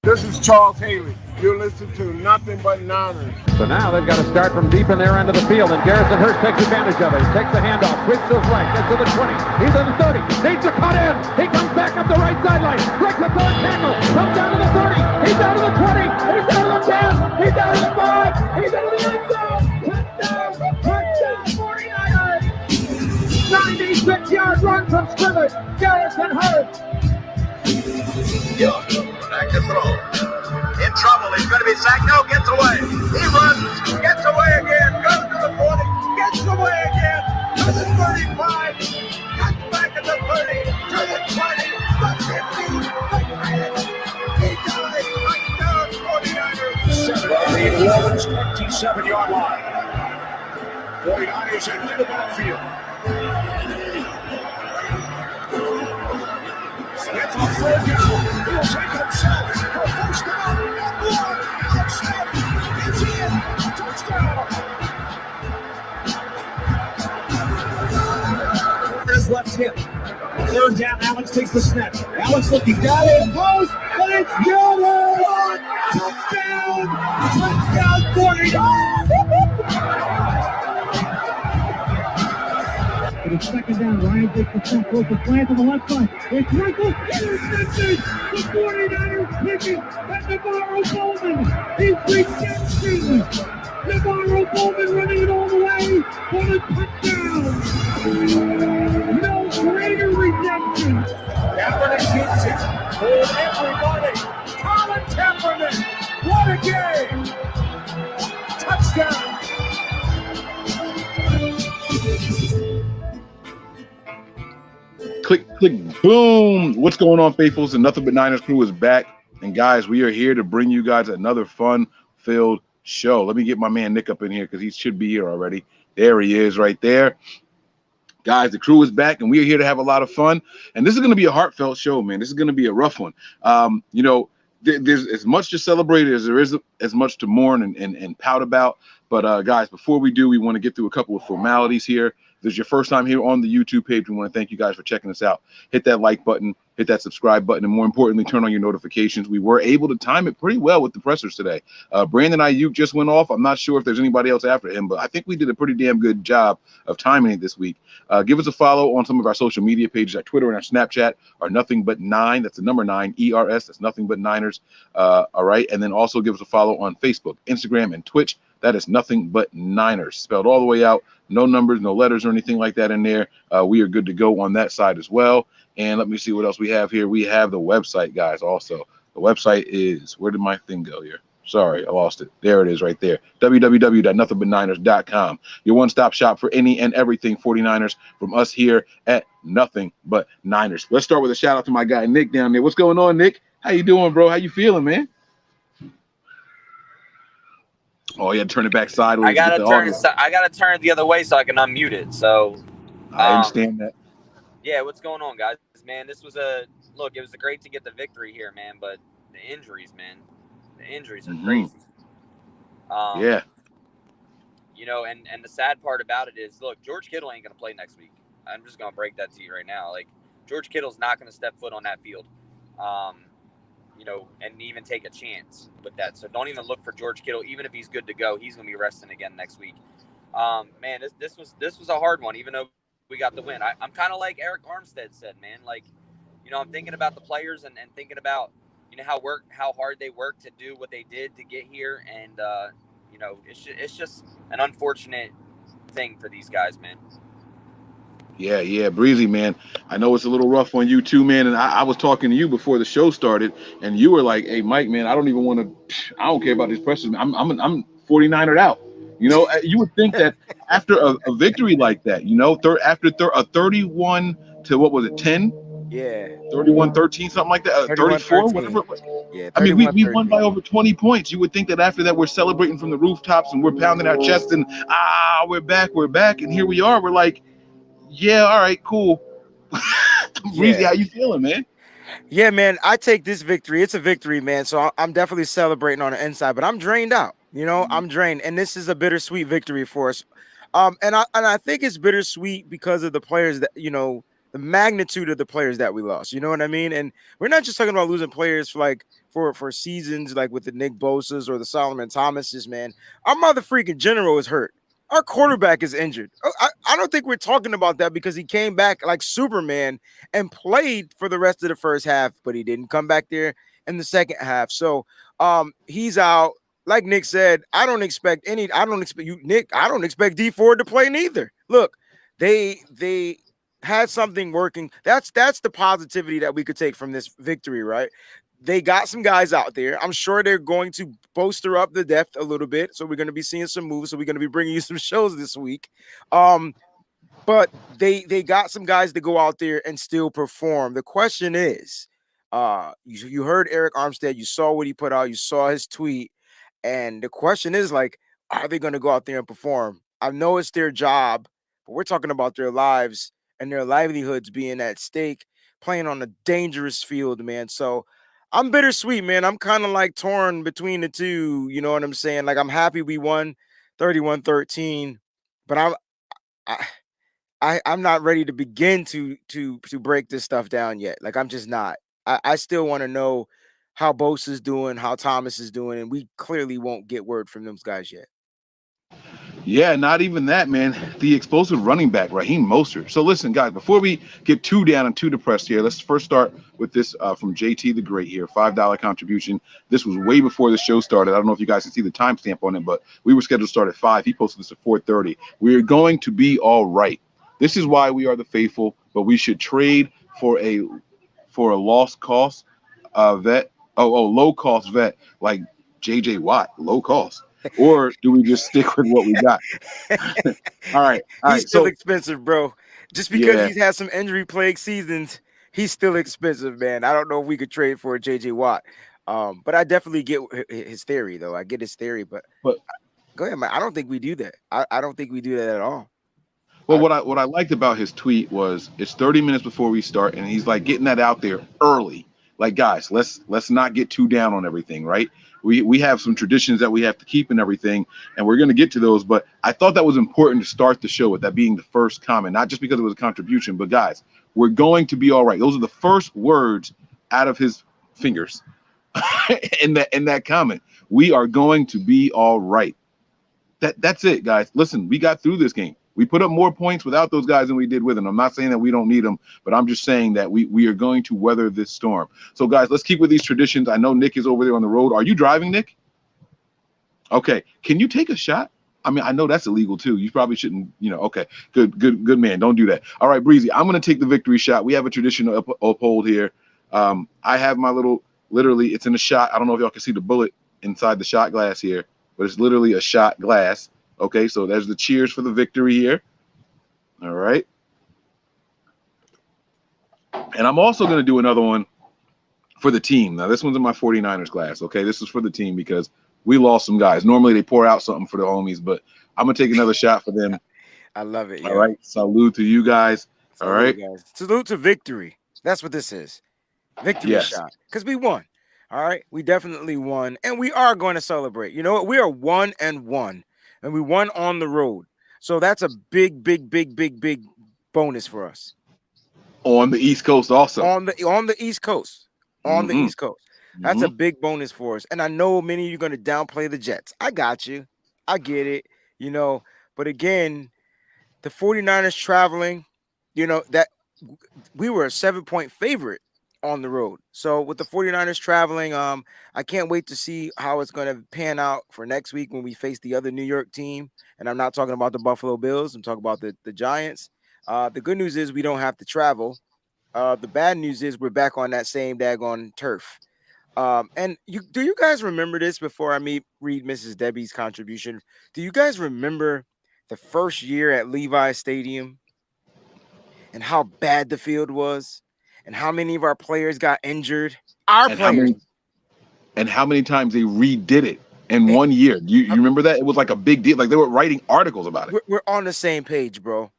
This is Charles Haley. You're listening to Nothing But Niners. So now they've got to start from deep in their end of the field, and Garrison Hurst takes advantage of it. He takes the handoff, swings to his right, gets to the 20. He's at the 30, needs to cut in. He comes back up the right sideline, breaks the third tackle, comes down to the 30. He's down to the 20. He's down to the 10. He's down to the 5. He's down to the end zone. Touchdown! Touchdown! 49ers! 96-yard run from scrimmage. Garrison Hurst. Back to throw. In trouble. He's going to be sacked. No, gets away. He runs. Gets away again. Goes to the 40. Gets away again. To the 35. Cuts back at the 30. To the 20. The 50. The 10. He dies. Touchdown 49ers. From the Orleans 27-yard line. 49ers into the backfield. Smith on third down. He'll take it himself for first down. And one. Alex Smith. It's in. Touchdown. There's left hip. Third down. Alex takes the snap. Alex looking down and goes. And it's good. Touchdown. Touchdown 49. It's second down. Ryan takes the snap, goes to slant on the left side. It's Michael, intercepted. The 49ers pick it. And Navarro Bowman. He's redemption. Navarro Bowman running it all the way for the touchdown. No greater redemption. Kaepernick shoots it. Hold everybody. Colin Kaepernick. What a game. Touchdown. Click, click, boom. What's going on, faithfuls? And Nothing But Niners crew is back. And guys, we are here to bring you guys another fun-filled show. Let me get my man Nick up in here because he should be here already. There he is right there. Guys, the crew is back, and we are here to have a lot of fun. And this is going to be a heartfelt show, man. This is going to be a rough one. There's as much to celebrate as there is as much to mourn and pout about. But, guys, before we do, we want to get through a couple of formalities here. If this is your first time here on the YouTube page, we want to thank you guys for checking us out. Hit that like button, hit that subscribe button, and more importantly, turn on your notifications. We were able to time it pretty well with the pressers today. Brandon Ayuk just went off. I'm not sure if there's anybody else after him, but I think we did a pretty damn good job of timing it this week. Give us a follow on some of our social media pages. Our Twitter and our Snapchat are Nothing But Nine. That's the number 9, ERS. That's Nothing But Niners. All right. And then also give us a follow on Facebook, Instagram, and Twitch. That is Nothing But Niners, spelled all the way out. No numbers, no letters or anything like that in there. We are good to go on that side as well. And let me see what else we have here. We have the website, guys, also. The website is, where did my thing go here? Sorry, I lost it. There it is right there. www.nothingbutniners.com. Your one-stop shop for any and everything 49ers from us here at Nothing But Niners. Let's start with a shout-out to my guy, Nick, down there. What's going on, Nick? How you doing, bro? How you feeling, man? Oh, you had to turn it back sideways. I gotta turn it the other way so I can unmute it. So I understand that. Yeah, what's going on, guys? Man, this was it was great to get the victory here, man. But the injuries, man, the injuries are crazy. Yeah. You know, and the sad part about it is, look, George Kittle ain't gonna play next week. I'm just gonna break that to you right now. Like, George Kittle's not gonna step foot on that field. You know, and even take a chance with that. So don't even look for George Kittle. Even if he's good to go, he's going to be resting again next week. Man, this was a hard one, even though we got the win. I'm kind of like Eric Armstead said, man. Like, you know, I'm thinking about the players and thinking about, you know, how hard they worked to do what they did to get here. And, you know, it's just an unfortunate thing for these guys, man. Yeah, Breezy, man. I know it's a little rough on you too, man. And I was talking to you before the show started, and you were like, "Hey, Mike, man, I don't care about these pressures. I'm 49ered out." You know, you would think that after a victory like that, you know, after a 31 to what was it, 10? Yeah. 31-13, something like that. 34, whatever it was. Yeah. I mean, we won by over 20 points. You would think that after that, we're celebrating from the rooftops and we're pounding our chest and we're back, and here we are. We're like, yeah, all right, cool. Breezy, how you feeling, man? Yeah, man, I take this victory. It's a victory, man. So I'm definitely celebrating on the inside, but I'm drained out. You know, I'm drained, and this is a bittersweet victory for us. And I think it's bittersweet because of the players that, you know, the magnitude of the players that we lost. You know what I mean? And we're not just talking about losing players for seasons like with the Nick Bosa's or the Solomon Thomases, man. Our mother freaking general is hurt. Our quarterback is injured. I don't think we're talking about that because he came back like Superman and played for the rest of the first half, but he didn't come back there in the second half. So he's out. Like Nick said, I don't expect you, Nick. I don't expect D Ford to play neither. Look, they had something working. That's the positivity that we could take from this victory, right? They got some guys out there. I'm sure they're going to bolster up the depth a little bit. So we're going to be seeing some moves. So we're going to be bringing you some shows this week. But they got some guys to go out there and still perform. The question is, you heard Eric Armstead, you saw what he put out, you saw his tweet, and the question is like, are they going to go out there and perform? I know it's their job, but we're talking about their lives and their livelihoods being at stake, playing on a dangerous field, man. So I'm bittersweet, man. I'm kind of like torn between the two. You know what I'm saying? Like I'm happy we won 31-13, but I'm not ready to begin to break this stuff down yet. Like I'm just not. I still want to know how Bosa is doing, how Thomas is doing, and we clearly won't get word from those guys yet. Yeah, not even that, man. The explosive running back, Raheem Mostert. So listen, guys, before we get too down and too depressed here, let's first start with this from JT the Great here, $5 contribution. This was way before the show started. I don't know if you guys can see the timestamp on it, but we were scheduled to start at 5. He posted this at 4:30. We're going to be all right. This is why we are the faithful, but we should trade for a lost cost vet. Low cost vet like JJ Watt, low cost. Or do we just stick with what we got? All right. He's still expensive, bro. Just because he's had some injury plagued seasons, he's still expensive, man. I don't know if we could trade for a JJ Watt. But I definitely get his theory, though. I get his theory, but go ahead, man. I don't think we do that. I don't think we do that at all. Well, what I liked about his tweet was it's 30 minutes before we start, and he's like getting that out there early. Like, guys, let's not get too down on everything, right? We have some traditions that we have to keep and everything, and we're going to get to those. But I thought that was important to start the show with that being the first comment, not just because it was a contribution, but guys, we're going to be all right. Those are the first words out of his fingers in that comment. We are going to be all right. That's it, guys. Listen, we got through this game. We put up more points without those guys than we did with them. I'm not saying that we don't need them, but I'm just saying that we are going to weather this storm. So, guys, let's keep with these traditions. I know Nick is over there on the road. Are you driving, Nick? Okay. Can you take a shot? I mean, I know that's illegal too. You probably shouldn't, okay. Good man. Don't do that. All right, Breezy, I'm going to take the victory shot. We have a tradition to uphold here. I have my literally, it's in a shot. I don't know if y'all can see the bullet inside the shot glass here, but it's literally a shot glass. Okay, so there's the cheers for the victory here. All right. And I'm also going to do another one for the team. Now, this one's in my 49ers class. Okay, this is for the team because we lost some guys. Normally, they pour out something for the homies, but I'm going to take another shot for them. I love it. All right. Salute to you guys. All right. Guys. Salute to victory. That's what this is. Victory shot. Because we won. All right. We definitely won. And we are going to celebrate. You know what? We are 1-1. And we won on the road. So that's a big bonus for us. On the East Coast also. On the East Coast. On the East Coast. That's a big bonus for us. And I know many of you are going to downplay the Jets. I got you. I get it. But again, the 49ers traveling, that we were a 7-point favorite on the road. So with the 49ers traveling, I can't wait to see how it's going to pan out for next week when we face the other New York team. And I'm not talking about the Buffalo Bills. I'm talking about the Giants. The good news is we don't have to travel. The bad news is we're back on that same daggone turf. And do you guys remember this before I read Mrs. Debbie's contribution? Do you guys remember the first year at Levi Stadium and how bad the field was? And how many of our players got injured? Our players. And how many times they redid it in 1 year? You remember that? It was like a big deal. Like they were writing articles about it. We're on the same page, bro.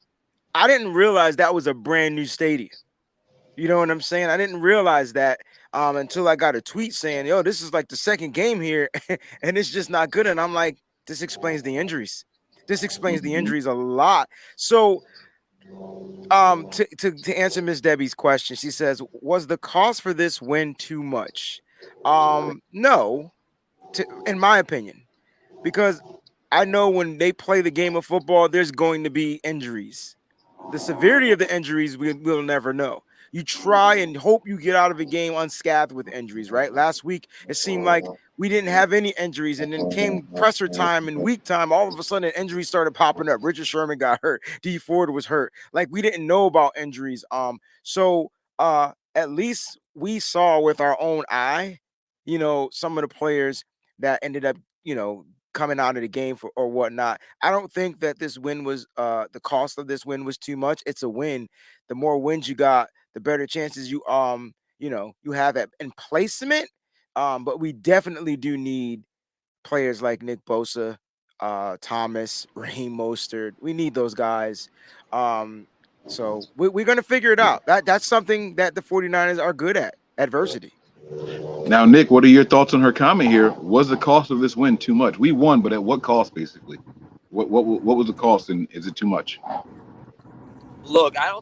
I didn't realize that was a brand new stadium. You know what I'm saying? I didn't realize that until I got a tweet saying, yo, this is like the second game here and it's just not good. And I'm like, this explains the injuries. This explains the injuries a lot. So To answer Miss Debbie's question, she says, was the cost for this win too much? No, in my opinion, because I know when they play the game of football, there's going to be injuries. The severity of the injuries we'll never know. You try and hope you get out of a game unscathed with injuries, right? Last week, it seemed like we didn't have any injuries, and then came pressure time and week time. All of a sudden, injuries started popping up. Richard Sherman got hurt. D Ford was hurt. Like, we didn't know about injuries. So at least we saw with our own eye, some of the players that ended up, coming out of the game or whatnot. I don't think that this win was the cost of this win was too much. It's a win. The more wins you got, the better chances you you have in placement. But we definitely do need players like Nick Bosa, Thomas, Raheem Mostert. We need those guys. So we're gonna figure it out. That's something that the 49ers are good at, adversity. Now, Nick, what are your thoughts on her comment here? Was the cost of this win too much? We won, but at what cost, basically? What was the cost, and is it too much? Look, I'm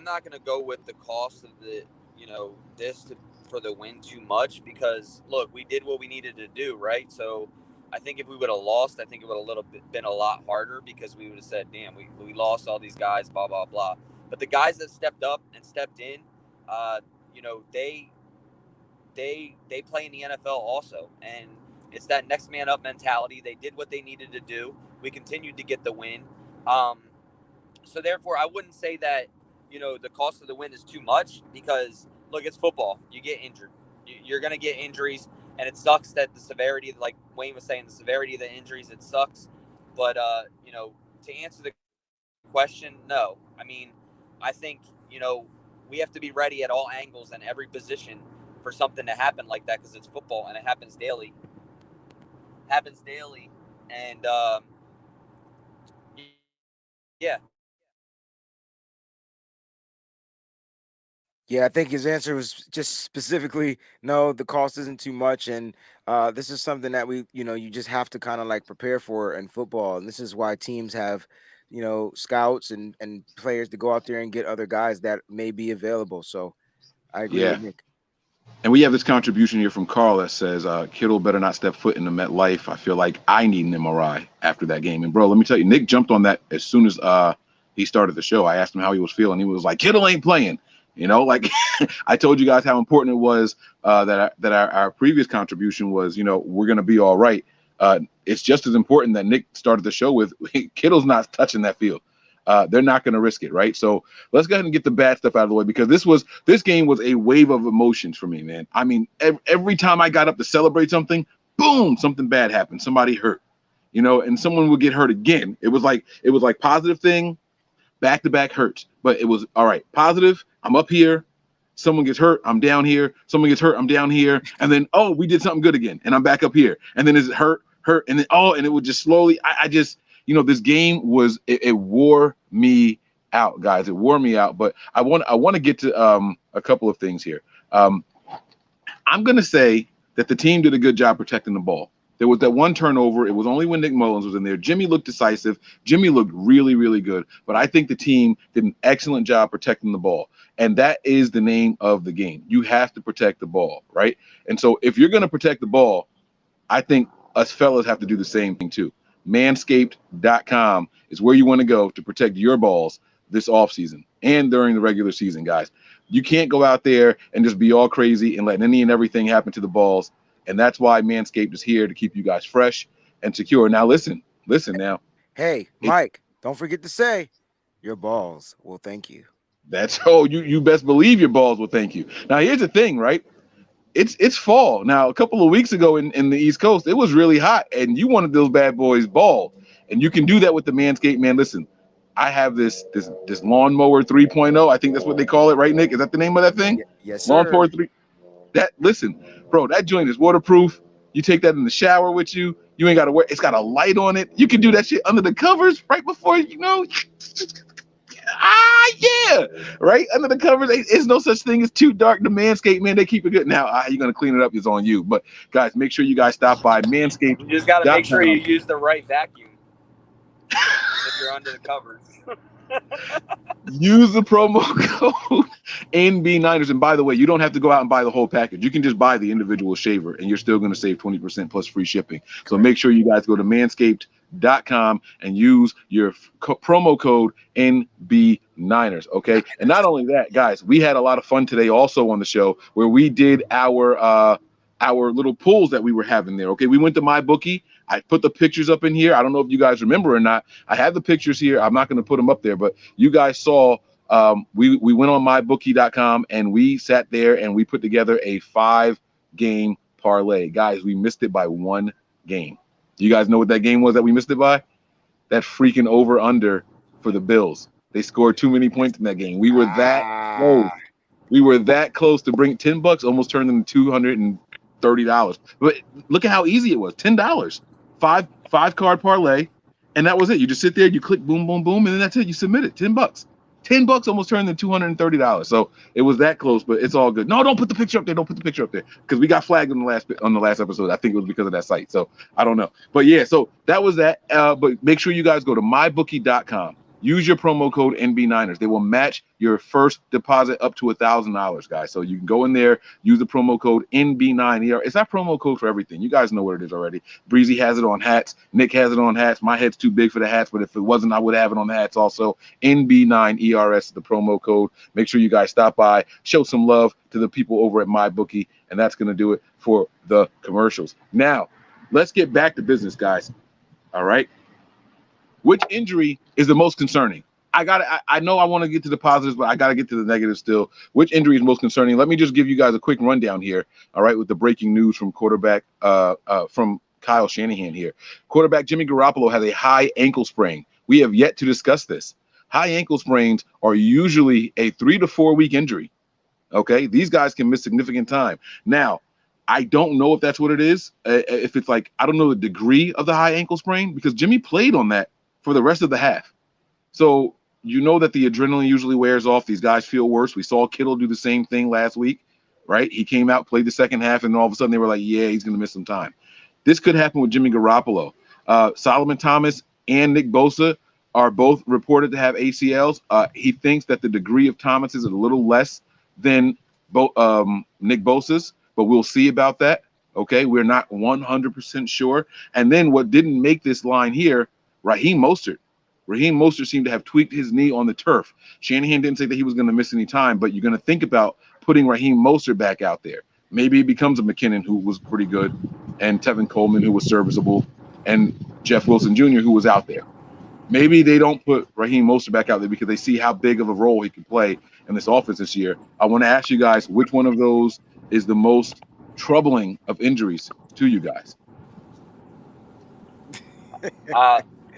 not going to go with the cost of the, for the win too much, because look, we did what we needed to do, right? So I think if we would have lost, I think it would have been a lot harder, because we would have said, damn, we lost all these guys, blah, blah, blah. But the guys that stepped up and stepped in, they play in the NFL also, and it's that next man up mentality. They did what they needed to do. We continued to get the win. So therefore, I wouldn't say that, the cost of the win is too much, because look, it's football. You get injured. You're going to get injuries, and it sucks that the severity, like Wayne was saying, the severity of the injuries, it sucks. But, to answer the question, no. I mean, I think, we have to be ready at all angles and every position for something to happen like that, because it's football and it happens daily. And, yeah. Yeah, I think his answer was just specifically no, the cost isn't too much. And this is something that you just have to kind of like prepare for in football. And this is why teams have, scouts and players to go out there and get other guys that may be available. So I agree Yeah. with Nick. And we have this contribution here from Carl that says, Kittle better not step foot in the MetLife. I feel like I need an MRI after that game. And, bro, let me tell you, Nick jumped on that as soon as he started the show. I asked him how he was feeling. He was like, Kittle ain't playing. Like I told you guys how important it was that our previous contribution was, we're going to be all right. It's just as important that Nick started the show with Kittle's not touching that field. They're not going to risk it, right? So let's go ahead and get the bad stuff out of the way, because this game was a wave of emotions for me, man. I mean, every time I got up to celebrate something, boom, something bad happened. Somebody hurt, and someone would get hurt again. It was like positive thing, back-to-back hurts. But it was all right. Positive, I'm up here. Someone gets hurt, I'm down here. Someone gets hurt, I'm down here. And then, we did something good again, and I'm back up here. And then it's hurt, and then and it would just slowly. I just. This game was it wore me out, guys. It wore me out. But I want to get to a couple of things here. I'm gonna say that the team did a good job protecting the ball. There was that one turnover. It was only when Nick Mullins was in there. Jimmy looked decisive. Jimmy looked really, really good. But I think the team did an excellent job protecting the ball. And that is the name of the game. You have to protect the ball, right? And so if you're gonna protect the ball, I think us fellas have to do the same thing too. Manscaped.com is where you want to go to protect your balls this offseason and during the regular season, guys. You can't go out there and just be all crazy and let any and everything happen to the balls. And that's why Manscaped is here to keep you guys fresh and secure. Now, listen now. Hey, Mike, don't forget to say your balls will thank you. That's you best believe your balls will thank you. Now, here's the thing, right? It's fall. Now, a couple of weeks ago in the East Coast, it was really hot, and you wanted those bad boys bald. And you can do that with the Manscaped, man. Listen, I have this lawnmower 3.0. I think that's what they call it, right, Nick? Is that the name of that thing? Yes, sir. Lawnmower 3. Listen, bro, that joint is waterproof. You take that in the shower with you. You ain't got to wear. It's got a light on it. You can do that shit under the covers right before yeah, right under the covers. There's no such thing as too dark to Manscaped, man. They keep it good. Now, how you gonna clean it up is on you. But guys, make sure you guys stop by Manscaped. You just got to make sure you use the right vacuum if you're under the covers. Use the promo code NB9ers. And by the way, you don't have to go out and buy the whole package. You can just buy the individual shaver, and you're still going to save 20% plus free shipping. So make sure you guys go to manscaped.com and use your promo code NB9ers. Okay. And not only that, guys, we had a lot of fun today also on the show where we did our little pools that we were having there. Okay. We went to MyBookie. I put the pictures up in here. I don't know if you guys remember or not. I have the pictures here. I'm not going to put them up there, but you guys saw we went on mybookie.com and we sat there and we put together a 5-game parlay. Guys, we missed it by 1 game. You guys know what that game was that we missed it by? That freaking over-under for the Bills. They scored too many points in that game. We were that close. We were that close to bring $10, almost turned into $230. But look at how easy it was. $10. Five card parlay, and that was it. You just sit there, you click boom, boom, boom, and then that's it. You submit it. $10. $10 almost turned into $230. So it was that close, but it's all good. No, don't put the picture up there. Don't put the picture up there because we got flagged on the last episode. I think it was because of that site. So I don't know. But yeah, so that was that. But make sure you guys go to mybookie.com. Use your promo code NB9ers. They will match your first deposit up to $1,000, guys. So you can go in there, use the promo code NB9ER. It's our promo code for everything. You guys know what it is already. Breezy has it on hats. Nick has it on hats. My head's too big for the hats, but if it wasn't, I would have it on the hats also. NB9ERS is the promo code. Make sure you guys stop by, show some love to the people over at MyBookie, and that's going to do it for the commercials. Now, let's get back to business, guys. All right? Which injury is the most concerning? I know I want to get to the positives, but I got to get to the negatives still. Which injury is most concerning? Let me just give you guys a quick rundown here. All right, with the breaking news from quarterback from Kyle Shanahan here. Quarterback Jimmy Garoppolo has a high ankle sprain. We have yet to discuss this. High ankle sprains are usually a 3 to 4 week injury. Okay, these guys can miss significant time. Now, I don't know if that's what it is. If it's like, I don't know the degree of the high ankle sprain because Jimmy played on that for the rest of the half. So you know that the adrenaline usually wears off. These guys feel worse. We saw Kittle do the same thing last week, right? He came out, played the second half, and all of a sudden they were like, yeah, he's going to miss some time. This could happen with Jimmy Garoppolo. Solomon Thomas and Nick Bosa are both reported to have ACLs. He thinks that the degree of Thomas is a little less than Nick Bosa's, but we'll see about that. Okay, we're not 100% sure. And then what didn't make this line here, Raheem Mostert. Raheem Mostert seemed to have tweaked his knee on the turf. Shanahan didn't say that he was going to miss any time, but you're going to think about putting Raheem Mostert back out there. Maybe it becomes a McKinnon, who was pretty good, and Tevin Coleman, who was serviceable, and Jeff Wilson Jr., who was out there. Maybe they don't put Raheem Mostert back out there because they see how big of a role he can play in this offense this year. I want to ask you guys, which one of those is the most troubling of injuries to you guys?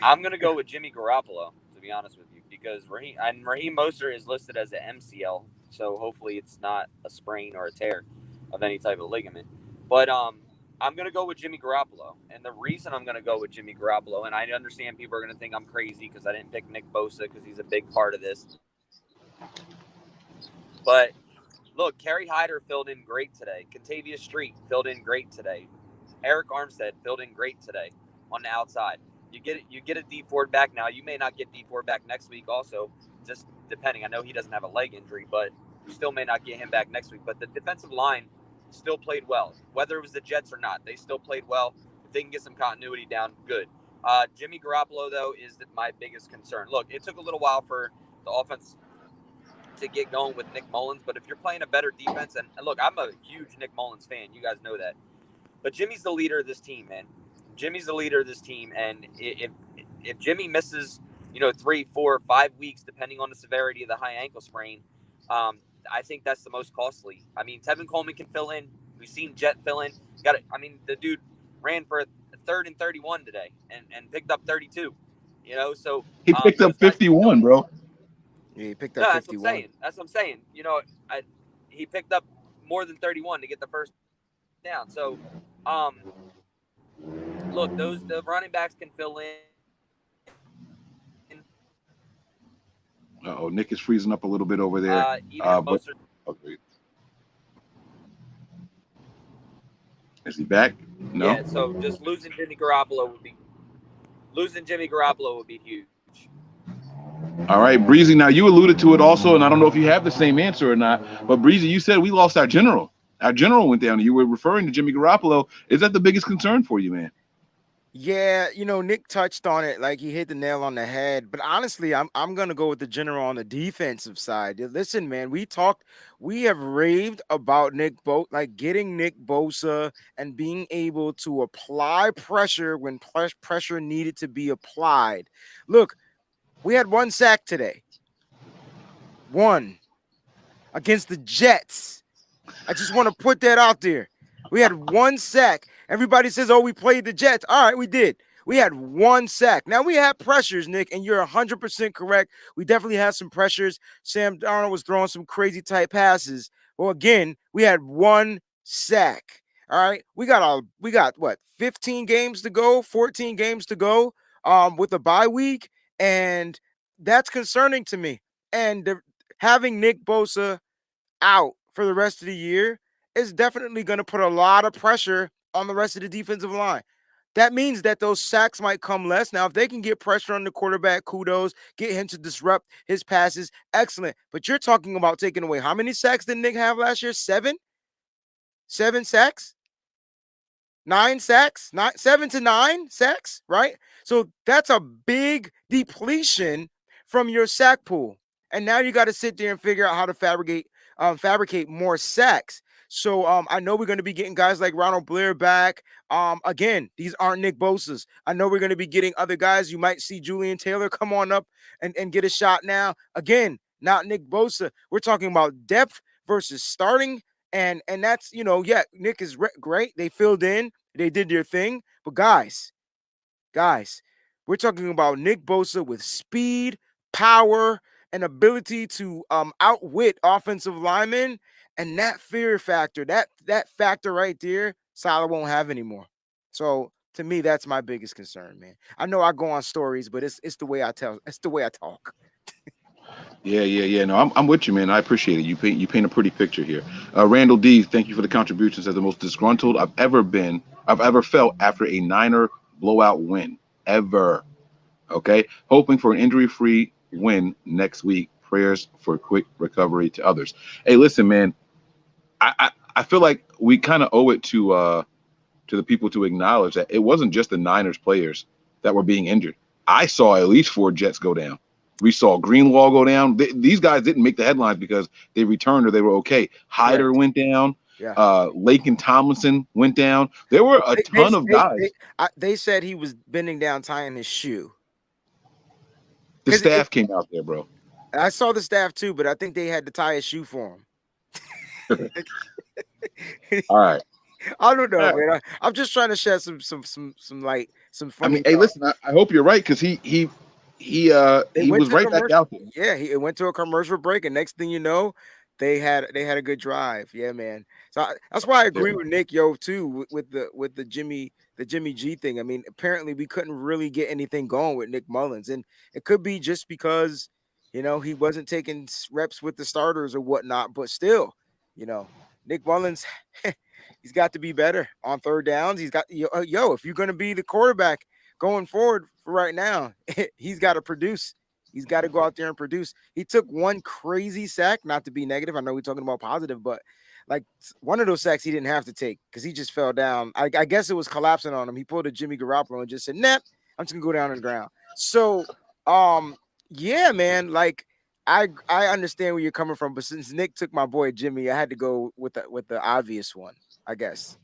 I'm going to go with Jimmy Garoppolo, to be honest with you, because Raheem Mostert is listed as an MCL, so hopefully it's not a sprain or a tear of any type of ligament. But I'm going to go with Jimmy Garoppolo, and the reason I'm going to go with Jimmy Garoppolo, and I understand people are going to think I'm crazy because I didn't pick Nick Bosa because he's a big part of this. But, look, Kerry Hyder filled in great today. Kentavious Street filled in great today. Eric Armstead filled in great today on the outside. You get a D Ford back now. You may not get D Ford back next week also, just depending. I know he doesn't have a leg injury, but you still may not get him back next week. But the defensive line still played well. Whether it was the Jets or not, they still played well. If they can get some continuity down, good. Jimmy Garoppolo, though, is my biggest concern. Look, it took a little while for the offense to get going with Nick Mullins, but if you're playing a better defense, and look, I'm a huge Nick Mullins fan. You guys know that. But Jimmy's the leader of this team, man. Jimmy's the leader of this team, and if Jimmy misses, 3, 4, 5 weeks, depending on the severity of the high ankle sprain, I think that's the most costly. I mean, Tevin Coleman can fill in. We've seen Jet fill in. The dude ran for a 3rd and 31 today and picked up 32. So he picked up 51, bro. Yeah, he picked up 51. That's what I'm saying. He picked up more than 31 to get the first down. So, look, the running backs can fill in. Uh-oh, Nick is freezing up a little bit over there. Okay. Is he back? No. Yeah, so just losing Jimmy Garoppolo would be huge. All right, Breezy. Now you alluded to it also, and I don't know if you have the same answer or not. But Breezy, you said we lost our general. Our general went down. You were referring to Jimmy Garoppolo. Is that the biggest concern for you, man? Yeah, Nick touched on it, like he hit the nail on the head. But honestly, I'm gonna go with the general on the defensive side. Listen, man, we have raved about getting Nick Bosa and being able to apply pressure when pressure needed to be applied. Look, we had 1 sack today. 1 against the Jets. I just want to put that out there. We had 1 sack. Everybody says, oh, we played the Jets. All right, we did. We had 1 sack. Now, we had pressures, Nick, and you're 100% correct. We definitely had some pressures. Sam Darnold was throwing some crazy tight passes. Well, again, we had 1 sack. All right, we got what, 15 games to go, 14 games to go with a bye week, and that's concerning to me. And having Nick Bosa out for the rest of the year is definitely going to put a lot of pressure on the rest of the defensive line. That means that those sacks might come less. Now, if they can get pressure on the quarterback, kudos, get him to disrupt his passes, excellent. But you're talking about taking away, how many sacks did Nick have last year? 7? 7 sacks? 9 sacks? 7 to 9 sacks, right? So that's a big depletion from your sack pool. And now you got to sit there and figure out how to fabricate more sacks. So I know we're going to be getting guys like Ronald Blair back. Again, these aren't Nick Bosa's. I know we're going to be getting other guys. You might see Julian Taylor come on up and get a shot now. Again, not Nick Bosa. We're talking about depth versus starting. And that's, Nick is great. They filled in. They did their thing. But guys, we're talking about Nick Bosa with speed, power, and ability to outwit offensive linemen, and that fear factor, that factor right there, Salah won't have anymore. So to me, that's my biggest concern, man. I know I go on stories, but it's the way I tell. It's the way I talk. Yeah. No, I'm with you, man. I appreciate it. You paint a pretty picture here. Randall D, thank you for the contributions. As the most disgruntled I've ever felt after a Niner blowout win ever. Okay, hoping for an injury-free win next week. Prayers for quick recovery to others. Hey, listen, man. I feel like we kind of owe it to the people to acknowledge that it wasn't just the Niners players that were being injured. I saw at least 4 Jets go down. We saw Greenlaw go down. These guys didn't make the headlines because they returned or they were okay. Hyder went down. Yeah. Lakin Tomlinson went down. There were a ton of guys. They said he was bending down tying his shoe. The staff came out there, bro. I saw the staff too, but I think they had to tie a shoe for him. All right. I don't know, man. I'm just trying to shed some light, some funny. I mean, hey, listen. I hope you're right because he was right back out there. Yeah, it went to a commercial break, and next thing you know, they had a good drive. Yeah, man. So that's why I agree with Nick, too, with the Jimmy G thing. I mean, apparently we couldn't really get anything going with Nick Mullins, and it could be just because he wasn't taking reps with the starters or whatnot. But still, Nick Mullins, he's got to be better on third downs. He's got if you're going to be the quarterback going forward for right now, he's got to produce. He's got to go out there and produce. He took 1 crazy sack, not to be negative. I know we're talking about positive, but like one of those sacks he didn't have to take because he just fell down. I guess it was collapsing on him. He pulled a Jimmy Garoppolo and just said, "Nah, I'm just gonna go down on the ground." So, yeah, man. Like I understand where you're coming from, but since Nick took my boy Jimmy, I had to go with the obvious one, I guess.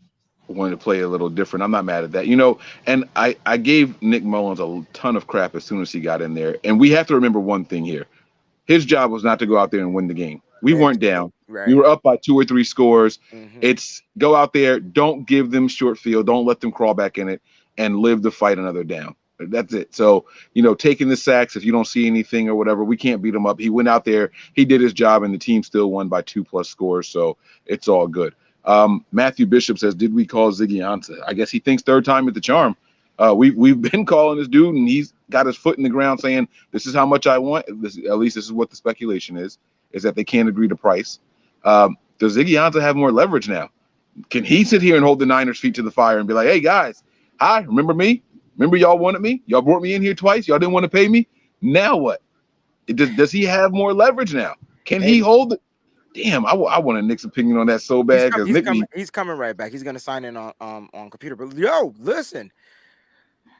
Wanted to play a little different. I'm not mad at that. And I gave Nick Mullins a ton of crap as soon as he got in there. And we have to remember one thing here. His job was not to go out there and win the game. We weren't down. Right. We were up by 2 or 3 scores. Mm-hmm. It's go out there, don't give them short field, don't let them crawl back in it, and live to fight another down. That's it. So, taking the sacks, if you don't see anything or whatever, we can't beat him up. He went out there, he did his job, and the team still won by 2+ scores. So it's all good. Matthew Bishop says, did we call Ziggy Ansah? I guess he thinks third time is the charm. We've been calling this dude, and he's got his foot in the ground saying, this is how much I want. At least this is what the speculation is that they can't agree to price. Does Ziggy Ansah have more leverage now? Can he sit here and hold the Niners' feet to the fire and be like, hey, guys, hi, remember me? Remember y'all wanted me? Y'all brought me in here twice. Y'all didn't want to pay me. Now what? Does he have more leverage now? Can he hold it? Damn, I want Nick's opinion on that so bad because Nick, he's coming right back. He's gonna sign in on computer. But yo, listen,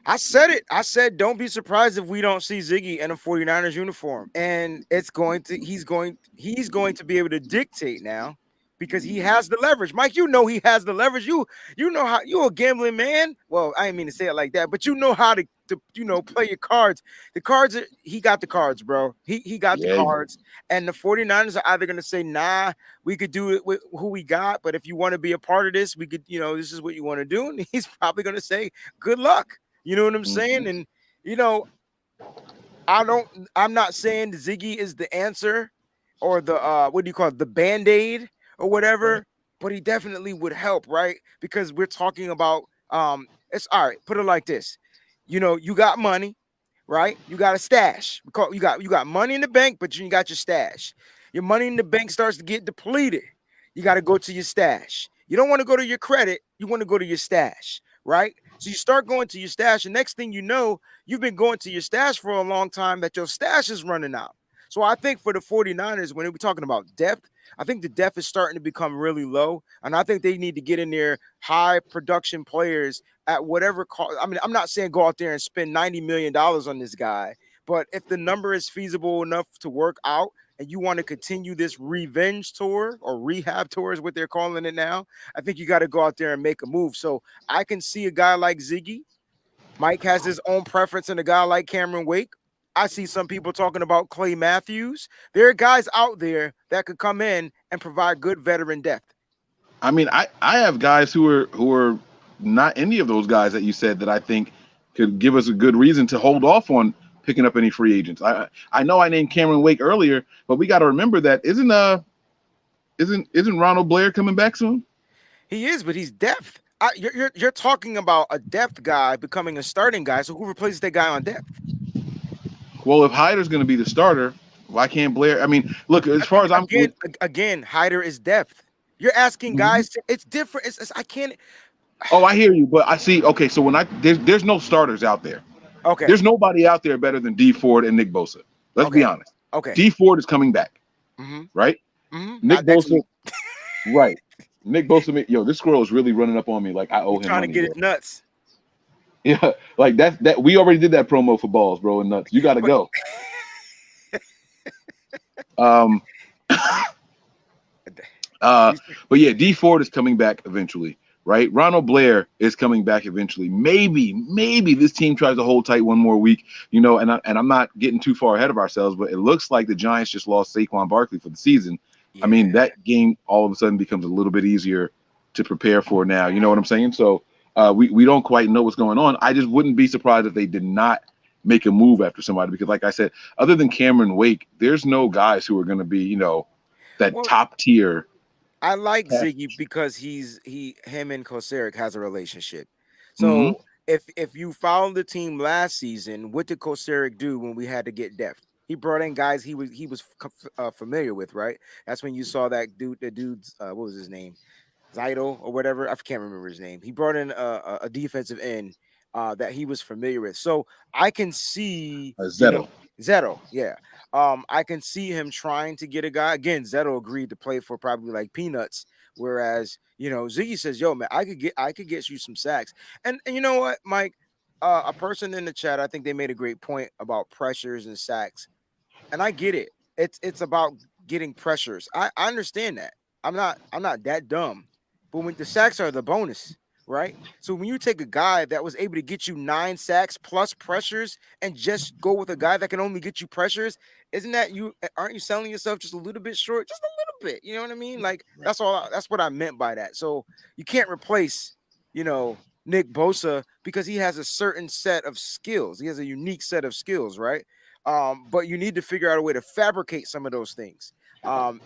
I said it. I said don't be surprised if we don't see Ziggy in a 49ers uniform. And he's going to be able to dictate now because he has the leverage. Mike, you know he has the leverage. You know how you're a gambling man. Well, I didn't mean to say it like that, but you know how to play your cards. The cards he got the cards, bro. He got the cards. And the 49ers are either gonna say, nah, we could do it with who we got, but if you want to be a part of this, we could, this is what you want to do. And he's probably gonna say, good luck. You know what I'm saying? And I'm not saying Ziggy is the answer or the what do you call it, the band-aid or whatever, but he definitely would help, right? Because we're talking about it's all right, put it like this. You got money, right? You got a stash. You got money in the bank, but you got your stash. Your money in the bank starts to get depleted. You got to go to your stash. You don't want to go to your credit, you want to go to your stash, right? So you start going to your stash, and next thing you know, you've been going to your stash for a long time that your stash is running out. So I think for the 49ers, when we're talking about depth, I think the depth is starting to become really low, and I think they need to get in there high production players at whatever cost. I mean, I'm not saying go out there and spend $90 million on this guy, but if the number is feasible enough to work out, and you want to continue this revenge tour or rehab tour is what they're calling it now, I think you got to go out there and make a move. So I can see a guy like Ziggy. Mike has his own preference in a guy like Cameron Wake. I see some people talking about Clay Matthews. There are guys out there that could come in and provide good veteran depth. I mean, I have guys who are not any of those guys that you said that I think could give us a good reason to hold off on picking up any free agents. I know I named Cameron Wake earlier, but we got to remember that isn't Ronald Blair coming back soon? He is, but he's depth. You're talking about a depth guy becoming a starting guy. So who replaces that guy on depth? Well, if Hyder's going to be the starter, why can't Blair? I mean, look, as far as I'm again, Hyder is depth. You're asking guys. It's different. I can't. Oh, I hear you, but I see. Okay, so when there's no starters out there. Okay. There's nobody out there better than D Ford and Nick Bosa. Let's be honest. Okay. D Ford is coming back. Right? Nick Bosa. Right. Nick Bosa. Yo, this squirrel is really running up on me like I owe him trying money, to get it nuts. Yeah, like that we already did that promo for balls, bro, and nuts. You got to go. But yeah, D Ford is coming back eventually. Right, Ronald Blair is coming back eventually. Maybe this team tries to hold tight one more week, and I'm not getting too far ahead of ourselves, but it looks like the Giants just lost Saquon Barkley for the season. Yeah. I mean, that game all of a sudden becomes a little bit easier to prepare for now. You know what I'm saying? So we don't quite know what's going on. I just wouldn't be surprised if they did not make a move after somebody because, like I said, other than Cameron Wake, there's no guys who are going to be, that top tier. I like Ziggy because him and Kocurek has a relationship. So if you followed the team last season, what did Kocurek do when we had to get depth? He brought in guys he was familiar with, right? That's when you saw that dude's what was his name? Zeidel or whatever. I can't remember his name. He brought in a defensive end that he was familiar with. So I can see Zettel, yeah. I can see him trying to get a guy. Again, Zettel agreed to play for probably like peanuts, whereas Ziggy says, "Yo, man, I could get you some sacks." And you know what, Mike? A person in the chat, I think they made a great point about pressures and sacks, and I get it. It's about getting pressures. I understand that. I'm not that dumb, but when the sacks are the bonus. Right. So when you take a guy that was able to get you 9 sacks plus pressures and just go with a guy that can only get you pressures, aren't you selling yourself just a little bit short? Just a little bit. You know what I mean? Like that's what I meant by that. So you can't replace, Nick Bosa because he has a certain set of skills. He has a unique set of skills, right? But you need to figure out a way to fabricate some of those things. Saleh,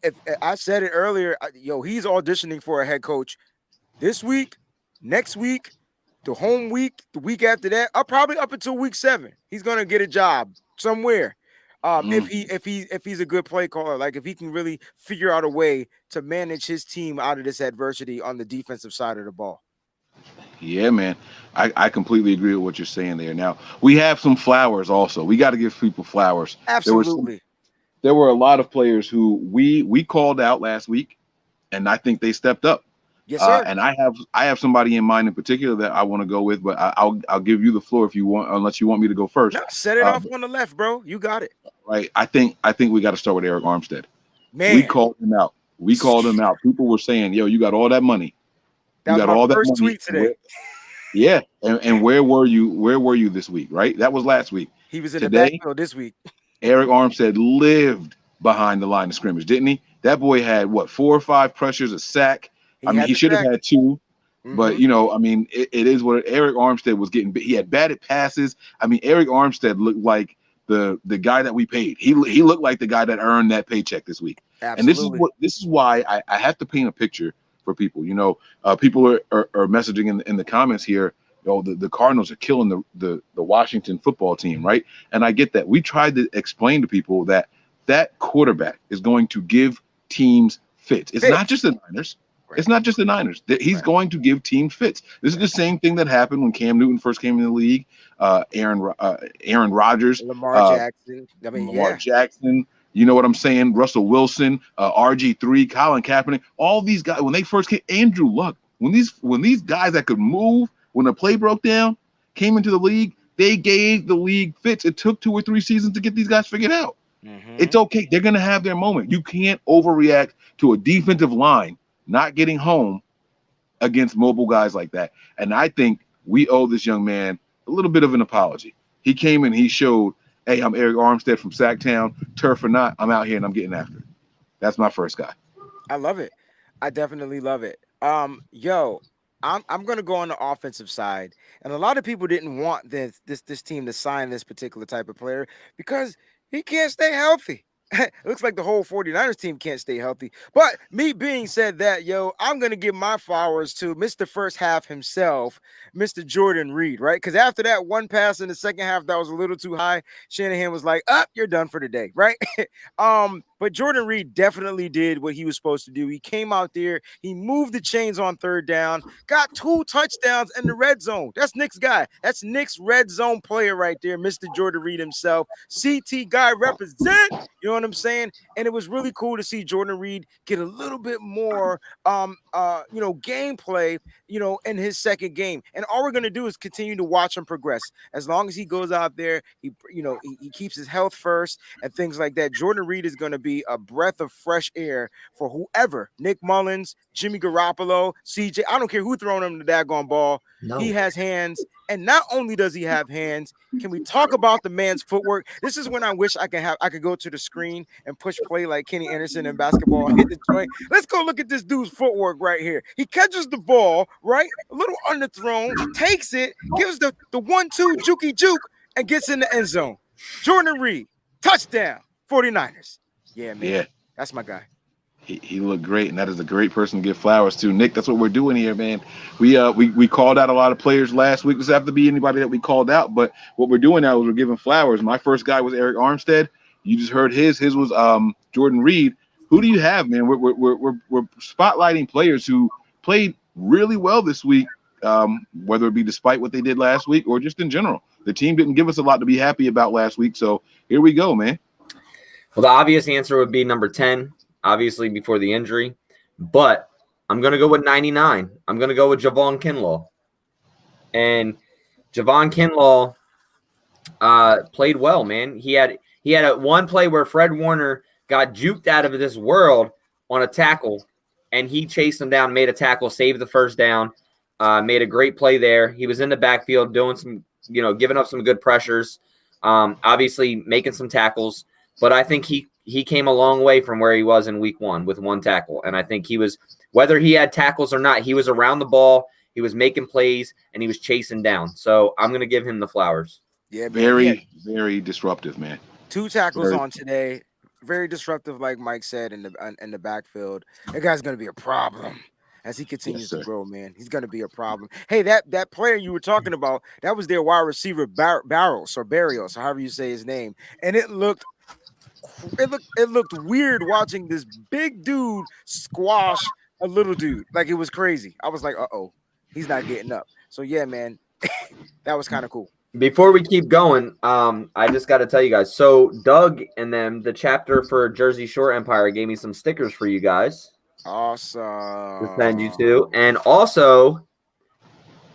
if I said it earlier, he's auditioning for a head coach this week, next week, the home week, the week after that, probably up until week 7. He's gonna get a job somewhere. If he's a good play caller, like if he can really figure out a way to manage his team out of this adversity on the defensive side of the ball. Yeah, man. I completely agree with what you're saying there. Now we have some flowers also. We got to give people flowers. There were some, Absolutely. there were a lot of players who we called out last week, and I think they stepped up. Yes, sir. And I have somebody in mind in particular that I want to go with, but I'll give you the floor if you want, unless you want me to go first. No, set it off on the left, bro. You got it. Right? I think we got to start with Eric Armstead. We Man, called him out. We called him out. People were saying, "Yo, you got all that money. that You was got my all that first money." tweet today. Yeah, and where were you? Where were you this week? Right? That was last week. He was in the Today, backfield this week. Eric Armstead lived behind the line of scrimmage, didn't he? That boy had what, 4 or 5 pressures, a sack. I mean, had he the should have sack. had 2. But Mhm. you know, I mean, it is what Eric Armstead was getting. He had batted passes. I mean, Eric Armstead looked like the guy that we paid. He looked like the guy that earned that paycheck this week. Absolutely. And this is why I have to paint a picture for people. You know, people are messaging in the comments here. You know, the Cardinals are killing the Washington football team, right? And I get that. We tried to explain to people that quarterback is going to give teams fits. It's not just the Niners. Right. It's not just the Niners. He's going to give teams fits. This is the same thing that happened when Cam Newton first came in the league. Aaron Rodgers, Lamar Jackson. I mean, Lamar yeah. Jackson. You know what I'm saying? Russell Wilson, RG3, Colin Kaepernick. All these guys when they first came. Andrew Luck. When these guys that could move, when the play broke down, came into the league, they gave the league fits. It took 2 or 3 seasons to get these guys figured out. Mhm. It's okay. They're gonna have their moment. You can't overreact to a defensive line not getting home against mobile guys like that. And I think we owe this young man a little bit of an apology. He came and he showed, hey, I'm Eric Armstead from Sacktown, turf or not, I'm out here and I'm getting after it. That's my first guy. I love it. I definitely love it. Yo, I'm gonna go on the offensive side, and a lot of people didn't want this team to sign this particular type of player because he can't stay healthy. It looks like the whole 49ers team can't stay healthy. But me being said that, yo, I'm going to give my flowers to Mr. First Half himself, Mr. Jordan Reed, right? Because after that one pass in the second half that was a little too high, Shanahan was like, you're done for the day, right? But Jordan Reed definitely did what he was supposed to do. He came out there, he moved the chains on third down, got 2 touchdowns in the red zone. That's Nick's guy. That's Nick's red zone player right there, Mr. Jordan Reed himself. CT guy represent. You know what I'm saying? And it was really cool to see Jordan Reed get a little bit more gameplay, in his second game. And all we're going to do is continue to watch him progress. As long as he goes out there, he keeps his health first and things like that. Jordan Reed is going to be a breath of fresh air for whoever, Nick Mullins, Jimmy Garoppolo, CJ. I don't care who throwing him the daggone ball. No. He has hands. And not only does he have hands, can we talk about the man's footwork? This is when I wish I could go to the screen and push play like Kenny Anderson in basketball and hit the joint. Let's go look at this dude's footwork right here. He catches the ball, right? A little underthrown, takes it, gives the 1-2 jukey juke, and gets in the end zone. Jordan Reed, touchdown, 49ers. Yeah, man. Yeah. That's my guy. He looked great, and that is a great person to give flowers to. Nick, that's what we're doing here, man. We called out a lot of players last week. Doesn't have to be anybody that we called out, but what we're doing now is we're giving flowers. My first guy was Eric Armstead. You just heard his. His was Jordan Reed. Who do you have, man? We're spotlighting players who played really well this week, whether it be despite what they did last week or just in general. The team didn't give us a lot to be happy about last week, so here we go, man. Well, the obvious answer would be number 10. Obviously before the injury, but I'm going to go with 99. I'm going to go with Javon Kinlaw. And Javon Kinlaw played well, man. He had a one play where Fred Warner got juked out of this world on a tackle, and he chased him down, made a tackle, saved the first down, made a great play there. He was in the backfield doing some, giving up some good pressures, obviously making some tackles, but I think he came a long way from where he was in week 1 with 1 tackle. And I think he was, whether he had tackles or not, he was around the ball, he was making plays, and he was chasing down. So I'm going to give him the flowers. Yeah, man. Very disruptive, man. 2 tackles on today. Very disruptive, like Mike said, in the backfield. That guy's going to be a problem as he continues to grow, man. He's going to be a problem. Hey, that player you were talking about, that was their wide receiver, Barrios, or however you say his name. And it looked weird watching this big dude squash a little dude. Like, it was crazy. I was like, he's not getting up. So yeah, man, that was kind of cool. Before we keep going, I just got to tell you guys. So Doug and them, the chapter for Jersey Shore Empire, gave me some stickers for you guys Awesome. to send you to, and also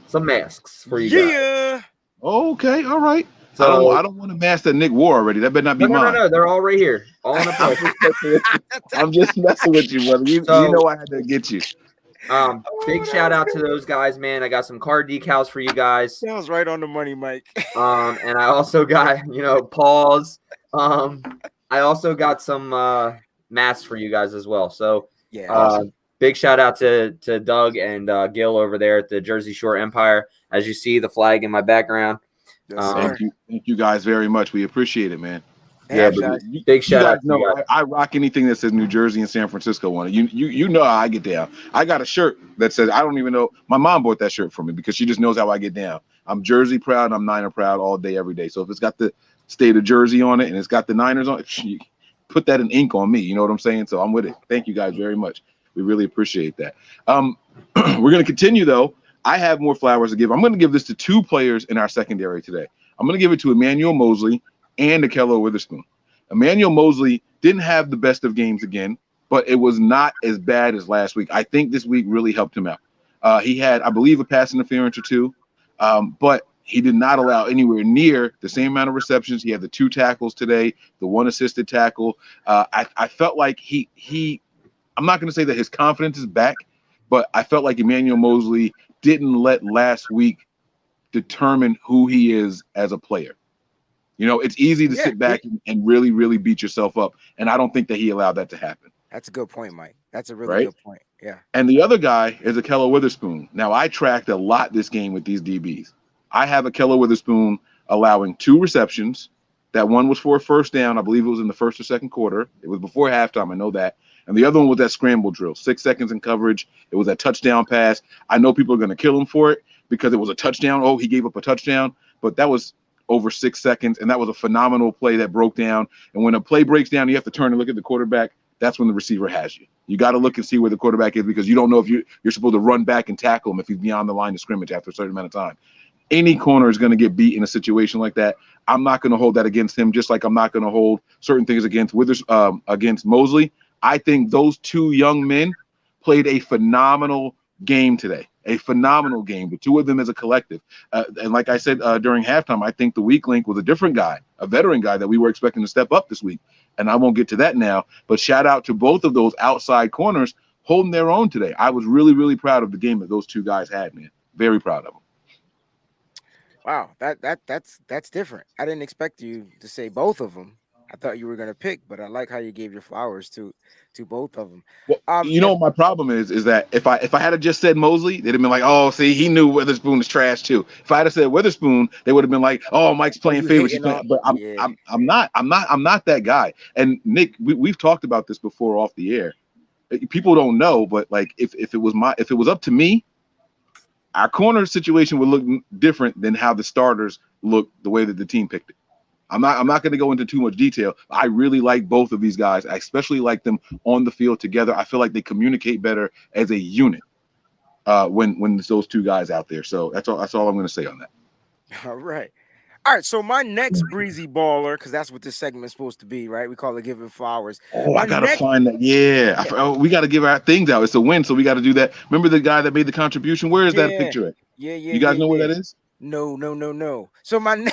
some masks for you guys. Yeah. Okay, all right. So I don't want a mask that Nick wore already. That better not be mine. no, they're all right here, all in a place. I'm just messing with you, brother. You know I had to get you. Big shout out to those guys, man. I got some card decals for you guys. That was right on the money, Mike. And I also got, paws. I also got some masks for you guys as well. So Yeah. awesome. Big shout out to Doug and Gil over there at the Jersey Shore Empire. As you see the flag in my background. Thank you guys very much. We appreciate it, man. Yeah, big shout out. I rock anything that says New Jersey and San Francisco on it. You know how I get down. I got a shirt that says, I don't even know. My mom bought that shirt for me because she just knows how I get down. I'm Jersey proud. I'm Niner proud all day, every day. So if it's got the state of Jersey on it and it's got the Niners on it, put that in ink on me. You know what I'm saying? So I'm with it. Thank you guys very much. We really appreciate that. We're going to continue, though. I have more flowers to give. I'm going to give this to two players in our secondary today. I'm going to give it to Emmanuel Mosley and Akello Witherspoon. Emmanuel Mosley didn't have the best of games again, but it was not as bad as last week. I think this week really helped him out. He had, I believe, a pass interference or two, but he did not allow anywhere near the same amount of receptions. He had the 2 tackles today, the 1 assisted tackle. I felt like he I'm not going to say that his confidence is back, but I felt like Emmanuel Mosley didn't let last week determine who he is as a player. It's easy to sit back and really, really beat yourself up. And I don't think that he allowed that to happen. That's a good point, Mike. That's a really good point. Yeah. And the other guy is Akello Witherspoon. Now, I tracked a lot this game with these DBs. I have Akello Witherspoon allowing 2 receptions. That one was for a first down. I believe it was in the first or second quarter. It was before halftime. I know that. And the other one was that scramble drill, 6 seconds in coverage. It was that touchdown pass. I know people are going to kill him for it because it was a touchdown. Oh, he gave up a touchdown. But that was over 6 seconds, and that was a phenomenal play that broke down. And when a play breaks down, you have to turn and look at the quarterback. That's when the receiver has you. You got to look and see where the quarterback is because you don't know if you're supposed to run back and tackle him if he's beyond the line of scrimmage after a certain amount of time. Any corner is going to get beat in a situation like that. I'm not going to hold that against him, just like I'm not going to hold certain things against against Mosley. I think those 2 young men played a phenomenal game today. A phenomenal game, the 2 of them as a collective. And like I said during halftime, I think the weak link was a different guy, a veteran guy that we were expecting to step up this week. And I won't get to that now, but shout out to both of those outside corners holding their own today. I was really, really proud of the game that those 2 guys had, man. Very proud of them. Wow, that's different. I didn't expect you to say both of them. I thought you were going to pick, but I like how you gave your flowers to both of them. Well, my problem is that if I had just said Mosley, they'd have been like, oh, see, he knew Witherspoon is trash too. If I had said Witherspoon, they would have been like, oh, Mike's playing favorites. But I'm not that guy. And Nick, we've talked about this before off the air. People don't know, but like if it was up to me, our corner situation would look different than how the starters look the way that the team picked it. I'm not going to go into too much detail. I really like both of these guys. I especially like them on the field together. I feel like they communicate better as a unit when it's those 2 guys out there. So that's all I'm going to say on that. All right. So my next breezy baller, because that's what this segment is supposed to be, right? We call it giving flowers. Oh, I gotta find that. Yeah, we got to give our things out. It's a win, so we got to do that. Remember the guy that made the contribution? Where is that picture at? Yeah. You guys know where that is? No. So my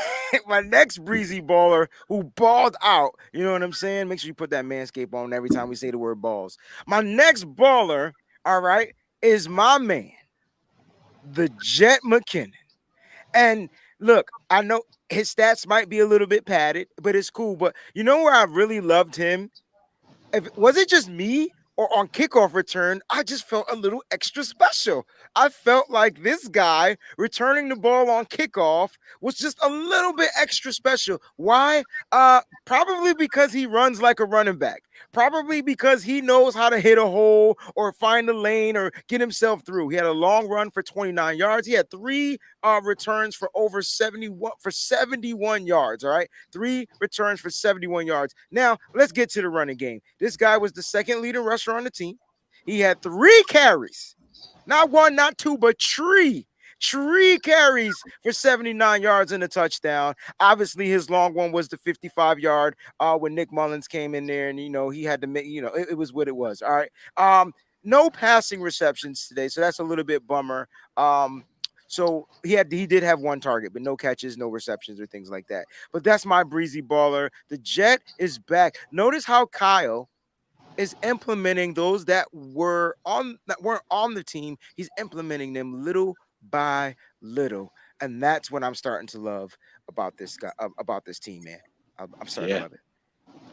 next breezy baller who balled out, you know what I'm saying? Make sure you put that Manscaped on every time we say the word balls. My next baller, all right, is my man, the Jet McKinnon. And look, I know his stats might be a little bit padded, but it's cool. But you know where I really loved him? Was it just me? Or on kickoff return, I just felt a little extra special. I felt like this guy returning the ball on kickoff was just a little bit extra special. Why? Probably because he runs like a running back. Probably because he knows how to hit a hole or find a lane or get himself through. He had a long run for 29 yards. He had 3 returns for over 71 yards. All right, 3 returns for 71 yards. Now let's get to the running game. This guy was the second leading rusher on the team. He had 3 carries, not 1, not 2, but 3 3 carries for 79 yards and a touchdown. Obviously, his long one was the 55-yard when Nick Mullins came in there, and he had to make, it was what it was. All right. No passing receptions today, so that's a little bit bummer. So he did have 1 target, but no catches, no receptions or things like that. But that's my breezy baller. The Jet is back. Notice how Kyle is implementing those that weren't on the team. He's implementing them little by little, and that's what I'm starting to love about this guy, about this team, man. I'm starting to love it.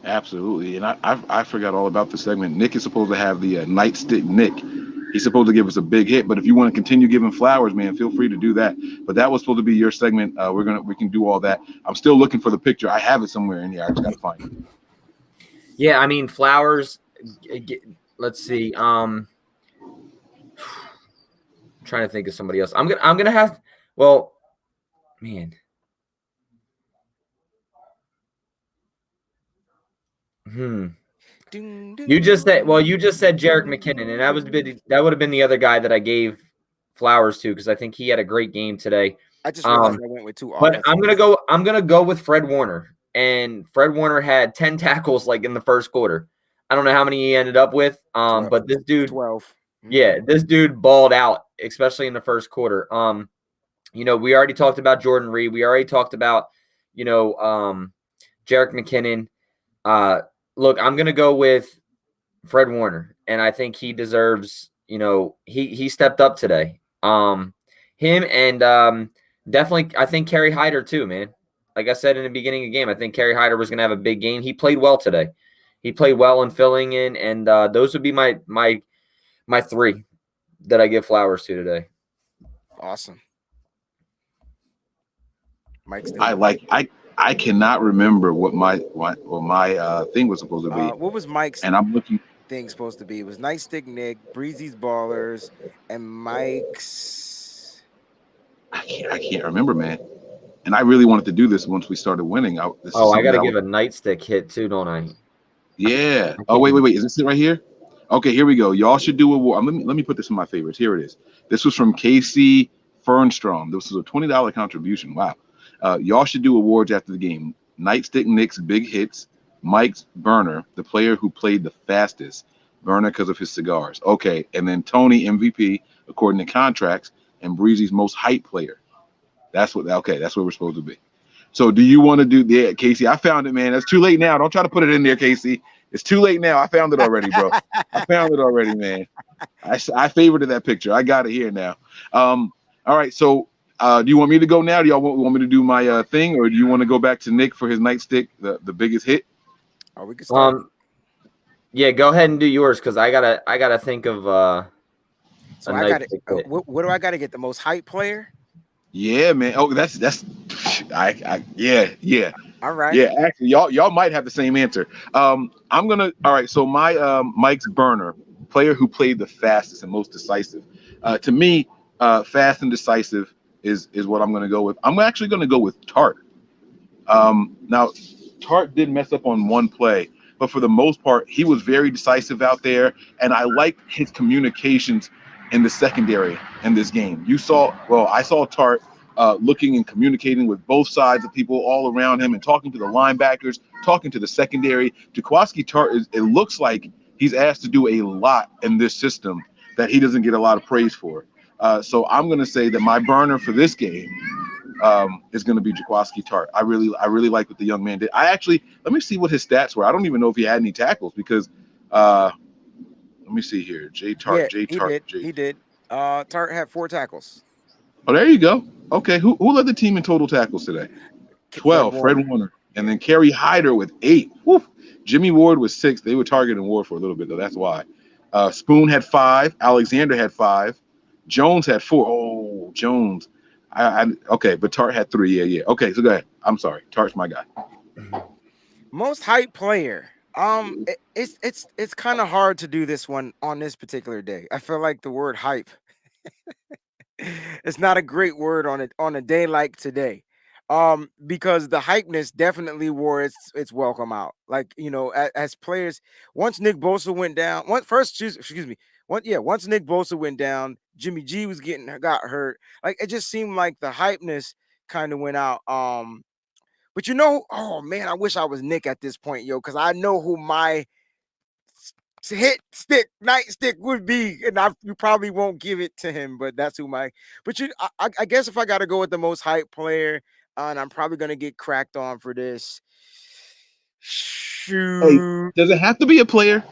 Absolutely. And I forgot all about the segment. Nick is supposed to have the nightstick Nick. He's supposed to give us a big hit, but if you want to continue giving flowers, man, feel free to do that. But that was supposed to be your segment. We can do all that. I'm still looking for the picture. I have it somewhere in here. I just got to find it. Yeah, I mean, flowers. Let's see. Trying to think of somebody else. I'm gonna have. Well, man. You just said Jerick McKinnon, and that would have been the other guy that I gave flowers to because I think he had a great game today. I just realized I went with 2 but I'm gonna go with Fred Warner, and Fred Warner had 10 tackles like in the first quarter. I don't know how many he ended up with, 12, but this dude 12. Yeah, this dude balled out, especially in the first quarter. We already talked about Jordan Reed. We already talked about, Jerick McKinnon. Look, I'm gonna go with Fred Warner, and I think he deserves. He stepped up today. Him and definitely, I think Kerry Hyder too, man. Like I said in the beginning of the game, I think Kerry Hyder was gonna have a big game. He played well today. He played well in filling in, and those would be my 3 that I give flowers to today. Awesome. Mike's I cannot remember what my thing was supposed to be. What was Mike's I'm looking thing supposed to be? It was Nightstick Nick, Breezy's Ballers, and Mike's. I can't remember, man. And I really wanted to do this once we started winning. I got to give a Nightstick hit too, don't I? Yeah. Wait. Is this it right here? Okay, here we go. Y'all should do a. Let me put this in my favorites. Here it is. This was from Casey Fernstrom. This was a $20 contribution. Wow. Y'all should do awards after the game. Nightstick Nick's big hits. Mike's burner, the player who played the fastest. Burner because of his cigars. Okay, and then Tony MVP according to contracts, and Breezy's most hype player. That's what we're supposed to be. So do you want to do that, Casey? I found it, man. It's too late now. Don't try to put it in there, Casey. It's too late now. I found it already, bro. I found it already, man. I favorited that picture. I got it here now. All right. So do you want me to go now? Do y'all want me to do my thing, or do you want to go back to Nick for his nightstick, the biggest hit? We can start. Yeah, go ahead and do yours because I gotta think of. So I got it. What do I got to get? The most hype player? Yeah, man. Oh, that's yeah. All right. Yeah, actually, y'all might have the same answer. All right. So my Mike's burner, player who played the fastest and most decisive. To me, fast and decisive is what I'm gonna go with. I'm actually gonna go with Tart. Now, Tart did mess up on one play, but for the most part, he was very decisive out there, and I liked his communications in the secondary in this game. I saw Tart looking and communicating with both sides of people all around him and talking to the linebackers, talking to the secondary. Jaquiski Tart, it looks like he's asked to do a lot in this system that he doesn't get a lot of praise for. So I'm going to say that my burner for this game is going to be Jaquiski Tart. I really like what the young man did. Let me see what his stats were. I don't even know if he had any tackles because let me see here. He did. Tart had 4 tackles. Oh, there you go. Okay, who led the team in total tackles today? 12. Fred Warner. And then Kerry Hyder with 8. Woo. Jimmy Ward was 6. They were targeting Ward for a little bit, though. That's why. Spoon had 5. Alexander had 5. Jones had 4. Oh, Jones. Okay, but Tart had 3. Yeah. Okay, so go ahead. I'm sorry. Tart's my guy. Most hype player. It's kind of hard to do this one on this particular day. I feel like the word hype it's not a great word on a day like today. Because the hypeness definitely wore its welcome out. Like, as players, once Nick Bosa went down, once Nick Bosa went down, Jimmy G got hurt. Like it just seemed like the hypeness kind of went out. But oh man, I wish I was Nick at this point, yo, because I know who my nightstick would be, and you probably won't give it to him, but that's who my. But I guess if I got to go with the most hype player, and I'm probably gonna get cracked on for this. Shoot. Hey, does it have to be a player?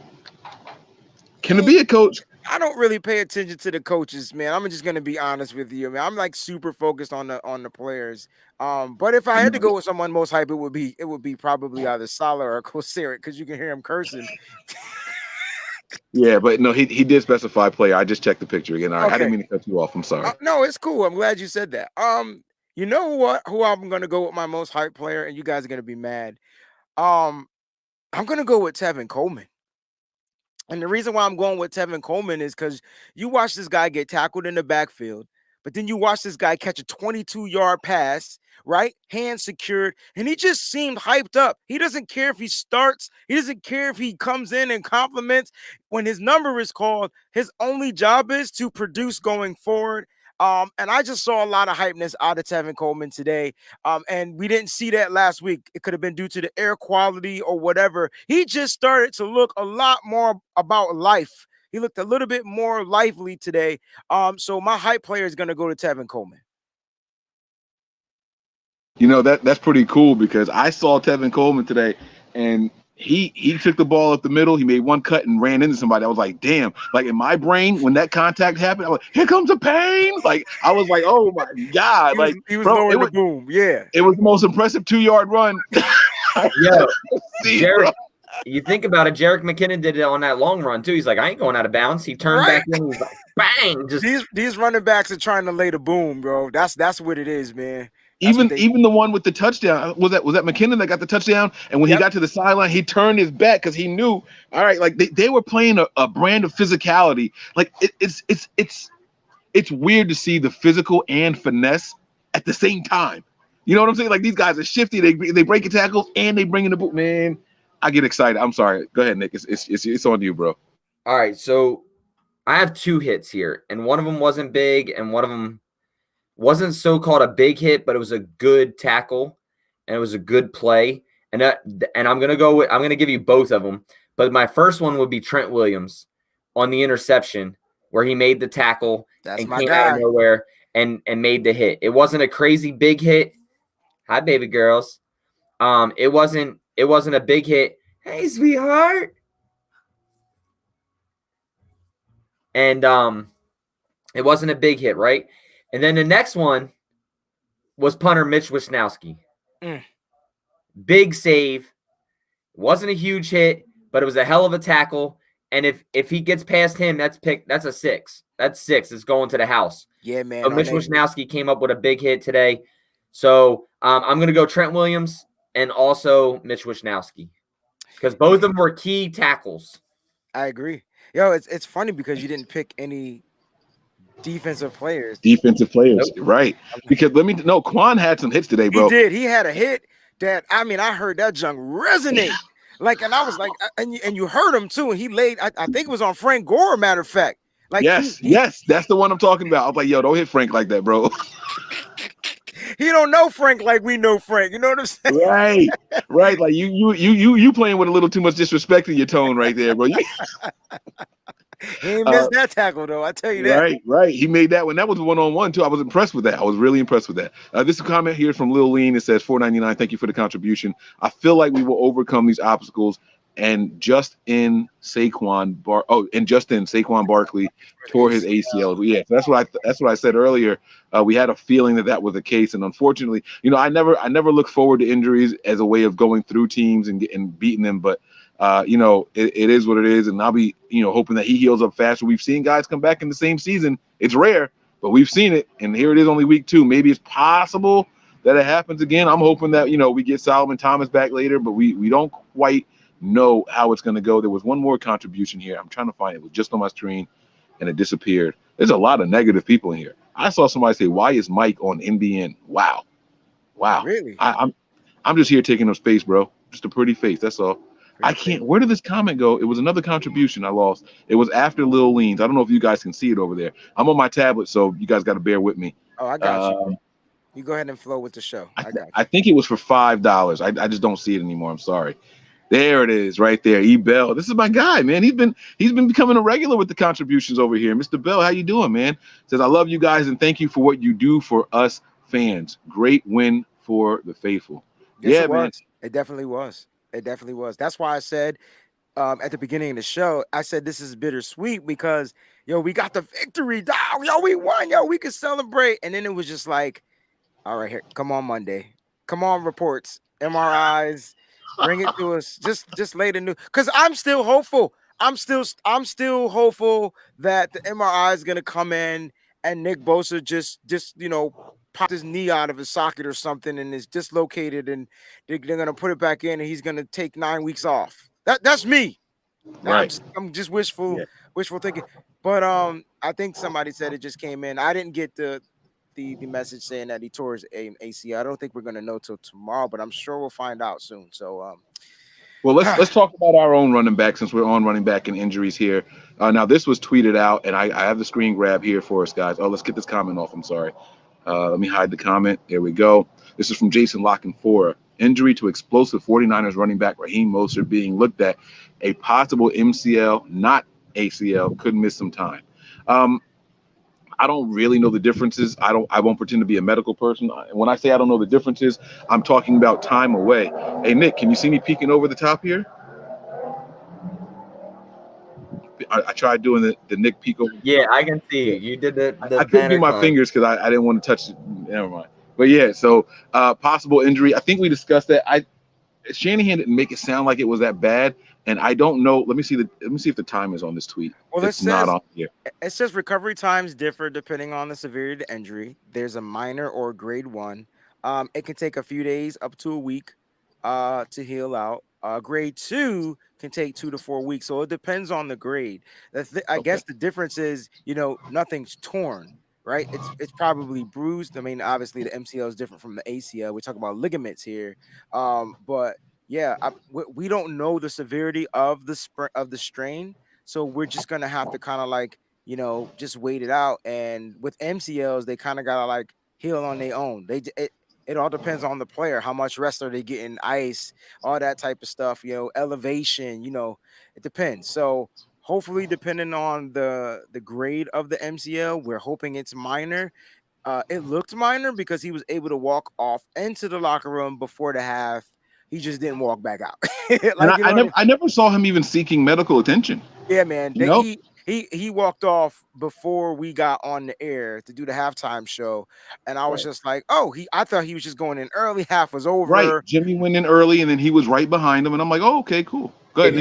Can it be a coach? I don't really pay attention to the coaches, man. I'm just gonna be honest with you, man. I'm like super focused on the players. But if I had to go with someone most hype, it would be probably either Salah or Kosaric, because you can hear him cursing. Yeah, but no, he did specify player. I just checked the picture again. All right, I didn't mean to cut you off. I'm sorry. No, it's cool. I'm glad you said that. You know what? Who I'm gonna go with my most hype player, and you guys are gonna be mad. I'm gonna go with Tevin Coleman. And the reason why I'm going with Tevin Coleman is because you watch this guy get tackled in the backfield, but then you watch this guy catch a 22-yard pass, right? Hand secured, and he just seemed hyped up. He doesn't care if he starts. He doesn't care if he comes in and compliments. When his number is called, his only job is to produce going forward. And I just saw a lot of hypeness out of Tevin Coleman today. And we didn't see that last week. It could have been due to the air quality or whatever. He just started to look a lot more about life. He looked a little bit more lively today. So my hype player is going to go to Tevin Coleman. You know, that's pretty cool, because I saw Tevin Coleman today, and he took the ball up the middle. He made one cut and ran into somebody. I was like, damn. Like in my brain, when that contact happened, I was like, here comes the pain. Like I was like, oh my God. He was going to boom. Yeah. It was the most impressive 2-yard run. Yeah. Jarek, you think about it, Jerick McKinnon did it on that long run too. He's like, I ain't going out of bounds. He turned back in. He's like, bang. Just these running backs are trying to lay the boom, bro. That's what it is, man. Even the one with the touchdown, was that McKinnon that got the touchdown? And when he got to the sideline, he turned his back because he knew, all right, like they were playing a brand of physicality. Like it's weird to see the physical and finesse at the same time. You know what I'm saying? Like these guys are shifty. They break tackles and they bring in the boot. Man, I get excited. I'm sorry. Go ahead, Nick. It's on you, bro. All right, so I have 2 hits here, and one of them wasn't big, and one of them wasn't so-called a big hit, but it was a good tackle, and it was a good play. And I'm gonna give you both of them. But my first one would be Trent Williams on the interception where he made the tackle and came out of nowhere and made the hit. It wasn't a crazy big hit. Hi, baby girls. It wasn't a big hit. Hey, sweetheart. And it wasn't a big hit, right? And then the next one was punter Mitch Wisnowski. Big save. It wasn't a huge hit, but it was a hell of a tackle. And if he gets past him, that's a 6. That's 6. It's going to the house. Yeah, man. So Mitch Wisnowski came up with a big hit today. So I'm going to go Trent Williams and also Mitch Wisnowski, because both of them were key tackles. I agree. Yo, it's funny because you didn't pick any defensive players. Nope. Right. Because Quan had some hits today, bro. He did. He had a hit that, I mean, I heard that junk resonate. Like, and I was like, and you heard him too. And he laid, I think it was on Frank Gore, matter of fact. Like, yes, that's the one I'm talking about. I was like, yo, don't hit Frank like that, bro. He don't know Frank like we know Frank. You know what I'm saying? Right. Like you playing with a little too much disrespect in your tone right there, bro. He ain't missed that tackle though. I tell you that. Right. He made that one. That was a 1-on-1 too. I was impressed with that. I was really impressed with that. This is a comment here from Lil Lean. It says $4.99. Thank you for the contribution. I feel like we will overcome these obstacles. And Saquon Barkley tore his ACL. Yeah, so that's what I said earlier. We had a feeling that was the case, and unfortunately, I never look forward to injuries as a way of going through teams and beating them. But it is what it is, and I'll be hoping that he heals up faster. We've seen guys come back in the same season. It's rare, but we've seen it, and here it is, only week 2. Maybe it's possible that it happens again. I'm hoping that we get Solomon Thomas back later, but we don't quite know how it's going to go. There was one more contribution here. I'm trying to find it. It was just on my screen and it disappeared. There's a lot of negative people in here. I saw somebody say, why is Mike on NBN? Wow. Really? I'm just here taking up space, bro. Just a pretty face. That's all. I can't. Where did this comment go? It was another contribution I lost. It was after Lil Leans. I don't know if you guys can see it over there. I'm on my tablet, so you guys got to bear with me. Oh, I got you. Bro. You go ahead and flow with the show. I got you. I think it was for $5. I just don't see it anymore. I'm sorry. There it is, right there. E Bell. This is my guy, man. He's been becoming a regular with the contributions over here. Mr. Bell, how you doing, man? Says, I love you guys and thank you for what you do for us fans. Great win for the faithful. Yes, man. It definitely was. It definitely was. That's why I said at the beginning of the show, I said this is bittersweet because, yo, we got the victory, dog. Yo, we won. Yo, we could celebrate. And then it was just like, all right, here, come on Monday. Come on, reports, MRIs, bring it to us. Just lay the news. Because I'm still hopeful. I'm still hopeful that the MRI is gonna come in and Nick Bosa just popped his knee out of his socket or something and is dislocated and they're gonna put it back in and he's gonna take 9 weeks off. That's me. Right. I'm just wishful thinking. But I think somebody said it just came in. I didn't get the message saying that he tore his ACL. I don't think we're gonna know till tomorrow, but I'm sure we'll find out soon. So well, let's talk about our own running back since we're on running back and injuries here. Now this was tweeted out, and I have the screen grab here for us, guys. Oh, let's get this comment off. I'm sorry. Let me hide the comment. There we go. This is from Jason Lockenfora. Injury to explosive 49ers running back Raheem Mostert being looked at. A possible MCL, not ACL, could miss some time. I don't really know the differences. I won't pretend to be a medical person. When I say I don't know the differences, I'm talking about time away. Hey, Nick, can you see me peeking over the top here? I tried doing the Nick peek over. Yeah, I can see you. You did the I couldn't do my fingers because I didn't want to touch it. Never mind. But yeah, so possible injury. I think we discussed that. Shanahan didn't make it sound like it was that bad, and I don't know. Let me see if the time is on this tweet. Well, it's not on here. It says recovery times differ depending on the severity of the injury. There's a minor or grade 1. It can take a few days up to a week to heal out. Grade 2 can take 2 to 4 weeks. So it depends on the grade. I guess the difference is, nothing's torn, right? It's probably bruised. I mean, obviously the MCL is different from the ACL. We're talking about ligaments here. But yeah, we don't know the severity of the strain. So we're just going to have to kind of just wait it out. And with MCLs, they kind of got to heal on their own. It all depends on the player. How much rest are they getting? Ice, all that type of stuff, elevation, it depends. So hopefully, depending on the grade of the MCL, we're hoping it's minor. It looked minor because he was able to walk off into the locker room before the half. He just didn't walk back out. I never saw him even seeking medical attention. Yeah, man. He walked off before we got on the air to do the halftime show, and I was just like, I thought he was just going in early. Half was over. Right, Jimmy went in early, and then he was right behind him, and I'm like, oh, okay, cool, good.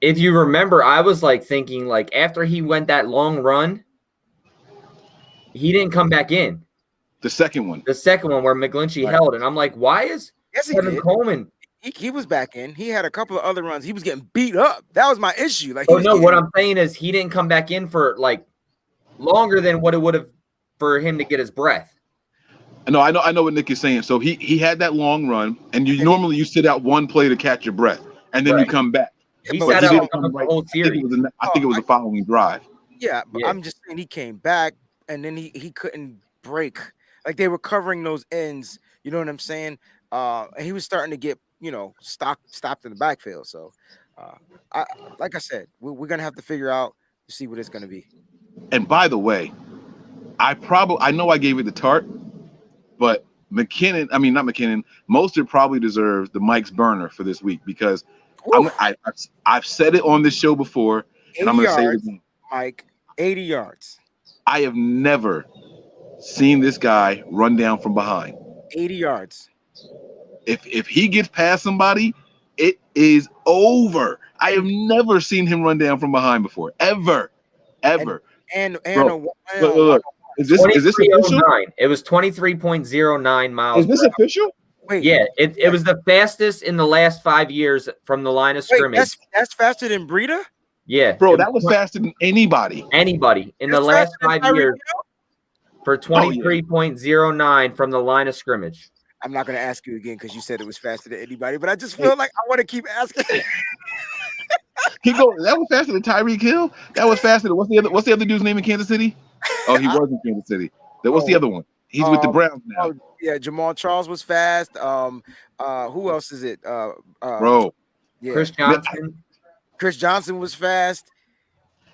If you remember, I was thinking after he went that long run, he didn't come back in. The second one where McGlinchey held, and I'm like, why is Kevin Coleman? He was back in. He had a couple of other runs. He was getting beat up. That was my issue. What I'm saying is he didn't come back in for longer than what it would have for him to get his breath. No, I know what Nick is saying. So he had that long run, and normally you sit out one play to catch your breath, and then you come back. He sat out the whole series. I think it was the following drive. Yeah, but I'm just saying he came back, and then he couldn't break. They were covering those ends. You know what I'm saying? And he was starting to get stopped in the backfield. So, like I said, we're gonna have to figure out to see what it's gonna be. And by the way, I know I gave it the tart, but Mostert probably deserves the Mike's burner for this week because I've said it on this show before, and I'm gonna say it again. Mike, 80 yards. I have never seen this guy run down from behind. 80 yards. If he gets past somebody, it is over. I have never seen him run down from behind before, ever. And look, is this official? It was 23.09 miles. Is this official? Wait, yeah, it was the fastest in the last 5 years from the line of scrimmage. That's faster than Breida? Yeah, bro, that was faster than anybody. In the last 5 years for 23.09 from the line of scrimmage. I'm not going to ask you again because you said it was faster than anybody, but I just feel like I want to keep asking. Keep going. That was faster than Tyreek Hill. That was faster than what's the other dude's name in Kansas City? Oh, he was in Kansas City. What's the other one? He's with the Browns now. Yeah, Jamal Charles was fast. Who else is it? Bro. Yeah. Chris Johnson. Chris Johnson was fast.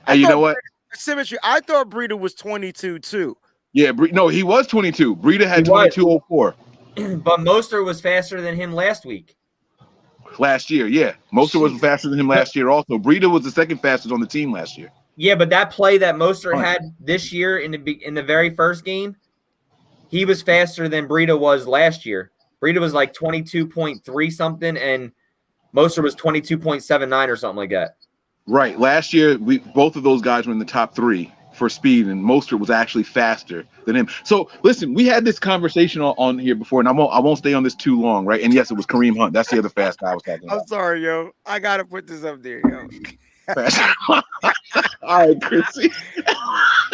Hey, you know what? Symmetry. I thought Breida was 22 too. Yeah, no, he was 22. Breida had 22.04. But Mostert was faster than him last week. Last year, yeah. Mostert was faster than him last year also. Breida was the second fastest on the team last year. Yeah, but that play that Mostert had this year in the very first game, he was faster than Breida was last year. Breida was like 22.3 something, and Mostert was 22.79 or something like that. Right. Last year, both of those guys were in the top 3 for speed, and Mostert was actually faster than him. So listen, we had this conversation on here before, and I won't stay on this too long, right? And yes, it was Kareem Hunt. That's the other fast guy I was talking about. I'm sorry, yo. I gotta put this up there, yo. All right, Chrissy.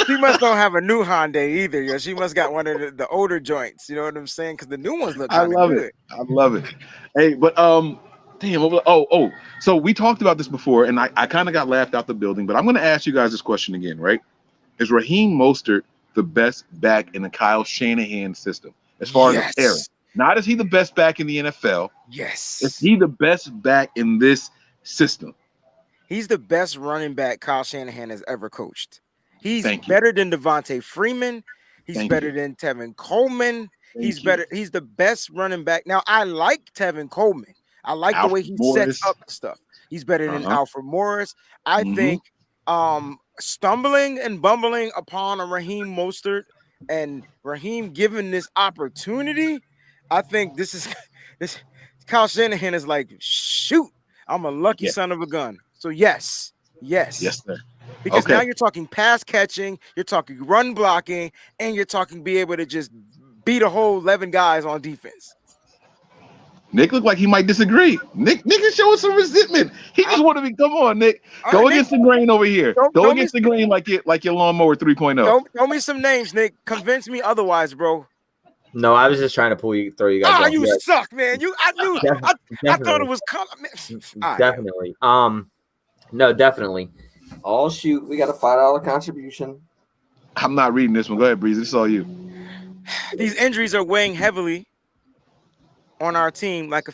She must don't have a new Hyundai either, yo. She must got one of the older joints. You know what I'm saying? Because the new ones look. I love it. I love it. Hey, but damn. So we talked about this before, and I kind of got laughed out the building. But I'm going to ask you guys this question again, right? Is Raheem Mostert the best back in the Kyle Shanahan system as far as Aaron? Not is he the best back in the NFL? Yes. Is he the best back in this system? He's the best running back Kyle Shanahan has ever coached. He's better than Devontae Freeman. He's better than Tevin Coleman. He's better. He's the best running back. Now, I like Tevin Coleman. I like the way he sets up stuff. He's better than Alfred Morris. I think stumbling and bumbling upon a Raheem Mostert and Raheem given this opportunity, I think this Kyle Shanahan is like, shoot, I'm a lucky son of a gun. So yes, sir. Because now you're talking pass catching, you're talking run blocking, and you're talking be able to just beat a whole 11 guys on defense. Nick looked like he might disagree. Nick is showing some resentment. He just want to be. Come on, Nick. Go against the grain over here. Go against the grain like your lawnmower 3.0. Throw me some names, Nick. Convince me otherwise, bro. No, I was just trying to throw you guys. Oh, you suck, man. I knew. I thought it was coming. Definitely. No, definitely. Oh shoot, we got a $5 contribution. I'm not reading this one. Go ahead, Breeze. It's all you. These injuries are weighing heavily on our team. Like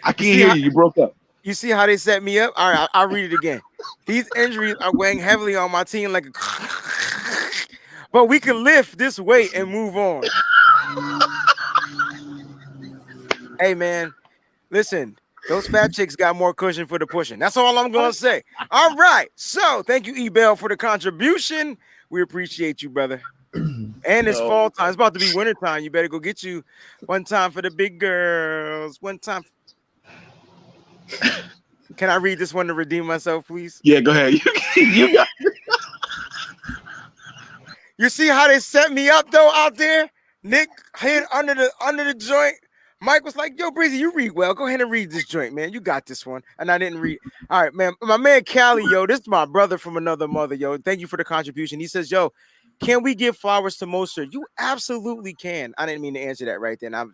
I can't hear you. You broke up. You see how they set me up? All right, I'll read it again. These injuries are weighing heavily on my team. But we can lift this weight and move on. Hey, man, listen. Those fat chicks got more cushion for the pushing. That's all I'm going to say. All right. So thank you, E-Bell, for the contribution. We appreciate you, brother. And it's fall time. It's about to be winter time. You better go get you one time for the big girls. One time. Can I read this one to redeem myself, please? Yeah, go ahead. You got it. You see how they set me up, though, out there? Nick hid under the joint. Mike was like, yo, Breezy, you read well. Go ahead and read this joint, man. You got this one. And I didn't read. All right, man. My man Callie, yo, this is my brother from another mother, yo. Thank you for the contribution. He says, yo, can we give flowers to Mostert? You absolutely can. I didn't mean to answer that right then. I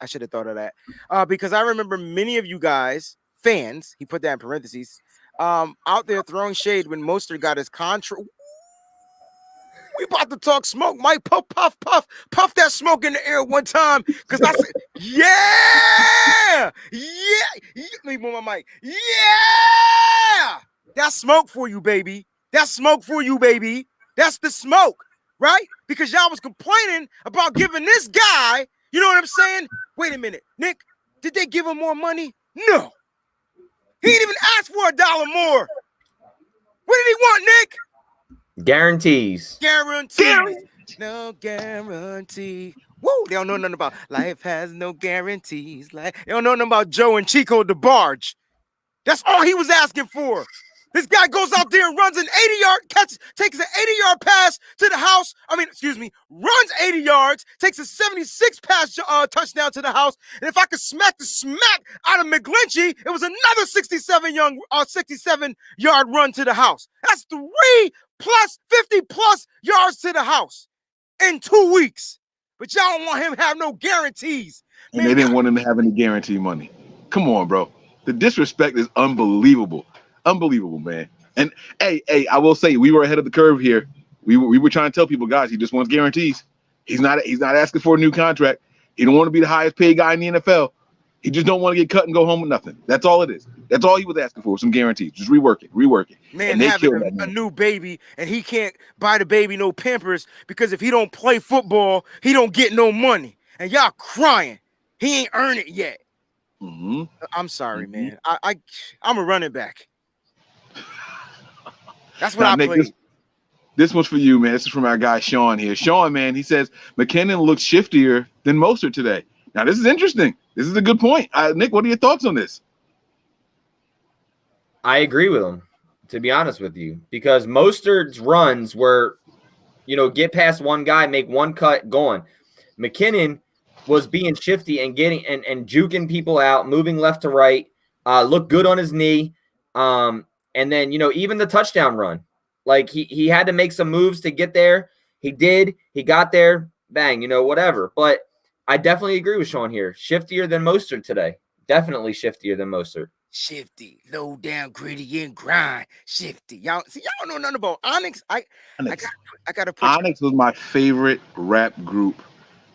should have thought of that. Because I remember many of you guys, fans, he put that in parentheses, out there throwing shade when Mostert got his contract. We about to talk smoke. Mike, puff that smoke in the air one time. Because I said, yeah. Let me move my mic. Yeah. That's smoke for you, baby. That's smoke for you, baby. That's the smoke, right? Because y'all was complaining about giving this guy, you know what I'm saying? Wait a minute, Nick, did they give him more money? No. He didn't even ask for $1 more. What did he want, Nick? Guarantees. No guarantee. Woo! They don't know nothing about life has no guarantees. They don't know nothing about Joe and Chico the Barge. That's all he was asking for. This guy goes out there and runs an 80-yard catch, takes an 80-yard pass to the house. Runs 80 yards, takes a 76 pass touchdown to the house. And if I could smack the smack out of McGlinchey, it was another 67-yard run to the house. That's 50+ yards to the house in 2 weeks. but y'all don't want him to have no guarantees. And they didn't want him to have any guarantee money. Come on, bro. The disrespect is unbelievable. Unbelievable, man. And hey, I will say we were ahead of the curve here. We were trying to tell people, guys, he just wants guarantees. He's not asking for a new contract. He don't want to be the highest paid guy in the NFL. He just don't want to get cut and go home with nothing. That's all it is. That's all he was asking for, some guarantees. Just rework it. Man, having a new baby, and he can't buy the baby no Pampers because if he don't play football, he don't get no money. And y'all crying. He ain't earned it yet. Mm-hmm. I'm sorry, man. I'm a running back. That's what Nick, played. This one's for you, man. This is from our guy Sean here. Sean, man, he says McKinnon looks shiftier than Mostert today. Now, this is interesting. This is a good point. Nick, what are your thoughts on this? I agree with him, to be honest with you, because Mostert's runs were, get past one guy, make one cut, going. McKinnon was being shifty and getting and juking people out, moving left to right, looked good on his knee. And then, even the touchdown run, like he had to make some moves to get there. He did. He got there. Bang, whatever. But I definitely agree with Sean here. Shiftier than Mostert today. Definitely shiftier than Mostert. Shifty, low down, gritty, and grind. Shifty. Y'all don't know nothing about Onyx. I gotta put Onyx was my favorite rap group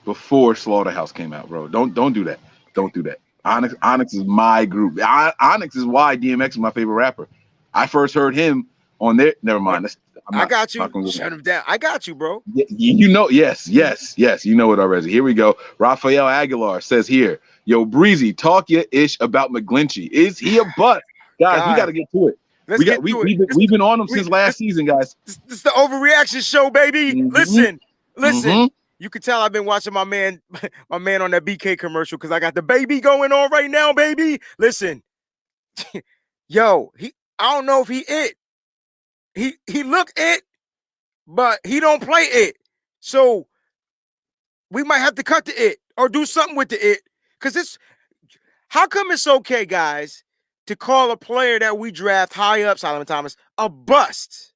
before Slaughterhouse came out, bro. Don't do that. Don't do that. Onyx is my group. Onyx is why DMX is my favorite rapper. I first heard him on there. Never mind. I got you. Shut him down. I got you, bro. Yes. You know it already. Here we go. Rafael Aguilar says here, yo, Breezy, talk your ish about McGlinchey. Is he a bust? Guys, we got to get to it. We've been on him since last season, guys. This is the Overreaction show, baby. Mm-hmm. Listen. Mm-hmm. You can tell I've been watching my man on that BK commercial because I got the baby going on right now, baby. Listen, yo, I don't know if he it. He look it, but he don't play it. So we might have to cut the it or do something with the it. Because how come it's okay, guys, to call a player that we draft high up, Solomon Thomas, a bust,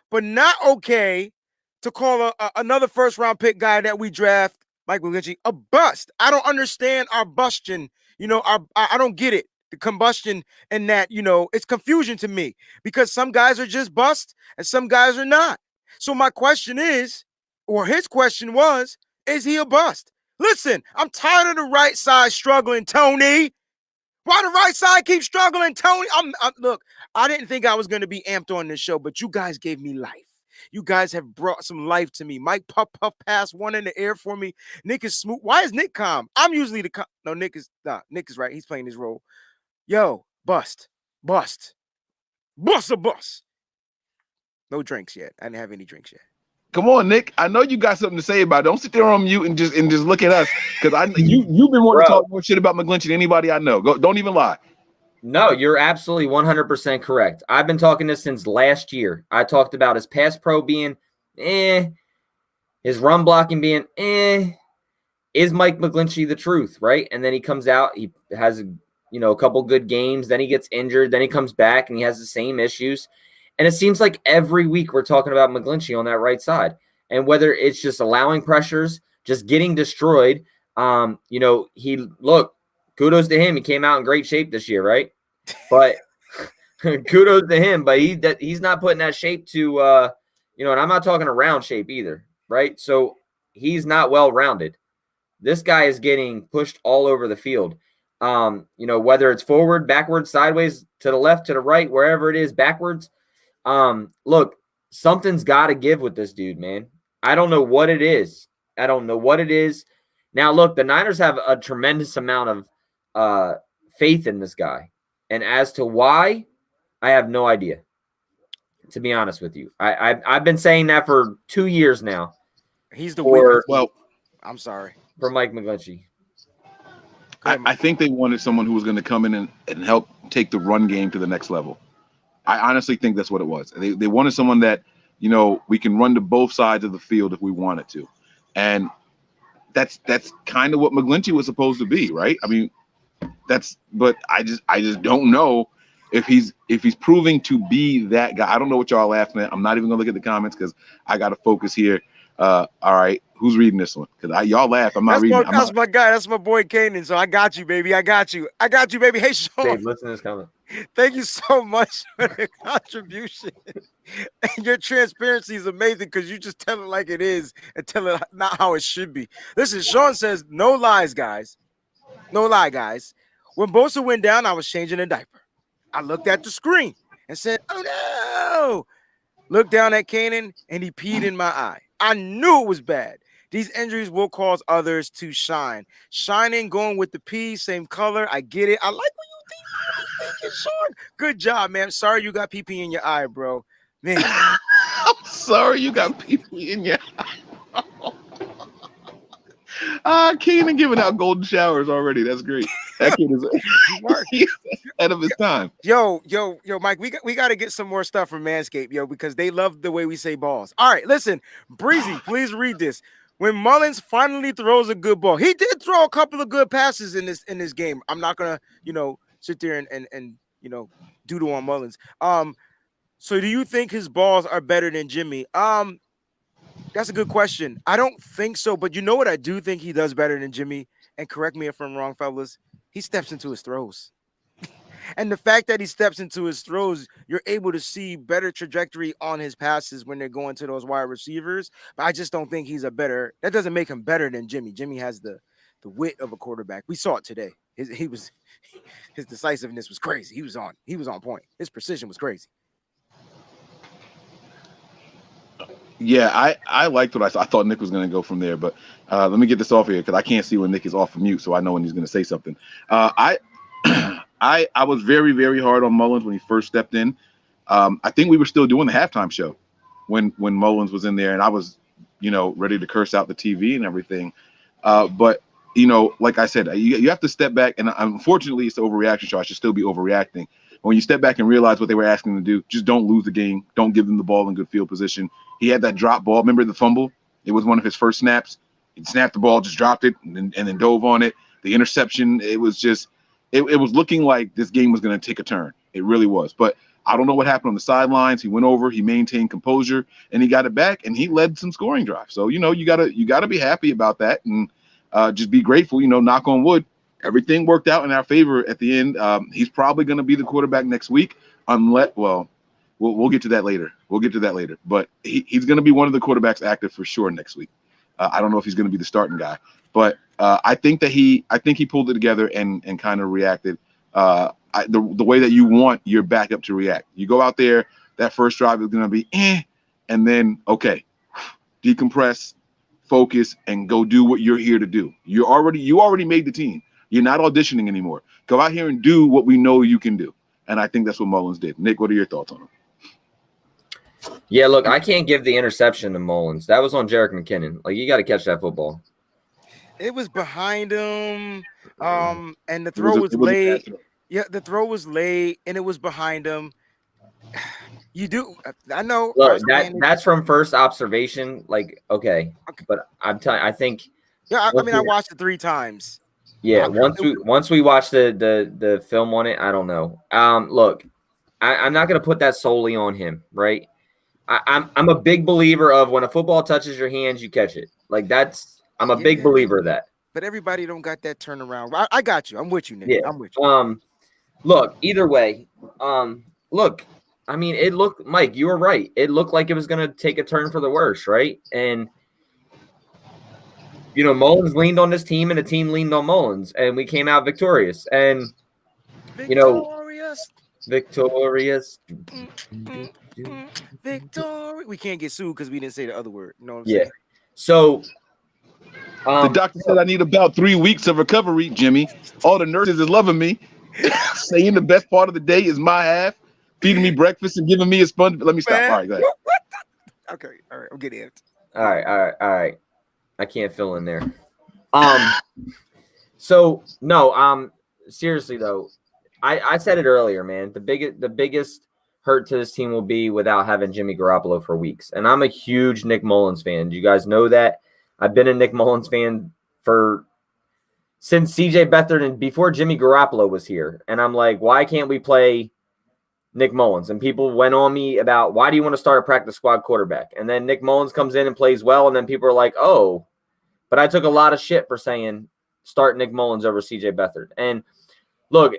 but not okay to call another first-round pick guy that we draft, Mike McGlinchey, a bust? I don't understand our bustion. I don't get it. The combustion and that, it's confusion to me because some guys are just bust and some guys are not. So my question is, or his question was, is he a bust? Listen, I'm tired of the right side struggling, Tony. Why the right side keeps struggling, Tony? Look, I didn't think I was going to be amped on this show, but you guys gave me life. You guys have brought some life to me. Mike puff pass one in the air for me. Nick is smooth. Why is Nick calm? I'm usually Nick is right. He's playing his role. Yo, bust. Bust a bust. No drinks yet. I didn't have any drinks yet. Come on, Nick. I know you got something to say about it. Don't sit there on mute and just look at us because you've been wanting to talk more shit about McGlinchey than anybody I know. Don't even lie. No, you're absolutely 100% correct. I've been talking this since last year. I talked about his pass pro being his run blocking being Is Mike McGlinchey the truth, right? And then he comes out, he has a couple good games, then he gets injured, then he comes back and he has the same issues. And it seems like every week we're talking about McGlinchey on that right side. And whether it's just allowing pressures, just getting destroyed, kudos to him. He came out in great shape this year, right? But kudos to him, but he's not putting that shape to and I'm not talking a round shape either, right? So he's not well-rounded. This guy is getting pushed all over the field. Whether it's forward, backwards, sideways, to the left, to the right, wherever it is, backwards. Look, something's got to give with this dude, man. I don't know what it is. Now, look, the Niners have a tremendous amount of faith in this guy. And as to why, I have no idea, to be honest with you. I've been saying that for 2 years now. He's the weakest. Well, I'm sorry. For Mike McGlinchey. I think they wanted someone who was going to come in and help take the run game to the next level. I honestly think that's what it was. They wanted someone that, we can run to both sides of the field if we wanted to. And that's kind of what McGlinchey was supposed to be, right? I mean, but I just don't know if he's proving to be that guy. I don't know what y'all are laughing at. I'm not even gonna look at the comments because I gotta focus here. All right, Who's reading this one? Because y'all laugh. I'm not reading it. That's my guy. That's my boy Kanan. So I got you, baby. I got you, baby. Hey, Sean. Dave, listen to this comment. Thank you so much for the contribution. And your transparency is amazing because you just tell it like it is and tell it not how it should be. Listen, Sean says, no lies, guys. No lie, guys. When Bosa went down, I was changing a diaper. I looked at the screen and said, oh, no. Looked down at Kanan, and he peed in my eye. I knew it was bad. These injuries will cause others to shine. Shining, going with the P, same color. I get it. I like what you think, Sean. Good job, man. Sorry you got PP in your eye, bro. Man. I'm sorry you got PP in your eye. Keenan giving out golden showers already. That's great. That kid is he's ahead of his time. Yo, Mike, we got to get some more stuff from Manscaped, yo, because they love the way we say balls. All right, listen, Breezy, please read this. When Mullins finally throws a good ball, he did throw a couple of good passes in this game. I'm not gonna, sit there and doodle on Mullins. So do you think his balls are better than Jimmy? That's a good question. I don't think so, but you know what I do think he does better than Jimmy, and correct me if I'm wrong, fellas. He steps into his throws. And the fact that he steps into his throws, you're able to see better trajectory on his passes when they're going to those wide receivers. But I just don't think that doesn't make him better than Jimmy. Jimmy has the wit of a quarterback. We saw it today. His decisiveness was crazy. He was on point. His precision was crazy. Yeah, I liked what I saw. I thought Nick was going to go from there, but let me get this off here because I can't see when Nick is off of mute, so I know when he's going to say something. I was very, very hard on Mullins when he first stepped in. I think we were still doing the halftime show when Mullins was in there, and I was, ready to curse out the TV and everything. But like I said, you have to step back, and unfortunately, it's the overreaction show. I should still be overreacting. When you step back and realize what they were asking them to do, just don't lose the game. Don't give them the ball in good field position. He had that drop ball. Remember the fumble? It was one of his first snaps. He snapped the ball, just dropped it, and then dove on it. The interception, it was just – it was looking like this game was going to take a turn. It really was. But I don't know what happened on the sidelines. He went over, he maintained composure, and he got it back, and he led some scoring drives. So, you gotta be happy about that and just be grateful, knock on wood. Everything worked out in our favor at the end. He's probably going to be the quarterback next week, unless, we'll get to that later. But he's going to be one of the quarterbacks active for sure next week. I don't know if he's going to be the starting guy, but I think he pulled it together and kind of reacted the way that you want your backup to react. You go out there, that first drive is going to be and then decompress, focus, and go do what you're here to do. You already made the team. You're not auditioning anymore. Go out here and do what we know you can do. And I think that's what Mullins did. Nick, what are your thoughts on him? Yeah, look, I can't give the interception to Mullins. That was on Jerick McKinnon. Like, you got to catch that football. It was behind him, and the throw was late. Yeah, the throw was late, and it was behind him. I know. Look, that's from first observation. Like, okay. But I'm telling you, I think. Yeah, I watched it 3 times. Yeah, once we watch the film on it, I don't know. Look, I'm not going to put that solely on him, right? I'm a big believer of when a football touches your hands, you catch it. Like I'm a big believer of that. But everybody don't got that turnaround. I got you. I'm with you, Nick. Yeah. I'm with you. Look, either way, look, it looked, Mike, you were right. It looked like it was going to take a turn for the worse, right? And Mullins leaned on this team, and the team leaned on Mullins, and we came out victorious. And victorious. Victory. We can't get sued because we didn't say the other word. You know what I'm saying? So the doctor said I need about 3 weeks of recovery, Jimmy. All the nurses is loving me, saying the best part of the day is my half, feeding me breakfast and giving me a sponge. Let me stop. All right, go ahead. Okay, all right, I'm getting it. All right. I can't fill in there. So no, seriously though, I said it earlier, man. The biggest hurt to this team will be without having Jimmy Garoppolo for weeks. And I'm a huge Nick Mullins fan. You guys know that. I've been a Nick Mullins fan since CJ Beathard and before Jimmy Garoppolo was here. And I'm like, why can't we play Nick Mullins? And people went on me about, why do you want to start a practice squad quarterback? And then Nick Mullins comes in and plays well. And then people are like, oh, but I took a lot of shit for saying start Nick Mullins over CJ Beathard. And look,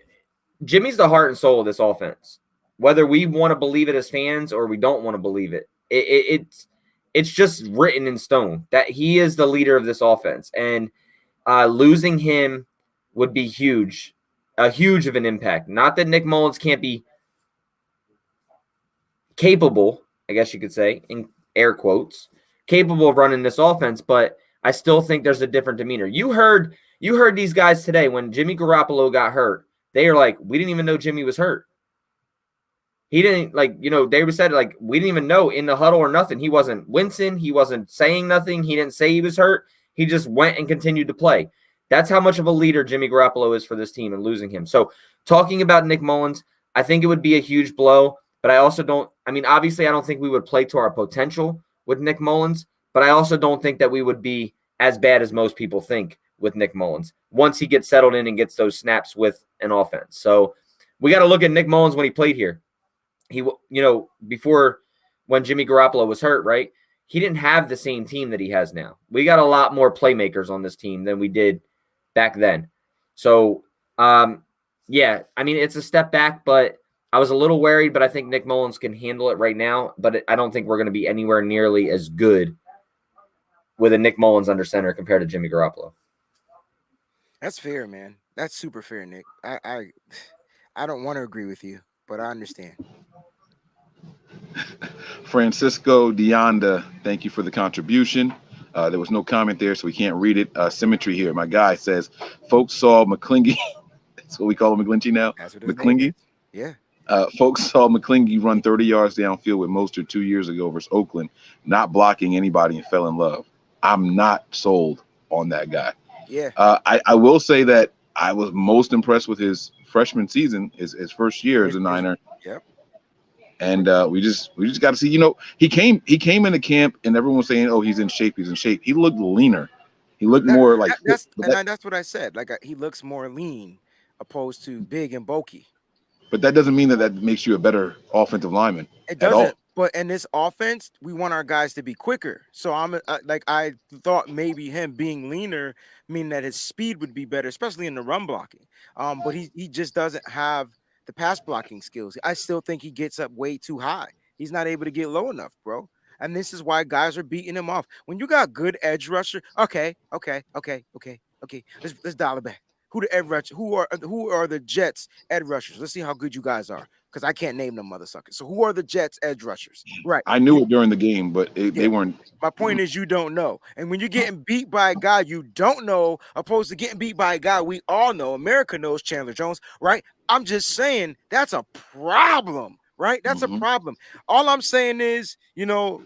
Jimmy's the heart and soul of this offense. Whether we want to believe it as fans or we don't want to believe it, it's just written in stone that he is the leader of this offense. And losing him would be huge of an impact. Not that Nick Mullins can't be capable, I guess you could say, in air quotes, capable of running this offense, but I still think there's a different demeanor. You heard these guys today when Jimmy Garoppolo got hurt. They are like, we didn't even know Jimmy was hurt. He didn't, like, you know, they said, like, we didn't even know in the huddle or nothing. He wasn't wincing. He wasn't saying nothing. He didn't say he was hurt. He just went and continued to play. That's how much of a leader Jimmy Garoppolo is for this team and losing him. So talking about Nick Mullins, I think it would be a huge blow, but I also don't – I mean, obviously I don't think we would play to our potential with Nick Mullins, but I also don't think that we would be as bad as most people think with Nick Mullins once he gets settled in and gets those snaps with an offense. So we got to look at Nick Mullins when he played here. He, you know, before when Jimmy Garoppolo was hurt, right? He didn't have the same team that he has now. We got a lot more playmakers on this team than we did back then. So, yeah, I mean, it's a step back, but I was a little worried, but I think Nick Mullins can handle it right now. But I don't think we're going to be anywhere nearly as good with a Nick Mullins under center compared to Jimmy Garoppolo. That's fair, man. That's super fair, Nick. I don't want to agree with you, but I understand. Francisco Deonda, thank you for the contribution. There was no comment there, so we can't read it. Symmetry here. My guy says, folks saw McClingy. That's what we call him, McGlinchey now. That's what McClingy. Yeah. Folks saw McClingy run 30 yards downfield with Mostert 2 years ago versus Oakland, not blocking anybody, and fell in love. I'm not sold on that guy. Yeah. I will say that I was most impressed with his freshman season, his first year as a Niner. Yep. And we just got to see. You know, he came into camp, and everyone was saying, "Oh, he's in shape. He's in shape." He looked leaner. He looked more like. That's what I said. Like he looks more lean, opposed to big and bulky. But that doesn't mean that makes you a better offensive lineman. It doesn't. But in this offense, we want our guys to be quicker. So I thought maybe him being leaner mean that his speed would be better, especially in the run blocking. But he just doesn't have the pass blocking skills. I still think he gets up way too high. He's not able to get low enough, bro. And this is why guys are beating him off. When you got good edge rusher, okay. Let's dial it back. Who the edge rusher? Who are the Jets edge rushers? Let's see how good you guys are, because I can't name them mother suckers. So who are the Jets edge rushers? Right. I knew it during the game, but they weren't. My point is you don't know. And when you're getting beat by a guy you don't know, opposed to getting beat by a guy we all know, America knows, Chandler Jones, right? I'm just saying that's a problem, right? That's a problem. All I'm saying is, you know,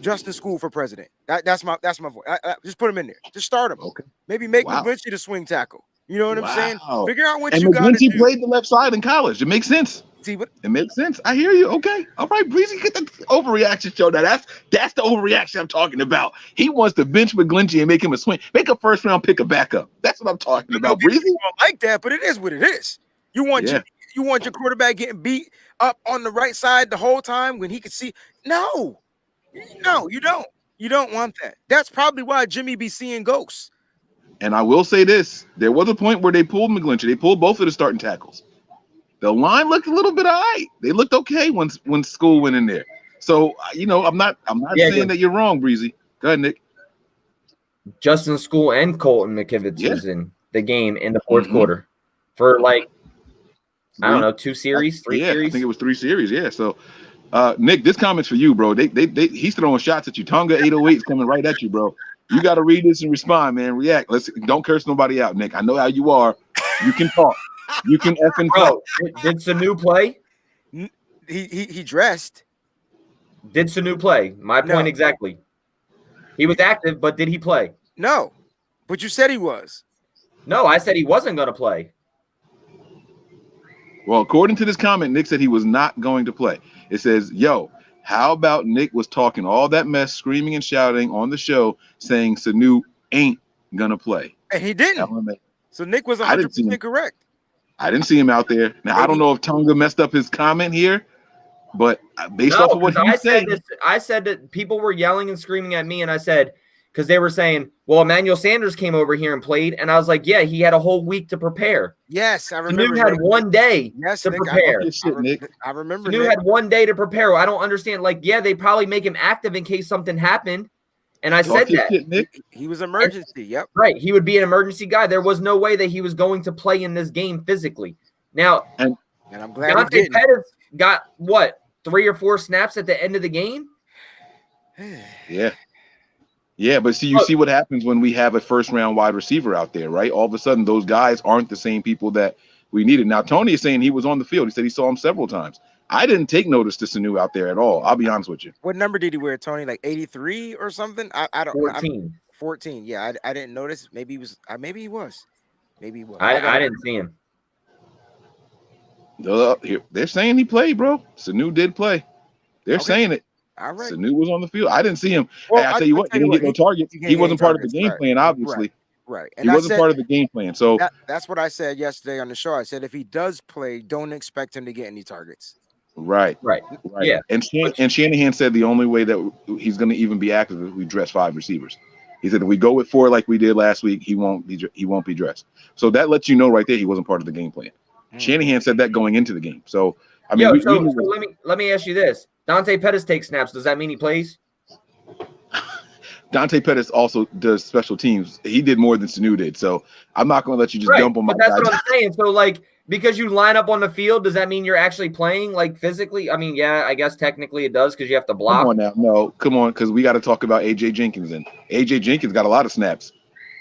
Justin School for president. That's my voice. Just put him in there. Just start him. Okay. Maybe make McGlinchey the swing tackle. You know what I'm saying? Figure out what you got to do. McGlinchey played the left side in college. It makes sense. See what? It makes sense. I hear you. Okay. All right, Breezy, get the overreaction show. Now that's the overreaction I'm talking about. He wants to bench McGlinchey and make him a swing. Make a first round pick a backup. That's what I'm talking about. Breezy, don't like that, but it is what it is. You want your quarterback getting beat up on the right side the whole time when he could see. No, you don't. You don't want that. That's probably why Jimmy be seeing ghosts. And I will say this: there was a point where they pulled McGlinchey. They pulled both of the starting tackles. The line looked a little bit all right. They looked okay when School went in there. So you know, I'm not saying that you're wrong, Breezy. Go ahead, Nick. Justin School and Colton McKivitz was in the game in the fourth quarter for like I don't know, 2 series, 3 series. I think it was 3 series. Yeah. So. Nick, this comment's for you, bro. He's throwing shots at you. Tonga 808 is coming right at you, bro. You got to read this and respond, man. React. Don't curse nobody out, Nick. I know how you are. You can talk. You can effing talk. Did Sanu play? He dressed. Did Sanu play? My point exactly. He was active, but did he play? No, but you said he was. No, I said he wasn't going to play. Well, according to this comment, Nick said he was not going to play. It says, yo, how about Nick was talking all that mess, screaming and shouting on the show, saying Sanu ain't going to play. And he didn't. So Nick was 100% correct. I didn't see him out there. Now, I don't know if Tonga messed up his comment here, but based off of what he said. I said that people were yelling and screaming at me, and I said, because they were saying, well, Emmanuel Sanders came over here and played. And I was like, yeah, he had a whole week to prepare. Yes, I remember. Sanu had 1 day to Nick, prepare. I remember. Sanu had 1 day to prepare. I don't understand. Like, yeah, they probably make him active in case something happened. And I said that. Shit, Nick. He was emergency. Yep. Right. He would be an emergency guy. There was no way that he was going to play in this game physically. Now, and I'm glad Dante Pettis got what, 3 or 4 snaps at the end of the game? Yeah. Yeah, but see, you see what happens when we have a first-round wide receiver out there, right? All of a sudden, those guys aren't the same people that we needed. Now, Tony is saying he was on the field. He said he saw him several times. I didn't take notice to Sanu out there at all. I'll be honest with you. What number did he wear, Tony? Like 83 or something? I don't 14. 14. Yeah, I didn't notice. Maybe he was. Maybe he was. I didn't see him. They're saying he played, bro. Sanu did play. They're saying it. All right. Sanu was on the field. I didn't see him. Well, hey, I tell you what, he didn't get no targets. He wasn't part of the game plan, obviously. Right. And he wasn't part of the game plan. So that's what I said yesterday on the show. I said if he does play, don't expect him to get any targets. Right. Yeah. And Shanahan said the only way that he's going to even be active is we dress 5 receivers. He said if we go with 4 like we did last week, he won't be dressed. So that lets you know right there he wasn't part of the game plan. Shanahan said that going into the game. So I mean, let me ask you this: Dante Pettis takes snaps. Does that mean he plays? Dante Pettis also does special teams. He did more than Sanu did. So I'm not going to let you just dump on my guy. That's what I'm saying. So like, because you line up on the field, does that mean you're actually playing like physically? I mean, yeah, I guess technically it does because you have to block. Come on now, no, come on, because we got to talk about AJ Jenkins. And AJ Jenkins got a lot of snaps.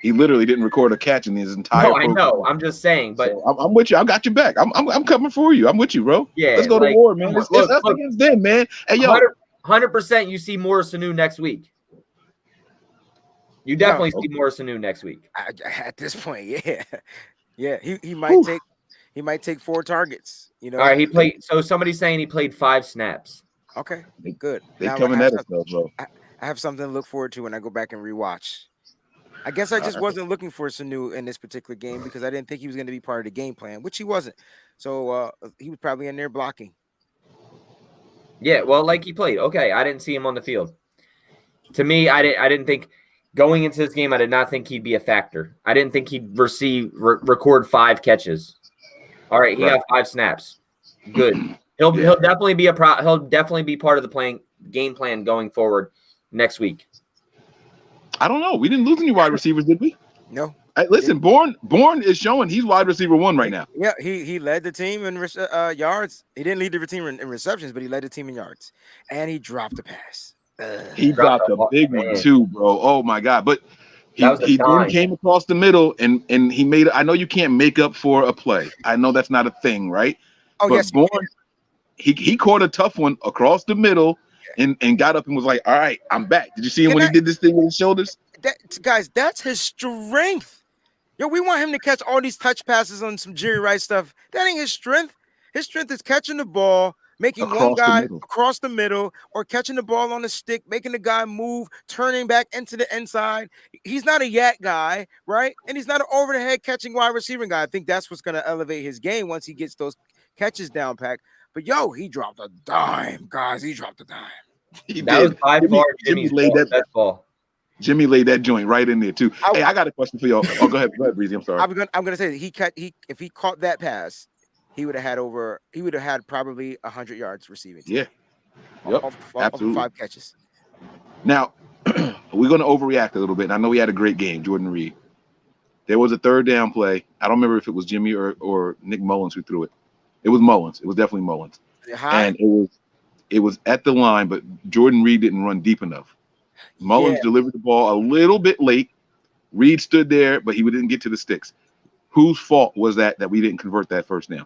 He literally didn't record a catch in his entire. No, I know. I'm just saying, but so I'm with you. I got your back. I'm coming for you. I'm with you, bro. Yeah, let's go to war, man. It's us against them, man. Hey, yo, 100%. You see more Sanu next week. You definitely see more Sanu next week. At this point, yeah. He might take 4 targets. You know. All right, he played. So somebody's saying he played 5 snaps. Okay, good. They coming at us, though, bro. I have something to look forward to when I go back and rewatch. I guess I just wasn't looking for Sanu in this particular game because I didn't think he was going to be part of the game plan, which he wasn't. So he was probably in there blocking. Yeah, well, like he played. Okay, I didn't see him on the field. To me, I didn't think going into this game. I did not think he'd be a factor. I didn't think he'd record 5 catches. All right, he got 5 snaps. Good. He'll definitely be he'll definitely be part of the game plan going forward next week. I don't know. We didn't lose any wide receivers, did we? No. Hey, listen, Bourne is showing he's wide receiver 1 right now. Yeah, he led the team in yards. He didn't lead the team in receptions, but he led the team in yards. And he dropped a pass. He dropped a big one too, bro. Oh my God! But he then came across the middle and he made. I know you can't make up for a play. I know that's not a thing, right? Oh, but yes. Bourne, he caught a tough one across the middle. And got up and was like, all right, I'm back. Did you see him when he did this thing with his shoulders? Guys, that's his strength. Yo, we want him to catch all these touch passes on some Jerry Rice stuff. That ain't his strength. His strength is catching the ball, making one guy across the middle, or catching the ball on the stick, making the guy move, turning back into the inside. He's not a yak guy, right? And he's not an over-the-head catching wide receiver guy. I think that's what's going to elevate his game once he gets those catches down pat. But, yo, he dropped a dime, guys. He dropped a dime. That was by far Jimmy's best ball. Jimmy laid that joint right in there too. Hey, I got a question for y'all. Oh, go ahead, Breezy. I'm sorry. I'm gonna say that if he caught that pass, he would have had probably 100 yards receiving. Yeah. Yep. Absolutely. 5 catches. Now we're gonna overreact a little bit. And I know he had a great game, Jordan Reed. There was a 3rd down play. I don't remember if it was Jimmy or Nick Mullins who threw it. It was Mullins. It was definitely Mullins. And it was at the line, but Jordan Reed didn't run deep enough. Mullins delivered the ball a little bit late. Reed stood there, but he didn't get to the sticks. Whose fault was that we didn't convert that first down?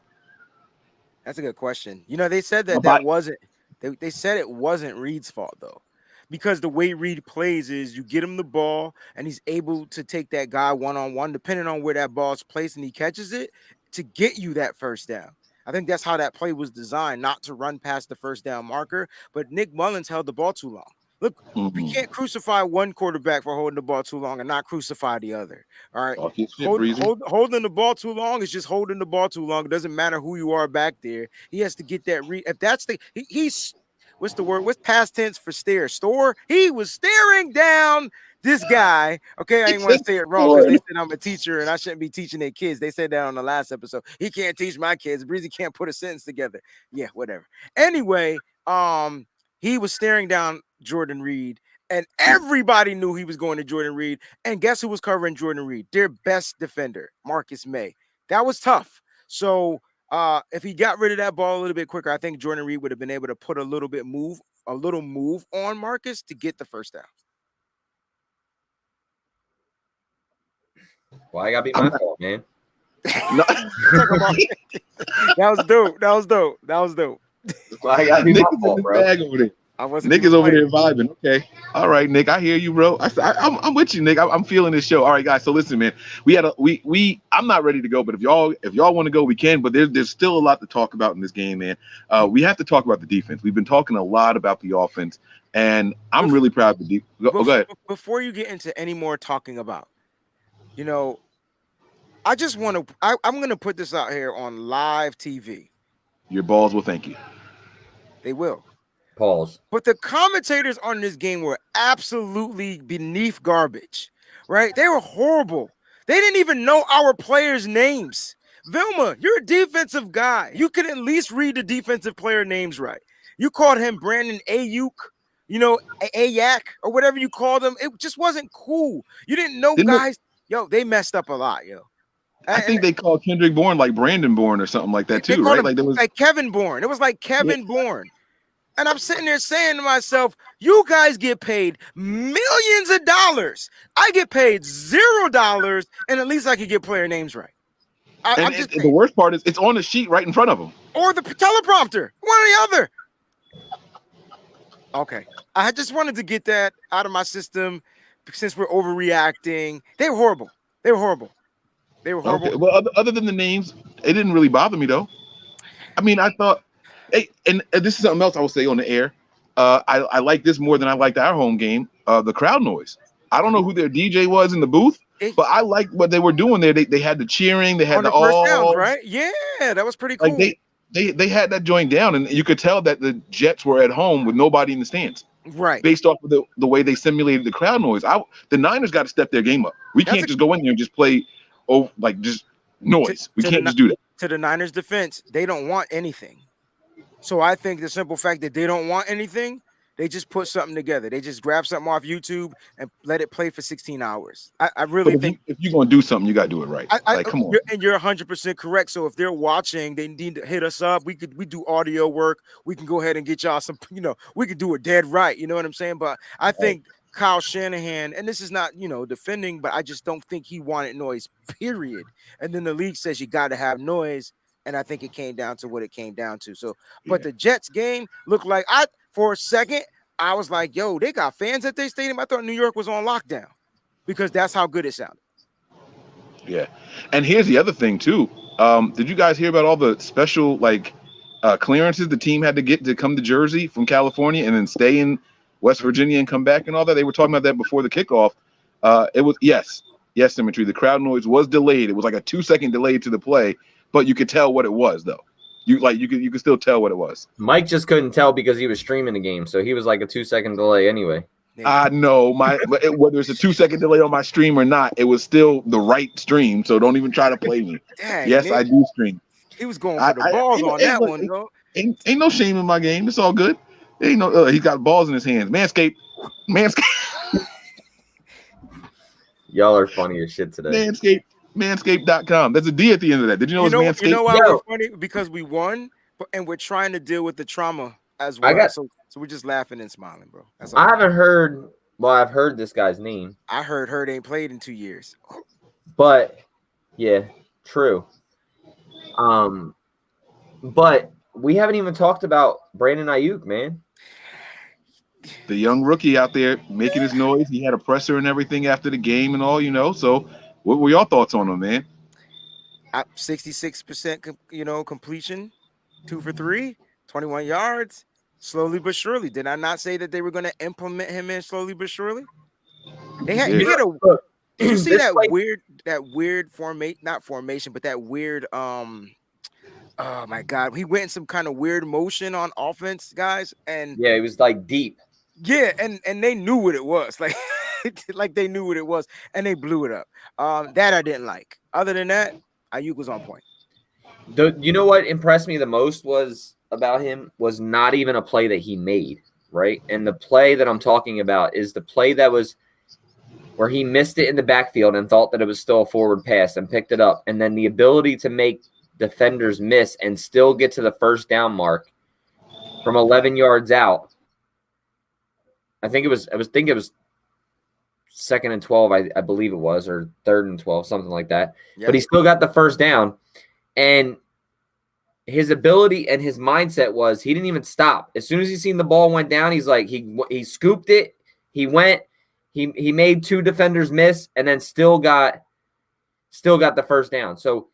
That's a good question. You know, they said that wasn't. They said it wasn't Reed's fault though, because the way Reed plays is you get him the ball and he's able to take that guy one-on-one, depending on where that ball's placed, and he catches it to get you that first down. I think that's how that play was designed, not to run past the first down marker. But Nick Mullins held the ball too long. Look, we can't crucify one quarterback for holding the ball too long and not crucify the other. All right, holding the ball too long is just holding the ball too long. It doesn't matter who you are back there. He has to get that read. If that's he's what's the word? What's past tense for stare? He was staring down This guy, okay, I He didn't want to said say it wrong because they Lord. said I'm a teacher and I shouldn't be teaching their kids. They said that on the last episode. He can't teach my kids. Breezy can't put a sentence together. Yeah, whatever. Anyway, he was staring down Jordan Reed, and everybody knew he was going to Jordan Reed. And guess who was covering Jordan Reed? Their best defender, Marcus May. That was tough. So if he got rid of that ball a little bit quicker, I think Jordan Reed would have been able to put a little move on Marcus to get the first down. Why I gotta be my fault, man? No. That was dope. Why I gotta be Nick my is in fault, the bro? bag over there. I wasn't Nick even is over playing. there vibing. Okay. All right, Nick. I hear you, bro. I'm with you, Nick. I'm feeling this show. All right, guys. So listen, man. I'm not ready to go, but if y'all want to go, we can. But there's still a lot to talk about in this game, man. We have to talk about the defense. We've been talking a lot about the offense, and I'm really proud of the defense. Go ahead. Before you get into any more talking about, I just want to. I'm going to put this out here on live TV. Your balls will thank you. They will. Pause. But the commentators on this game were absolutely beneath garbage, right? They were horrible. They didn't even know our players' names. Vilma, you're a defensive guy. You can at least read the defensive player names right. You called him Brandon Ayuk, Ayak, or whatever you called him. It just wasn't cool. You didn't know guys. They messed up a lot, yo. I think they called Kendrick Bourne like Brandon Bourne or something like that too, right? Like there was like Kevin Bourne. It was like Kevin Bourne. And I'm sitting there saying to myself, you guys get paid millions of dollars. I get paid $0, and at least I can get player names right. The worst part is it's on the sheet right in front of them. Or the teleprompter, one or the other. Okay. I just wanted to get that out of my system since we're overreacting. They were horrible. Okay. Well, other than the names, it didn't really bother me though. I mean, I thought, hey, and this is something else I will say on the air. I like this more than I liked our home game. The crowd noise. I don't know who their DJ was in the booth, but I liked what they were doing there. They had the cheering. They had the first downs, right? Yeah, that was pretty cool. Like they had that joint down, and you could tell that the Jets were at home with nobody in the stands. Right. Based off of the way they simulated the crowd noise. The Niners got to step their game up. We can't just go in there and just play just noise. We can't just do that. To the Niners' defense, they don't want anything. So I think the simple fact that they don't want anything, they just put something together. They just grab something off YouTube and let it play for 16 hours. I really think if you're going to do something, you got to do it right. Come on. And you're 100% correct. So if they're watching, they need to hit us up. We do audio work. We can go ahead and get y'all some, we could do it dead right. You know what I'm saying? But I think Kyle Shanahan, and this is not, defending, but I just don't think he wanted noise, period. And then the league says you got to have noise. And I think it came down to what it came down to. So, but the Jets game looked like for a second, I was like, yo, they got fans at their stadium. I thought New York was on lockdown because that's how good it sounded. Yeah. And here's the other thing too. Did you guys hear about all the special clearances the team had to get to come to Jersey from California and then stay in West Virginia and come back and all that? They were talking about that before the kickoff. It was yes, Symmetry. The crowd noise was delayed. It was like a 2-second delay to the play. But you could tell what it was, though. You could still tell what it was. Mike just couldn't tell because he was streaming the game, so he was like a 2-second delay anyway. I know whether it's a 2-second delay on my stream or not, it was still the right stream. So don't even try to play me. Dang, yes, man. I do stream. He was going for the balls on that one, bro. Ain't no shame in my game. It's all good. Ain't no. He got balls in his hands. Manscaped. Y'all are funny as shit today. Manscaped.com. There's a D at the end of that. Did you know it's Manscaped? You know why we're funny? Because we won, and we're trying to deal with the trauma as well. So we're just laughing and smiling, bro. That's all. I haven't heard. Well, I've heard this guy's name. I heard Hurd ain't played in 2 years. But yeah, true. But we haven't even talked about Brandon Ayuk, man. The young rookie out there making his noise. He had a presser and everything after the game and all, So what were your thoughts on him, man? 66%, completion, 2 for 3, 21 yards, slowly but surely. Did I not say that they were going to implement him in slowly but surely? Did you see that weird formation, but that weird, oh my God, he went in some kind of weird motion on offense, guys. And yeah, he was like deep. Yeah, and they knew what it was. Like like they knew what it was, and they blew it up. That I didn't like. Other than that, Ayuk was on point. You know what impressed me the most was about him was not even a play that he made, right? And the play that I'm talking about is the play that was where he missed it in the backfield and thought that it was still a forward pass and picked it up. And then the ability to make defenders miss and still get to the first down mark from 11 yards out. I think it was second and 12, I believe it was, or third and 12, something like that. Yeah. But he still got the first down. And his ability and his mindset was he didn't even stop. As soon as he seen the ball went down, he's like, he scooped it. He went, he made two defenders miss, and then still got the first down. So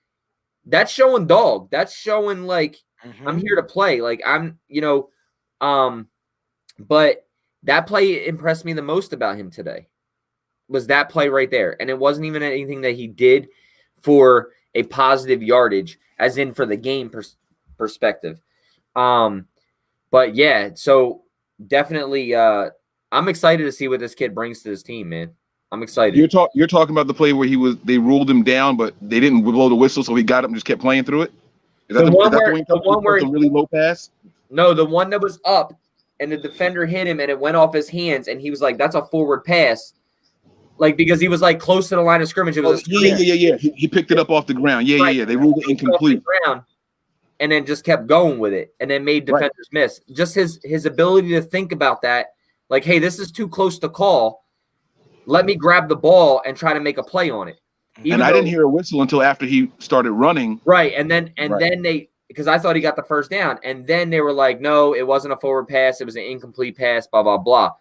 that's showing dog. That's showing like I'm here to play. Like I'm, but that play impressed me the most about him today. Was that play right there. And it wasn't even anything that he did for a positive yardage, as in for the game perspective. But yeah, so definitely I'm excited to see what this kid brings to this team, man. I'm excited. You're talking about the play where they ruled him down, but they didn't blow the whistle, so he got up and just kept playing through it? Is that the one where the really low pass? No, the one that was up and the defender hit him and it went off his hands and he was like, that's a forward pass. Like, because he was like close to the line of scrimmage. It was yeah. He picked it up off the ground. Yeah. They ruled it incomplete. And then just kept going with it and then made defenders miss. Just his ability to think about that. Like, hey, this is too close to call. Let me grab the ball and try to make a play on it. And I didn't hear a whistle until after he started running. Right. And then they, because I thought he got the first down. And then they were like, no, it wasn't a forward pass. It was an incomplete pass, blah, blah, blah.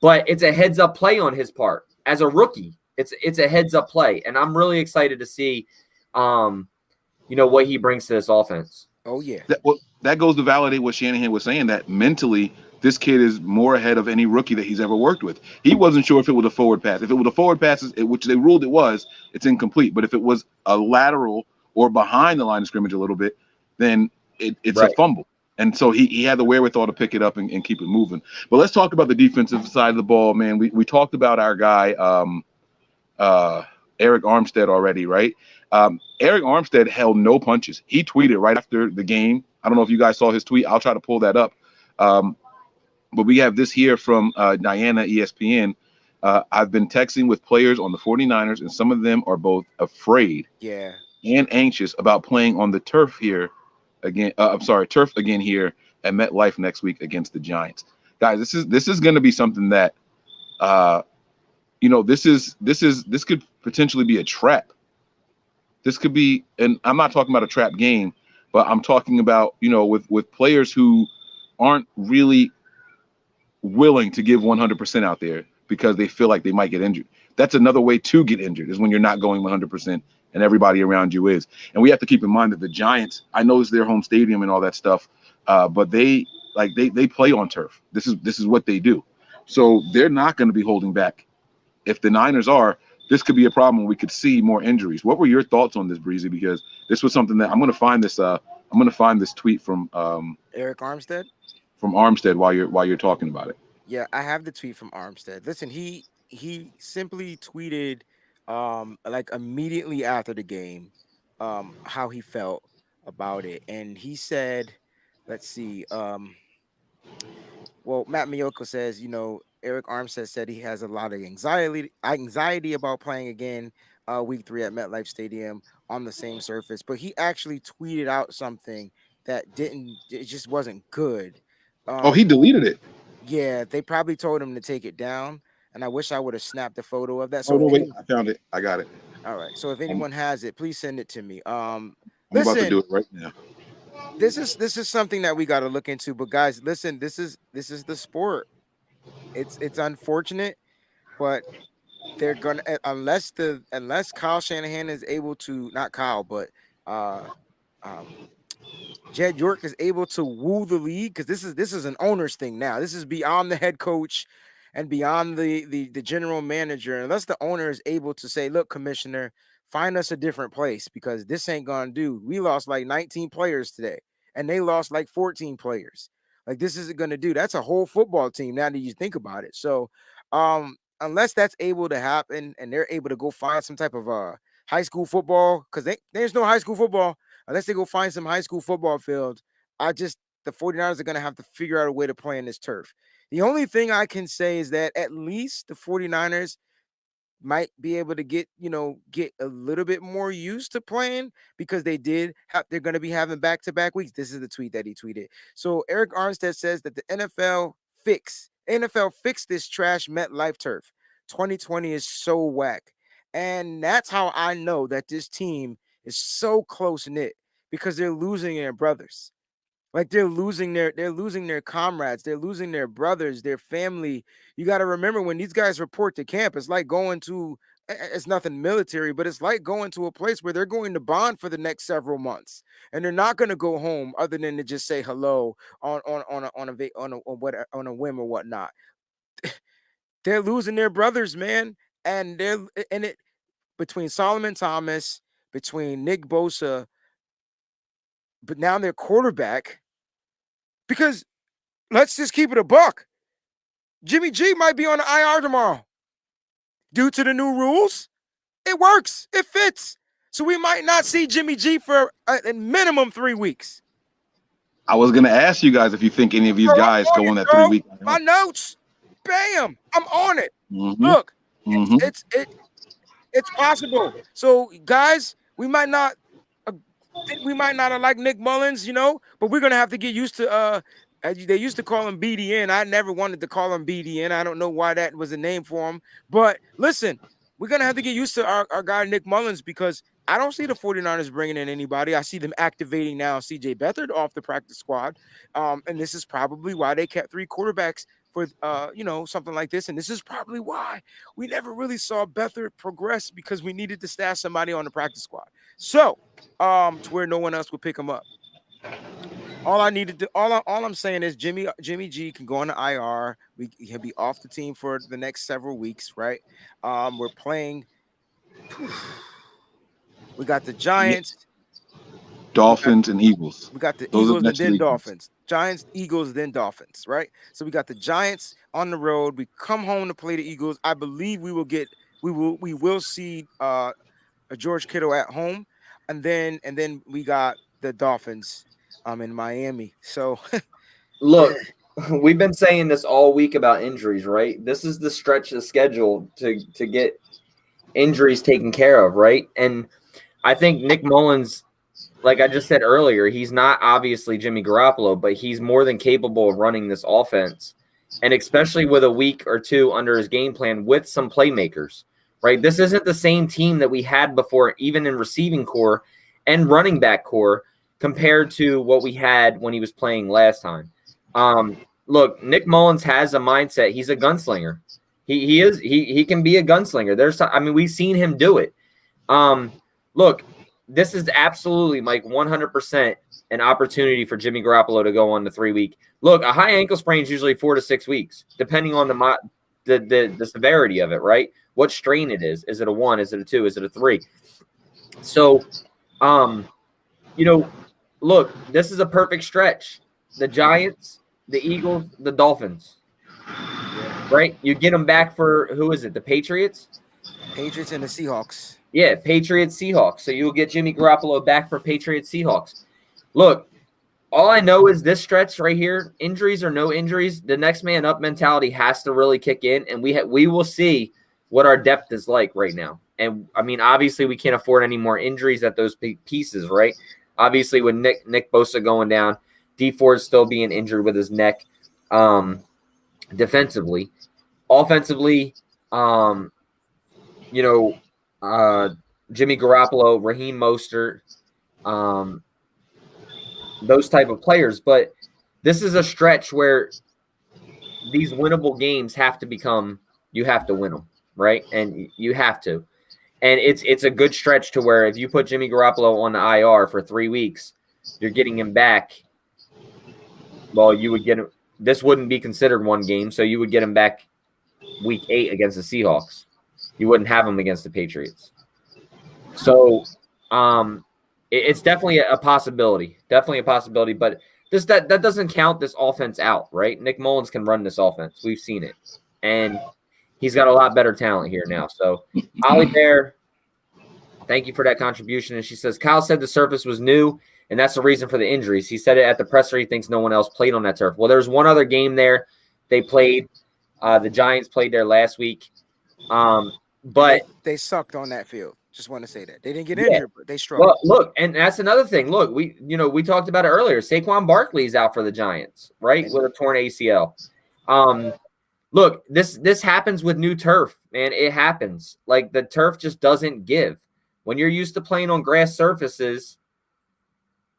But it's a heads up play on his part. As a rookie, it's a heads up play. And I'm really excited to see, what he brings to this offense. Oh, yeah. That goes to validate what Shanahan was saying, that mentally this kid is more ahead of any rookie that he's ever worked with. He wasn't sure if it was a forward pass. If it was a forward pass, which they ruled it was, it's incomplete. But if it was a lateral or behind the line of scrimmage a little bit, then it's a fumble. And so he had the wherewithal to pick it up and keep it moving. But let's talk about the defensive side of the ball, man. We talked about our guy, Eric Armstead already, right? Eric Armstead held no punches. He tweeted right after the game. I don't know if you guys saw his tweet. I'll try to pull that up. But we have this here from Diana, ESPN. I've been texting with players on the 49ers, and some of them are both afraid and anxious about playing on the turf here again. Turf again here at MetLife next week against the Giants. Guys, this is going to be something that, this could potentially be a trap. This could be, and I'm not talking about a trap game, but I'm talking about, with players who aren't really willing to give 100% out there because they feel like they might get injured. That's another way to get injured, is when you're not going 100% and everybody around you is. And we have to keep in mind that the Giants, I know it's their home stadium and all that stuff, but they play on turf. This is what they do. So they're not going to be holding back. If the Niners are, this could be a problem. We could see more injuries. What were your thoughts on this, Breezy? Because this was something that I'm going to find this tweet from Eric Armstead. From Armstead while you're talking about it. Yeah, I have the tweet from Armstead. Listen, he simply tweeted like immediately after the game how he felt about it. And he said, let's see, Matt Miyoko says, Eric Armstead said he has a lot of anxiety about playing again week 3 at MetLife Stadium on the same surface. But he actually tweeted out something that it just wasn't good. He deleted it. Yeah, they probably told him to take it down, and I wish I would have snapped a photo of that. So wait, I found it. I got it. All right. So if anyone has it, please send it to me. I'm about to do it right now. This is something that we got to look into. But guys, listen, this is the sport. It's unfortunate, but they're gonna unless Kyle Shanahan is able to, not Kyle, but Jed York is able to woo the league, because this is an owner's thing now. This is beyond the head coach and beyond the general manager. Unless the owner is able to say, look, commissioner, find us a different place, because this ain't gonna do. We lost like 19 players today, and they lost like 14 players. Like, this isn't gonna do. That's a whole football team now that you think about it. So unless that's able to happen and they're able to go find some type of high school football, because there's no high school football unless they go find some high school football field. The 49ers are going to have to figure out a way to play in this turf. The only thing I can say is that at least the 49ers might be able to get a little bit more used to playing, because they're going to be having back-to-back weeks. This is the tweet that he tweeted. So Eric Armstead says that the NFL fixed this trash MetLife turf. 2020 is so whack. And that's how I know that this team is so close-knit, because they're losing their brothers. Like they're losing their comrades, they're losing their brothers, their family. You got to remember, when these guys report to camp, it's like it's nothing military, but it's like going to a place where they're going to bond for the next several months, and they're not going to go home other than to just say hello on a whim or whatnot. They're losing their brothers, man, and between Solomon Thomas, between Nick Bosa, but now their quarterback. Because let's just keep it a buck. Jimmy G might be on the IR tomorrow. Due to the new rules, it works. It fits. So we might not see Jimmy G for a minimum 3 weeks. I was going to ask you guys if you think any of these guys go on that 3 week. My notes, bam, I'm on it. Mm-hmm. Look, it's possible. So guys, we might not have liked Nick Mullins, but we're gonna have to get used to they used to call him BDN. I never wanted to call him BDN. I don't know why that was a name for him. But listen, we're gonna have to get used to our guy Nick Mullins, because I don't see the 49ers bringing in anybody. I see them activating now CJ Beathard off the practice squad. And this is probably why they kept 3 quarterbacks for something like this. And this is probably why we never really saw Beathard progress, because we needed to stash somebody on the practice squad. So to where no one else would pick him up. All I'm saying is Jimmy G can go on the IR. He'll be off the team for the next several weeks, right? We're playing. We got the Giants, Dolphins, and Eagles. We got the Eagles and then Dolphins. Giants, Eagles, then Dolphins, right? So we got the Giants on the road. We come home to play the Eagles. I believe we will see a George Kittle at home, and then we got the Dolphins in Miami. So look, we've been saying this all week about injuries, right? This is the stretch of schedule to get injuries taken care of, right? And I think Nick Mullins, like I just said earlier, he's not obviously Jimmy Garoppolo, but he's more than capable of running this offense. And especially with a week or two under his game plan with some playmakers, right? This isn't the same team that we had before, even in receiving core and running back core, compared to what we had when he was playing last time. Look, Nick Mullins has a mindset. He's a gunslinger. He can be a gunslinger. We've seen him do it. Look, this is absolutely like 100% an opportunity for Jimmy Garoppolo to go on the 3 week. Look, a high ankle sprain is usually 4 to 6 weeks, depending on the severity of it, right? What strain it is. Is it a 1? Is it a 2? Is it a 3? So, look, this is a perfect stretch. The Giants, the Eagles, the Dolphins, right? You get them back for, who is it, the Patriots? Patriots and the Seahawks. Yeah, Patriots, Seahawks. So you'll get Jimmy Garoppolo back for Patriots, Seahawks. Look, all I know is this stretch right here, injuries or no injuries, the next man up mentality has to really kick in, and we will see what our depth is like right now. And, obviously we can't afford any more injuries at those pieces, right? Obviously with Nick Bosa going down, D Ford still being injured with his neck defensively. Offensively, Jimmy Garoppolo, Raheem Mostert, those type of players. But this is a stretch where these winnable games have to become, you have to win them, right? And you have to. And it's a good stretch to where if you put Jimmy Garoppolo on the IR for 3 weeks, you're getting him back. Well, you would get him. This wouldn't be considered one game, so you would get him back week 8 against the Seahawks. You wouldn't have him against the Patriots. So it's definitely a possibility. Definitely a possibility. But that doesn't count this offense out, right? Nick Mullins can run this offense. We've seen it. And He's got a lot better talent here now. So, Holly Bear, thank you for that contribution. And she says, Kyle said the surface was new, and that's the reason for the injuries. He said it at the presser. He thinks no one else played on that turf. Well, there's one other game there they played. The Giants played there last week. But they sucked on that field. Just want to say that. They didn't get injured, but they struggled. Well, look, and that's another thing. Look, we talked about it earlier. Saquon Barkley's out for the Giants, right? With a torn ACL. Look, this happens with new turf, man. It happens. Like, the turf just doesn't give. When you're used to playing on grass surfaces,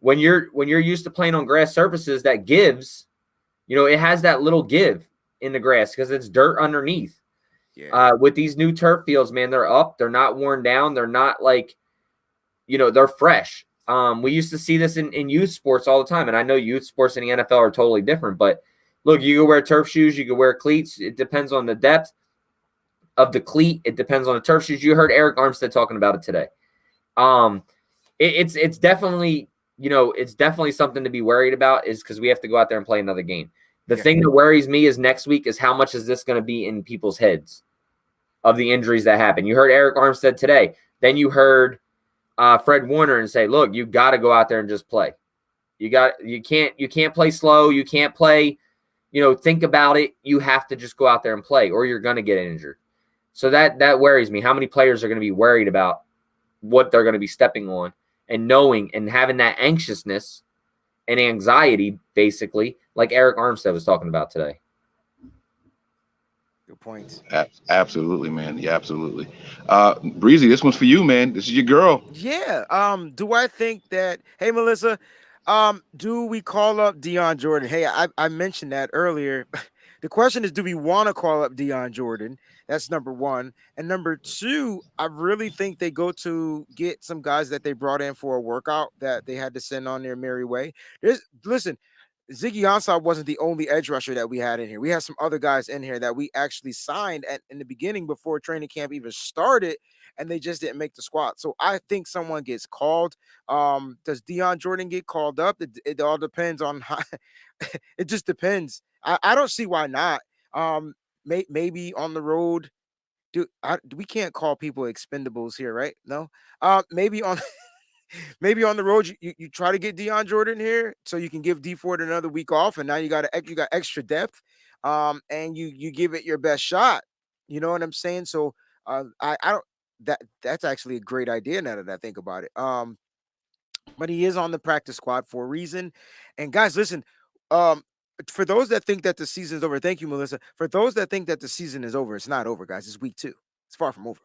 that gives, it has that little give in the grass because it's dirt underneath. Yeah. With these new turf fields, man, they're up. They're not worn down. They're not like, they're fresh. We used to see this in youth sports all the time. And I know youth sports in the NFL are totally different. But look, you can wear turf shoes. You can wear cleats. It depends on the depth of the cleat. It depends on the turf shoes. You heard Eric Armstead talking about it today. It's definitely, it's definitely something to be worried about, is because we have to go out there and play another game. The thing that worries me is next week is how much is this going to be in people's heads of the injuries that happen. You heard Eric Armstead today. Then you heard Fred Warner and say, look, you got to go out there and just play. You can't play slow. You can't play, think about it. You have to just go out there and play, or you're going to get injured. So that worries me. How many players are going to be worried about what they're going to be stepping on, and knowing and having that anxiousness and anxiety, basically, like Eric Armstead was talking about today. Good point. Absolutely, man. Yeah, absolutely. Breezy, this one's for you, man. This is your girl. Yeah. Do I think that, hey, Melissa, do we call up Deion Jordan? Hey, I mentioned that earlier. The question is, do we want to call up Deion Jordan? That's number one. And number two, I really think they go to get some guys that they brought in for a workout that they had to send on their merry way. Listen, Ziggy Ansah wasn't the only edge rusher that we had in here. We had some other guys in here that we actually signed in the beginning before training camp even started, and they just didn't make the squad. So I think someone gets called. Does Deion Jordan get called up? It all depends on how. It just depends. I don't see why not. Maybe on the road. We can't call people expendables here, right? No. Maybe on the road you try to get Deion Jordan here so you can give D Ford another week off, and now you got extra depth, and you give it your best shot. You know what I'm saying? So I don't that's actually a great idea now that I think about it. But he is on the practice squad for a reason. And guys, listen, for those that think that the season's over, thank you, Melissa. For those that think that the season is over, it's not over, guys. It's week 2. It's far from over.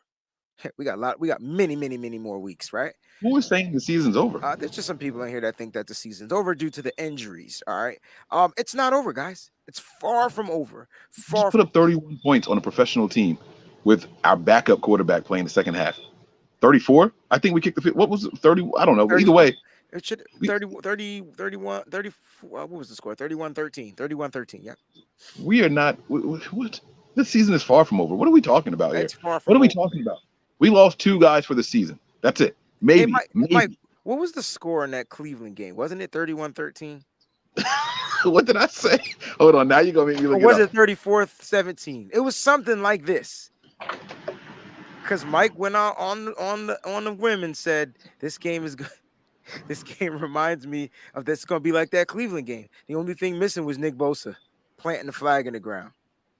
We got many more weeks, right? Who is saying the season's over? There's just some people in here that think that the season's over due to the injuries. All right. It's not over, guys. It's far from over. Just put up 31 points on a professional team with our backup quarterback playing the second half. 34? I think we kicked the field. What was it? 30? I don't know. 30, either way. It should 31, 34. What was the score? 31-13. 31-13. Yeah. We are not. What? This season is far from over. What are we talking about here? What are we talking about? We lost 2 guys for the season. That's it. Maybe. Mike, what was the score in that Cleveland game? Wasn't it 31-13? What did I say? Hold on. Now you're going to make me look it up. Was it 34-17? It was something like this. Because Mike went out on the whim and said, this game is good. This game reminds me of this. It's going to be like that Cleveland game. The only thing missing was Nick Bosa planting the flag in the ground.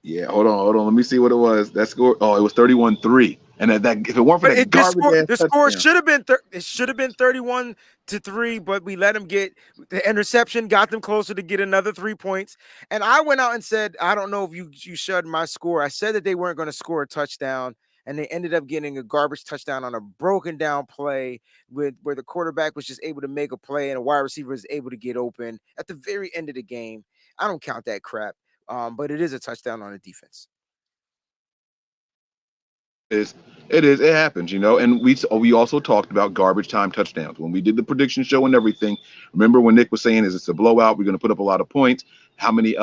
Yeah, hold on. Let me see what it was. That score. Oh, it was 31-3. And that if it weren't for that garbage, the score should have been 31-3, but we let them get the interception, got them closer to get another 3 points. And I went out and said, I don't know if you showed my score. I said that they weren't going to score a touchdown, and they ended up getting a garbage touchdown on a broken down play where the quarterback was just able to make a play and a wide receiver was able to get open at the very end of the game. I don't count that crap. But it is a touchdown on a defense. It is. It happens, And we also talked about garbage time touchdowns when we did the prediction show and everything. Remember when Nick was saying, "Is it's a blowout? We're going to put up a lot of points. How many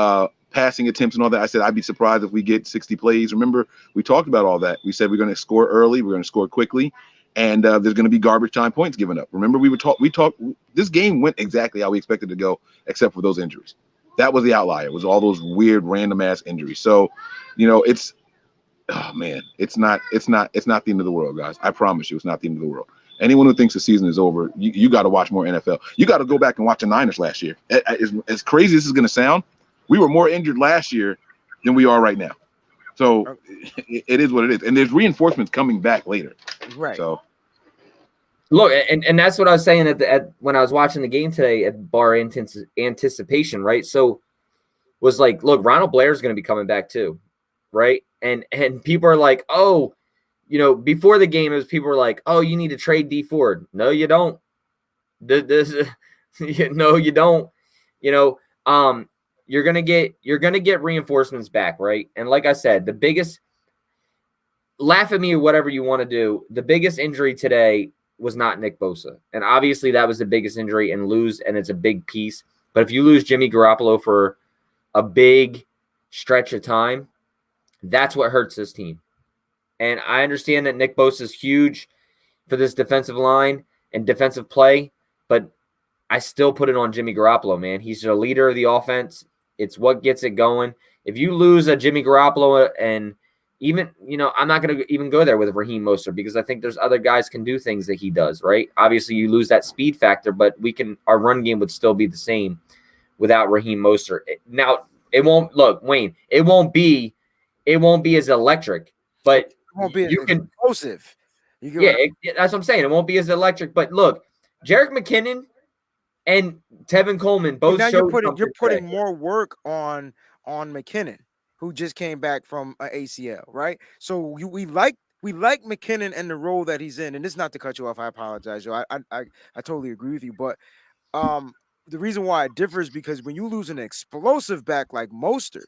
passing attempts and all that?" I said I'd be surprised if we get 60 plays. Remember we talked about all that. We said we're going to score early. We're going to score quickly, and there's going to be garbage time points given up. Remember we talked. This game went exactly how we expected to go, except for those injuries. That was the outlier. It was all those weird random ass injuries. So, it's oh man, it's not the end of the world, guys. I promise you, it's not the end of the world. Anyone who thinks the season is over, you got to watch more NFL. You got to go back and watch the Niners last year. As crazy as this is going to sound, we were more injured last year than we are right now. So it is what it is, and there's reinforcements coming back later. Right. So look, and that's what I was saying when I was watching the game today at bar anticipation, right? So was like, look, Ronald Blair's going to be coming back too, right? And people are like, oh, you know, before the game, people were like, oh, you need to trade D Ford. No, you don't. No, you don't. You know, you're gonna get reinforcements back, right? And like I said, the biggest, laugh at me or whatever you want to do, the biggest injury today was not Nick Bosa, and obviously that was the biggest injury and it's a big piece. But if you lose Jimmy Garoppolo for a big stretch of time, that's what hurts this team. And I understand that Nick Bosa is huge for this defensive line and defensive play, but I still put it on Jimmy Garoppolo, man. He's the leader of the offense. It's what gets it going. If you lose a Jimmy Garoppolo and even, you know, I'm not going to even go there with Raheem Mostert because I think there's other guys can do things that he does, right? Obviously, you lose that speed factor, but our run game would still be the same without Raheem Mostert. Now, it won't, look, Wayne, it won't be as electric, but it won't be explosive. That's what I'm saying. It won't be as electric. But look, Jerick McKinnon and Tevin Coleman both. Now you're putting more work on McKinnon, who just came back from an ACL, right? So we like McKinnon and the role that he's in. And this is not to cut you off. I apologize, Joe. I totally agree with you. But the reason why it differs because when you lose an explosive back like Mostert,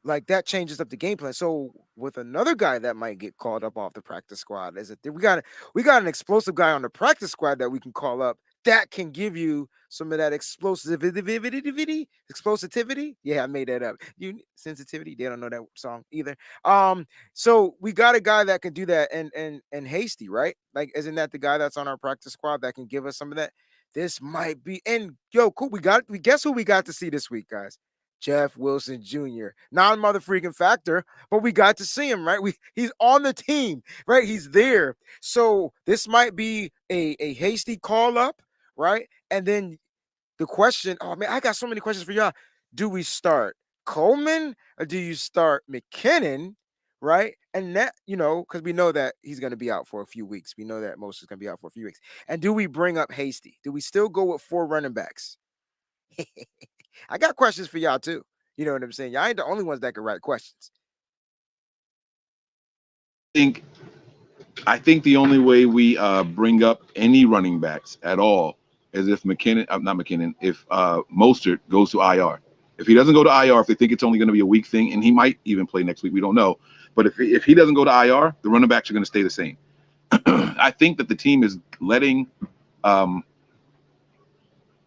like that changes up the game plan. So with another guy that might get called up off the practice squad, we got an explosive guy on the practice squad that we can call up that can give you some of that explosivity. Yeah, I made that up. Sensitivity. They don't know that song either. So we got a guy that can do that, and Hasty, right? Like, isn't that the guy that's on our practice squad that can give us some of that? This might be, and yo, cool. We guess who we got to see this week, guys? Jeff Wilson Jr. Non-motherfreaking factor, but we got to see him, right? He's on the team, right? He's there. So this might be a hasty call up, right? And then the question, oh man, I got so many questions for y'all. Do we start Coleman or do you start McKinnon, right? And that, you know, because we know that he's going to be out for a few weeks. We know that most is going to be out for a few weeks. And do we bring up Hasty? Do we still go with 4 running backs? I got questions for y'all too. You know what I'm saying? Y'all ain't the only ones that can write questions. I think the only way we bring up any running backs at all is if if Mostert goes to IR. If he doesn't go to IR, if they think it's only going to be a week thing, and he might even play next week, we don't know. But if he doesn't go to IR, the running backs are going to stay the same. I think that the team is letting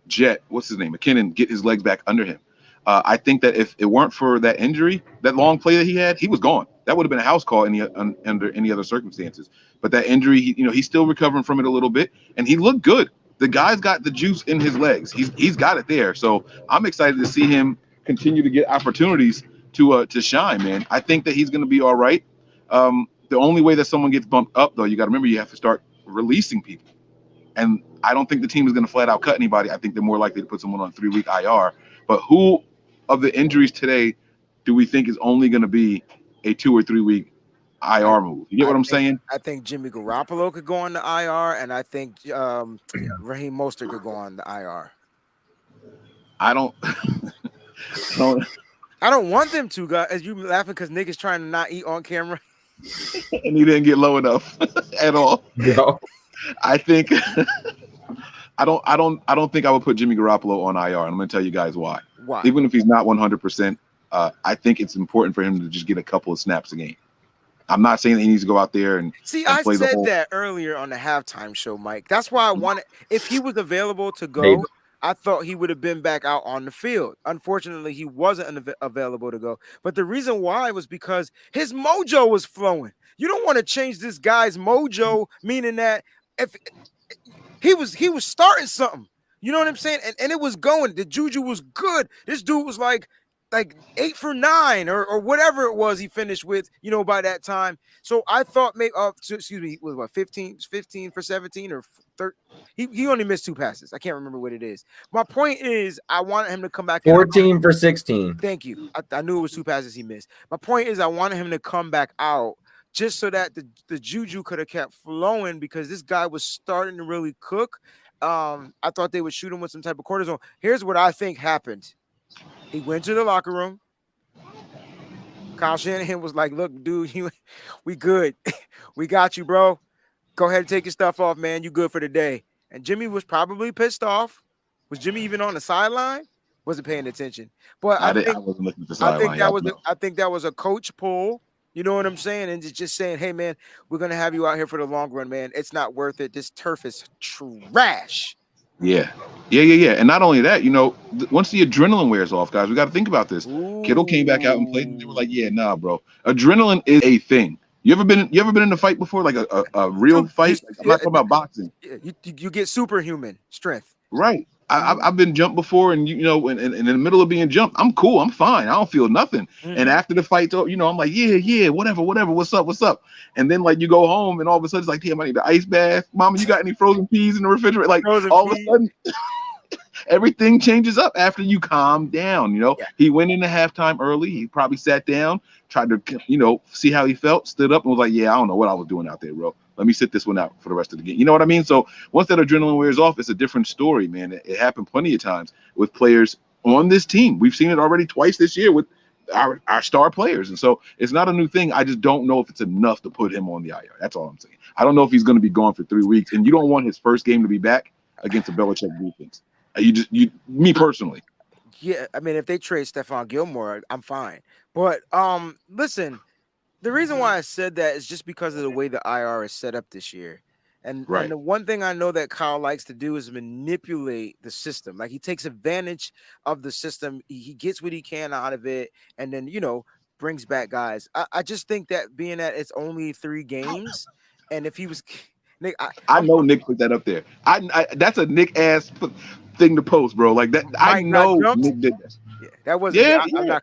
McKinnon, get his legs back under him. I think that if it weren't for that injury, that long play that he had, he was gone. That would have been a house call under any other circumstances. But that injury, he's still recovering from it a little bit, and he looked good. The guy's got the juice in his legs. He's got it there. So I'm excited to see him continue to get opportunities to shine, man. I think that he's going to be all right. The only way that someone gets bumped up, though, you got to remember you have to start releasing people. And I don't think the team is going to flat out cut anybody. I think they're more likely to put someone on a 3-week IR. But who of the injuries today do we think is only going to be a 2 or 3 week IR move? You get what I'm saying? I think Jimmy Garoppolo could go on the IR, and I think Raheem Mostert could go on the IR. I don't want them to, guys. As you laughing because Nick is trying to not eat on camera. And he didn't get low enough at all. No. I think I don't think I would put Jimmy Garoppolo on IR. And I'm going to tell you guys why. Why? Even if he's not 100%, I think it's important for him to just get a couple of snaps a game. I'm not saying that he needs to go out there and see. And I play said that earlier on the halftime show, Mike. That's why I wanted. If he was available to go, Maybe. I thought he would have been back out on the field. Unfortunately, he wasn't available to go. But the reason why was because his mojo was flowing. You don't want to change this guy's mojo, meaning that if he was starting something, you know what I'm saying? And it was going. The juju was good. This dude was like, like 8 for 9 or whatever it was he finished with, by that time. So I thought maybe, excuse me, was what 15 for 17 or 13. He only missed 2 passes. I can't remember what it is. My point is, I wanted him to come back. 14 for 16. Thank you. I knew it was 2 passes he missed. My point is, I wanted him to come back out just so that the juju could have kept flowing, because this guy was starting to really cook. I thought they would shoot him with some type of cortisone. Here's what I think happened. He went to the locker room. Kyle Shanahan was like, look, dude, we good. We got you, bro. Go ahead and take your stuff off, man. You good for the day. And Jimmy was probably pissed off. Was Jimmy even on the sideline? Wasn't paying attention. But I wasn't looking at the sideline. I think that was a coach pull. You know what I'm saying? And just saying, hey, man, we're going to have you out here for the long run, man. It's not worth it. This turf is trash. Yeah. And not only that, once the adrenaline wears off, guys, we got to think about this. Ooh. Kittle came back out and played, and they were like, yeah, nah, bro. Adrenaline is a thing. You ever been in a fight before, like a real fight? Like, I'm not talking about boxing. You get superhuman strength. Right. I've been jumped before, and in the middle of being jumped, I'm cool, I'm fine, I don't feel nothing. Mm-hmm. And after the fight, I'm like, yeah, whatever, what's up? And then like you go home, and all of a sudden it's like, damn, I need an ice bath. Mama, you got any frozen peas in the refrigerator? Like all of a sudden, everything changes up after you calm down. Yeah. He went into halftime early. He probably sat down, tried to see how he felt, stood up, and was like, yeah, I don't know what I was doing out there, bro. Let me sit this one out for the rest of the game. You know what I mean? So once that adrenaline wears off, it's a different story, man. It happened plenty of times with players on this team. We've seen it already twice this year with our star players. And so it's not a new thing. I just don't know if it's enough to put him on the IR. That's all I'm saying. I don't know if he's going to be gone for 3 weeks. And you don't want his first game to be back against a Belichick defense. Me personally. Yeah, I mean, if they trade Stephon Gilmore, I'm fine. But listen, the reason why I said that is just because of the way the IR is set up this year. And the one thing I know that Kyle likes to do is manipulate the system. Like, he takes advantage of the system. He gets what he can out of it, and then, brings back guys. I just think that being that it's only 3 games, and if he was Nick, I know Nick put that up there. I that's a Nick ass thing to post, bro. Like that. I know Nick did that. Yeah, that wasn't. Yeah, I'm not.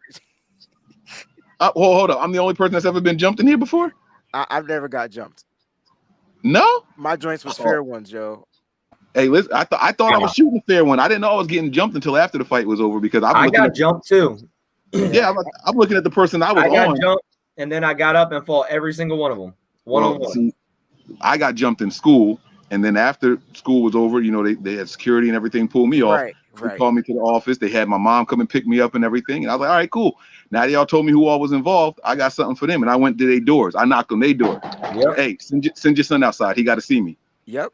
Hold up. I'm the only person that's ever been jumped in here before? I've never got jumped. No? My joints was fair ones, Joe. Hey, listen, I thought I was shooting a fair one. I didn't know I was getting jumped until after the fight was over, because I got jumped too. Yeah, I'm looking at the person I got jumped, and then I got up and fought every single one of them. One-on-one. I got jumped in school, and then after school was over, they had security and everything pull me off. Right. They called me to the office. They had my mom come and pick me up and everything. And I was like, all right, cool. Now that y'all told me who all was involved, I got something for them. And I went to their doors. I knocked on their door. Yep. Hey, send your son outside. He got to see me. Yep.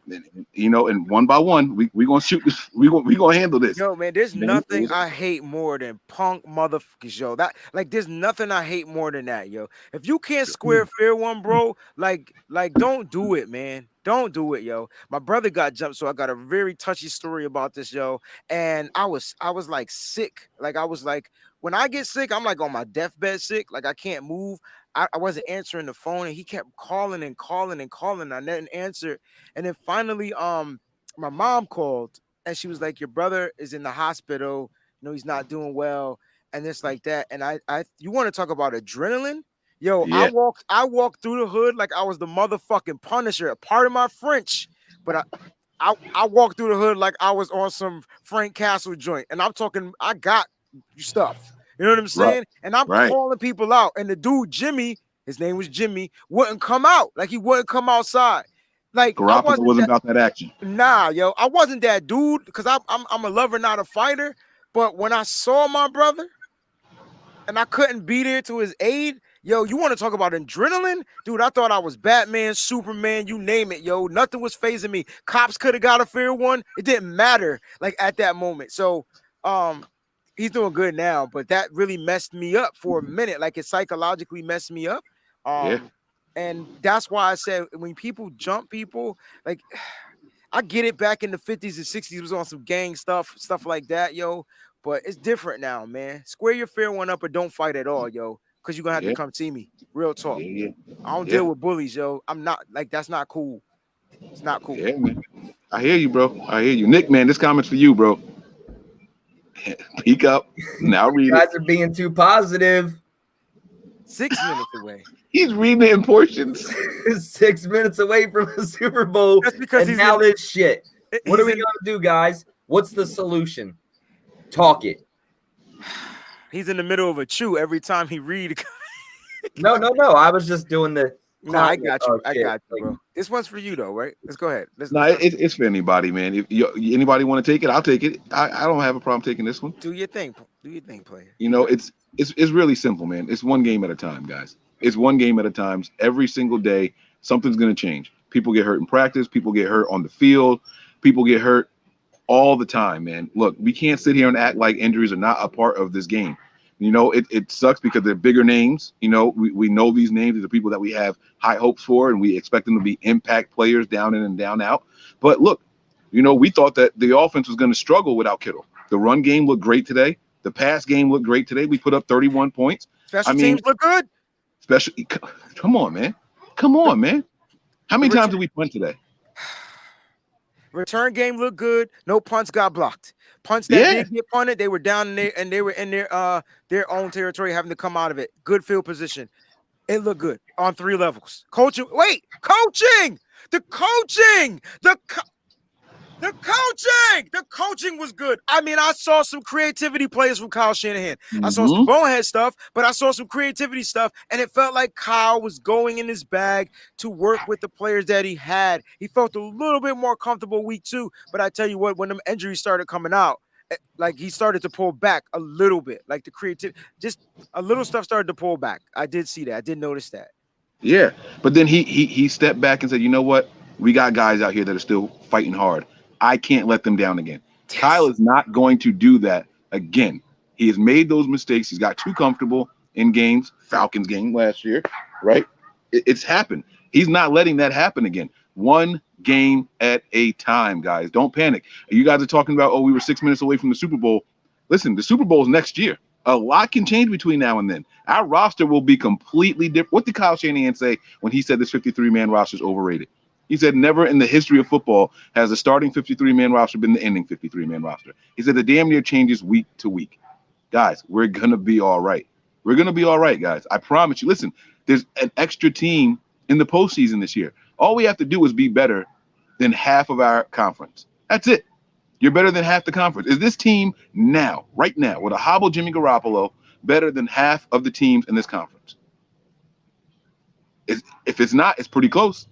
And one by one, we gonna shoot this. We gonna handle this. Yo, man, there's nothing I hate more than punk motherfuckers, yo. There's nothing I hate more than that, yo. If you can't square fair one, bro, like don't do it, man. Don't do it, yo. My brother got jumped, so I got a very touchy story about this, yo. And I was like sick. Like, I was like, when I get sick, I'm like on my deathbed sick. Like, I can't move. I wasn't answering the phone, and he kept calling and calling and calling. I didn't answer. And then finally, my mom called, and she was like, your brother is in the hospital. He's not doing well. And it's like that. And you want to talk about adrenaline? Yo, yeah. I walked through the hood like I was the motherfucking Punisher. Part of my French, but I walked through the hood like I was on some Frank Castle joint. And I'm talking, I got stuff. You know what I'm saying? Right. And I'm calling people out. And the dude, Jimmy, his name was Jimmy, wouldn't come out. Like, he wouldn't come outside. Like, Garoppolo wasn't about that action. Nah, yo, I wasn't that dude, because I'm a lover, not a fighter. But when I saw my brother and I couldn't be there to his aid, yo, you want to talk about adrenaline? Dude, I thought I was Batman, Superman, you name it, yo. Nothing was phasing me. Cops could have got a fair one. It didn't matter, like, at that moment. So, he's doing good now, but that really messed me up for a minute. Like, it psychologically messed me up. And that's why I said, when people jump people, like, I get it, back in the 50s and 60s was on some gang stuff like that, yo. But it's different now, man. Square your fair one up or don't fight at all, yo. Because you're going to have to come see me. Real talk. I don't deal with bullies, yo. I'm not, like, that's not cool. It's not cool. Yeah, man. I hear you, bro. I hear you. Nick, man, this comment's for you, bro. Peek up. Now read You it. guys are being too positive. 6 minutes away. He's reading it in portions. 6 minutes away from the Super Bowl. That's because and he's now in- this shit. What he's are we in- going to do, guys? What's the solution? Talk it. He's in the middle of a chew every time he read. No. I was just doing the. No, I got you. I shit. got you, bro. This one's for you, though, right? Let's go ahead. No, it's for anybody, man. If anybody want to take it, I'll take it. I don't have a problem taking this one. Do your thing. Do your thing, player. You know, it's really simple, man. It's one game at a time, guys. It's one game at a time. Every single day, something's going to change. People get hurt in practice. People get hurt on the field. People get hurt all the time, man. Look, we can't sit here and act like injuries are not a part of this game. You know, it sucks because they're bigger names. You know, we know these names. These are people that we have high hopes for, and we expect them to be impact players down in and down out. But look, you know, we thought that the offense was going to struggle without Kittle. The run game looked great today. The pass game looked great today. We put up 31 points. Special teams look good. Come on, man. Come on, man. How many times did we punt today? Return game looked good. No punts got blocked. Punts that did get punted, they were down in there and they were in their own territory, having to come out of it. Good field position. It looked good on 3 levels. Coaching. The coaching was good. I mean, I saw some creativity plays from Kyle Shanahan. I saw some bonehead stuff, but I saw some creativity stuff, and it felt like Kyle was going in his bag to work with the players that he had. He felt a little bit more comfortable week 2, but I tell you what, when them injuries started coming out, like he started to pull back a little bit, like the creativity, just a little stuff started to pull back. I did see that. I did notice that. Yeah, but then he stepped back and said, you know what? We got guys out here that are still fighting hard. I can't let them down again. Yes. Kyle is not going to do that again. He has made those mistakes. He's got too comfortable in games. Falcons game last year, right? It's happened. He's not letting that happen again. One game at a time, guys. Don't panic. You guys are talking about, we were 6 minutes away from the Super Bowl. Listen, the Super Bowl is next year. A lot can change between now and then. Our roster will be completely different. What did Kyle Shanahan say when he said this 53-man roster is overrated? He said never in the history of football has the starting 53-man roster been the ending 53-man roster. He said the damn near changes week to week. Guys, we're going to be all right. We're going to be all right, guys. I promise you. Listen, there's an extra team in the postseason this year. All we have to do is be better than half of our conference. That's it. You're better than half the conference. Is this team now, right now, with a hobble Jimmy Garoppolo, better than half of the teams in this conference? If it's not, it's pretty close.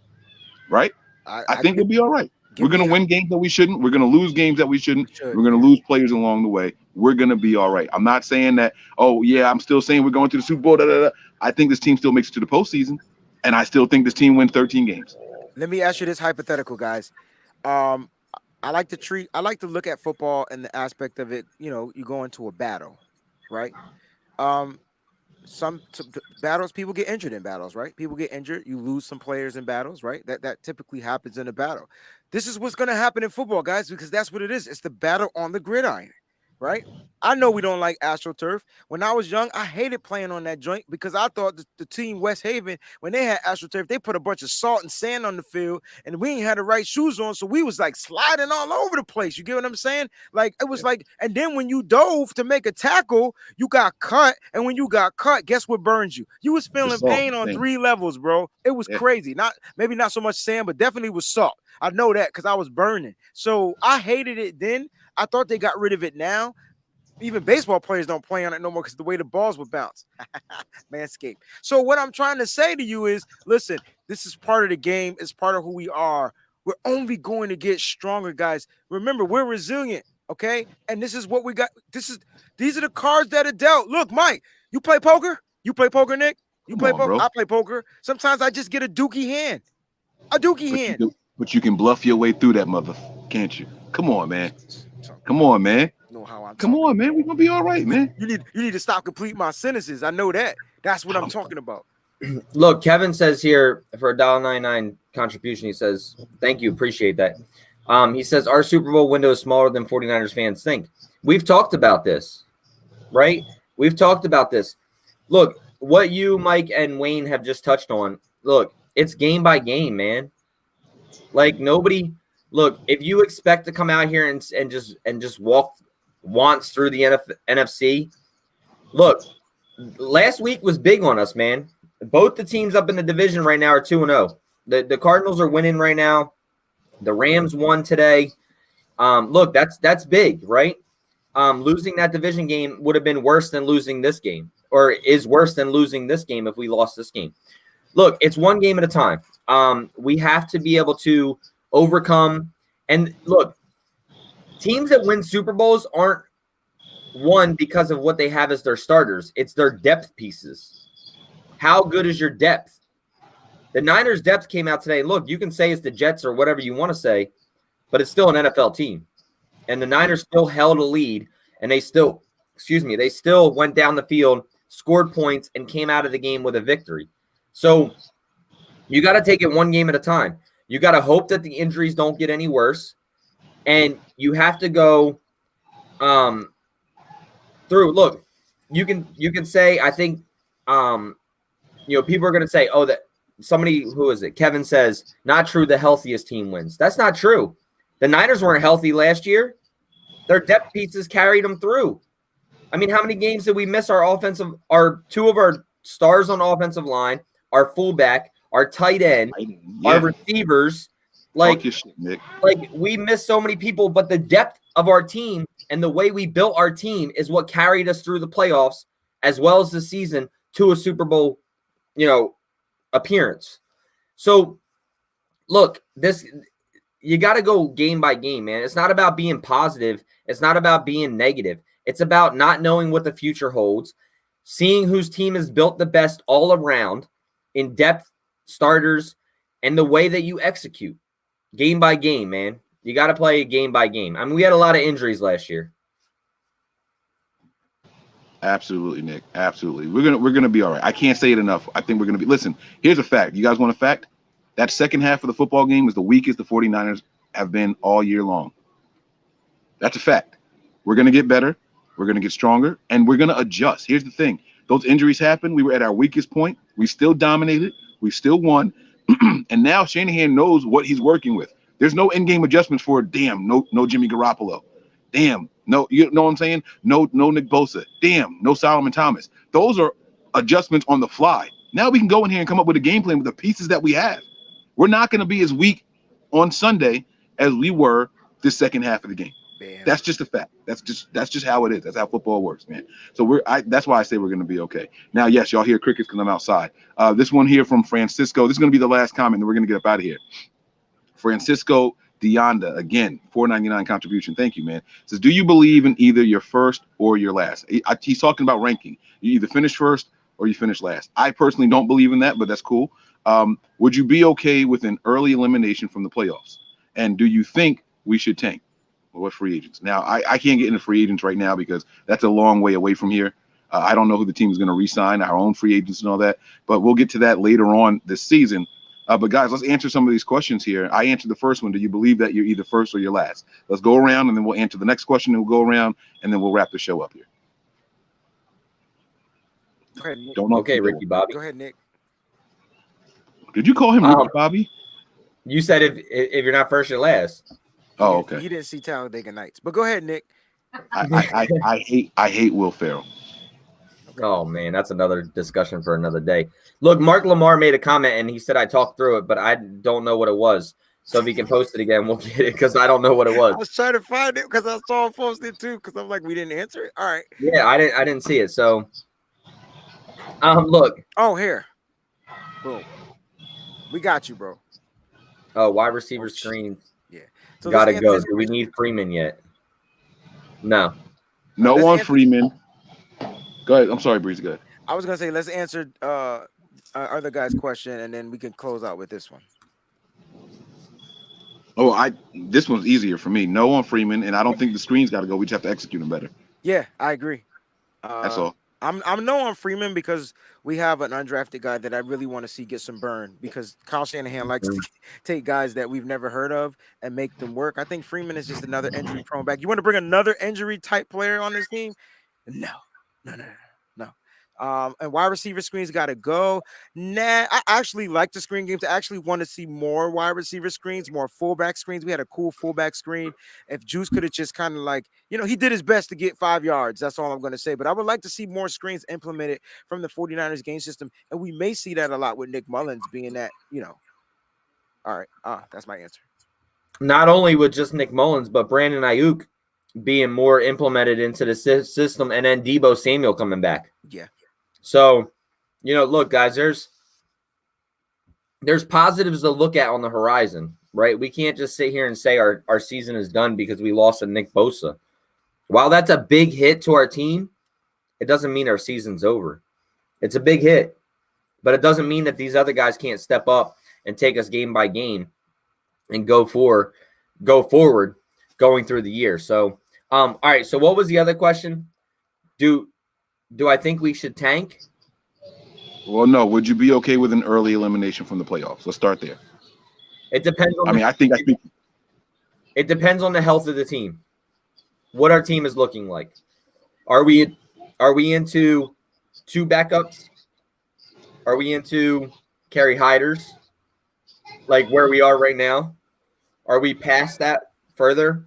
Right? I think we'll be all right. We're going to win games that we shouldn't. We're going to lose games that we shouldn't. We're going to lose players along the way. We're going to be all right. I'm not saying that, I'm still saying we're going to the Super Bowl. I think this team still makes it to the postseason, and I still think this team wins 13 games. Let me ask you this hypothetical, guys. I like to look at football in the aspect of it, you go into a battle, right? Some battles, people get injured in battles, right? People get injured. You lose some players in battles, right? That typically happens in a battle. This is what's going to happen in football, guys, because that's what it is. It's the battle on the gridiron, right? I know we don't like AstroTurf. When I was young, I hated playing on that joint because I thought the team West Haven, when they had AstroTurf, they put a bunch of salt and sand on the field, and we ain't had the right shoes on, so we was like sliding all over the place. You get what I'm saying? Like it was like, and then when you dove to make a tackle, you got cut, and when you got cut, guess what burns you? You was feeling pain on 3 levels, bro. It was crazy. Maybe not so much sand, but definitely was salt. I know that because I was burning. So I hated it then. I thought they got rid of it now. Even baseball players don't play on it no more because the way the balls would bounce. Manscaped. So what I'm trying to say to you is, listen, this is part of the game. It's part of who we are. We're only going to get stronger, guys. Remember, we're resilient, okay? And this is what we got. These are the cards that are dealt. Look, Mike, you play poker? You play poker, Nick? You play poker? I play poker. Sometimes I just get a dookie hand. But you can bluff your way through that mother, can't you? Come on, man. Come on, man. Come on, man. We're gonna be all right, man. You need to stop completing my sentences. I know that. That's what I'm talking about. Look, Kevin says here for a $1.99 contribution, he says, thank you, appreciate that. He says our Super Bowl window is smaller than 49ers fans think. We've talked about this, right? We've talked about this. Look, what you, Mike, and Wayne have just touched on. Look, it's game by game, man. Like nobody. Look, if you expect to come out here and just walk wants through the NFC. Look, last week was big on us, man. Both the teams up in the division right now are 2-0. The Cardinals are winning right now. The Rams won today. Look, that's big, right? Losing that division game would have been worse than losing this game, or is worse than losing this game if we lost this game. Look, it's one game at a time. We have to be able to overcome. And look, teams that win Super Bowls aren't won because of what they have as their starters. It's their depth pieces. How good is your depth? The Niners' depth came out today. Look, you can say it's the Jets or whatever you want to say, but it's still an NFL team. And the Niners still held a lead, and they still went down the field, scored points, and came out of the game with a victory. So you got to take it one game at a time. You got to hope that the injuries don't get any worse, and you have to go through. Look, you can say, I think, people are going to say, oh, that somebody, who is it? Kevin says, not true. The healthiest team wins. That's not true. The Niners weren't healthy last year. Their depth pieces carried them through. I mean, how many games did we miss our two of our stars on offensive line, our fullback, our tight end, our receivers? Like we missed so many people, but the depth of our team and the way we built our team is what carried us through the playoffs as well as the season to a Super Bowl, appearance. So, look, you got to go game by game, man. It's not about being positive. It's not about being negative. It's about not knowing what the future holds, seeing whose team is built the best all around in depth, starters, and the way that you execute game by game, man. You got to play game by game. I mean, we had a lot of injuries last year. Absolutely, Nick. Absolutely. We're gonna be all right. I can't say it enough. I think we're gonna be. Listen, here's a fact. You guys want a fact? That second half of the football game was the weakest the 49ers have been all year long. That's a fact. We're gonna get better. We're gonna get stronger, and we're gonna adjust. Here's the thing. Those injuries happened. We were at our weakest point. We still dominated. We still won. And now Shanahan knows what he's working with. There's no in-game adjustments for no Jimmy Garoppolo. Damn, no, you know what I'm saying? No Nick Bosa. Damn, no Solomon Thomas. Those are adjustments on the fly. Now we can go in here and come up with a game plan with the pieces that we have. We're not going to be as weak on Sunday as we were this second half of the game. Damn. That's just a fact. That's just how it is. That's how football works, man. So that's why I say we're going to be okay. Now, yes, y'all hear crickets because I'm outside. This one here from Francisco. This is going to be the last comment, and we're going to get up out of here. Francisco Deonda, again, $4.99 contribution. Thank you, man. Says, do you believe in either your first or your last? He's talking about ranking. You either finish first or you finish last. I personally don't believe in that, but that's cool. Would you be okay with an early elimination from the playoffs? And do you think we should tank? Well, what free agents? Now, I can't get into free agents right now because that's a long way away from here. I don't know who the team is going to re-sign, our own free agents and all that, but we'll get to that later on this season. But guys, let's answer some of these questions here. I answered the first one. Do you believe that you're either first or you're last? Let's go around, and then we'll answer the next question, and we'll go around, and then we'll wrap the show up here. Go ahead, Nick. Don't know. Okay, Ricky Bobby. Go ahead, Nick. Did you call him Ricky Bobby? You said if you're not first, you're last. Oh, okay. You didn't see Talladega Nights, but go ahead, Nick. I hate Will Ferrell. Oh man, that's another discussion for another day. Look, Mark Lamar made a comment and he said I talked through it, but I don't know what it was. So if he can post it again, we'll get it because I don't know what it was. I was trying to find it because I saw him post it too because I'm like, we didn't answer it. All right. Yeah, I didn't see it. So look. Oh, here. Boom. We got you, bro. Oh, wide receiver screen. Yeah. So gotta go. Do we need Freeman yet? No. No on Freeman. Go ahead. I'm sorry, Breeze. Go ahead. I was gonna say let's answer other guy's question and then we can close out with this one. Oh, this one's easier for me. No on Freeman, and I don't think the screen's got to go. We just have to execute them better. Yeah, I agree. That's all. I'm no on Freeman because we have an undrafted guy that I really want to see get some burn because Kyle Shanahan likes to take guys that we've never heard of and make them work. I think Freeman is just another injury prone back. You want to bring another injury type player on this team? No. And wide receiver screens got to go. Nah, I actually like the screen games. I actually want to see more wide receiver screens, more fullback screens. We had a cool fullback screen. If Juice could have just kind of like, he did his best to get 5 yards. That's all I'm going to say. But I would like to see more screens implemented from the 49ers game system. And we may see that a lot with Nick Mullins being that, All right. That's my answer. Not only with just Nick Mullins, but Brandon Ayuk being more implemented into the system, and then Deebo Samuel coming back. Yeah. So, look, guys, there's positives to look at on the horizon, right? We can't just sit here and say our season is done because we lost a Nick Bosa. While that's a big hit to our team, it doesn't mean our season's over. It's a big hit, but it doesn't mean that these other guys can't step up and take us game by game and go forward going through the year. So, all right. So what was the other question? Do I think we should tank? Well, no. Would you be okay with an early elimination from the playoffs? Let's start there. It depends on I think it depends on the health of the team. What our team is looking like. Are we into 2 backups? Are we into Kerry Hiders? Like where we are right now? Are we past that further?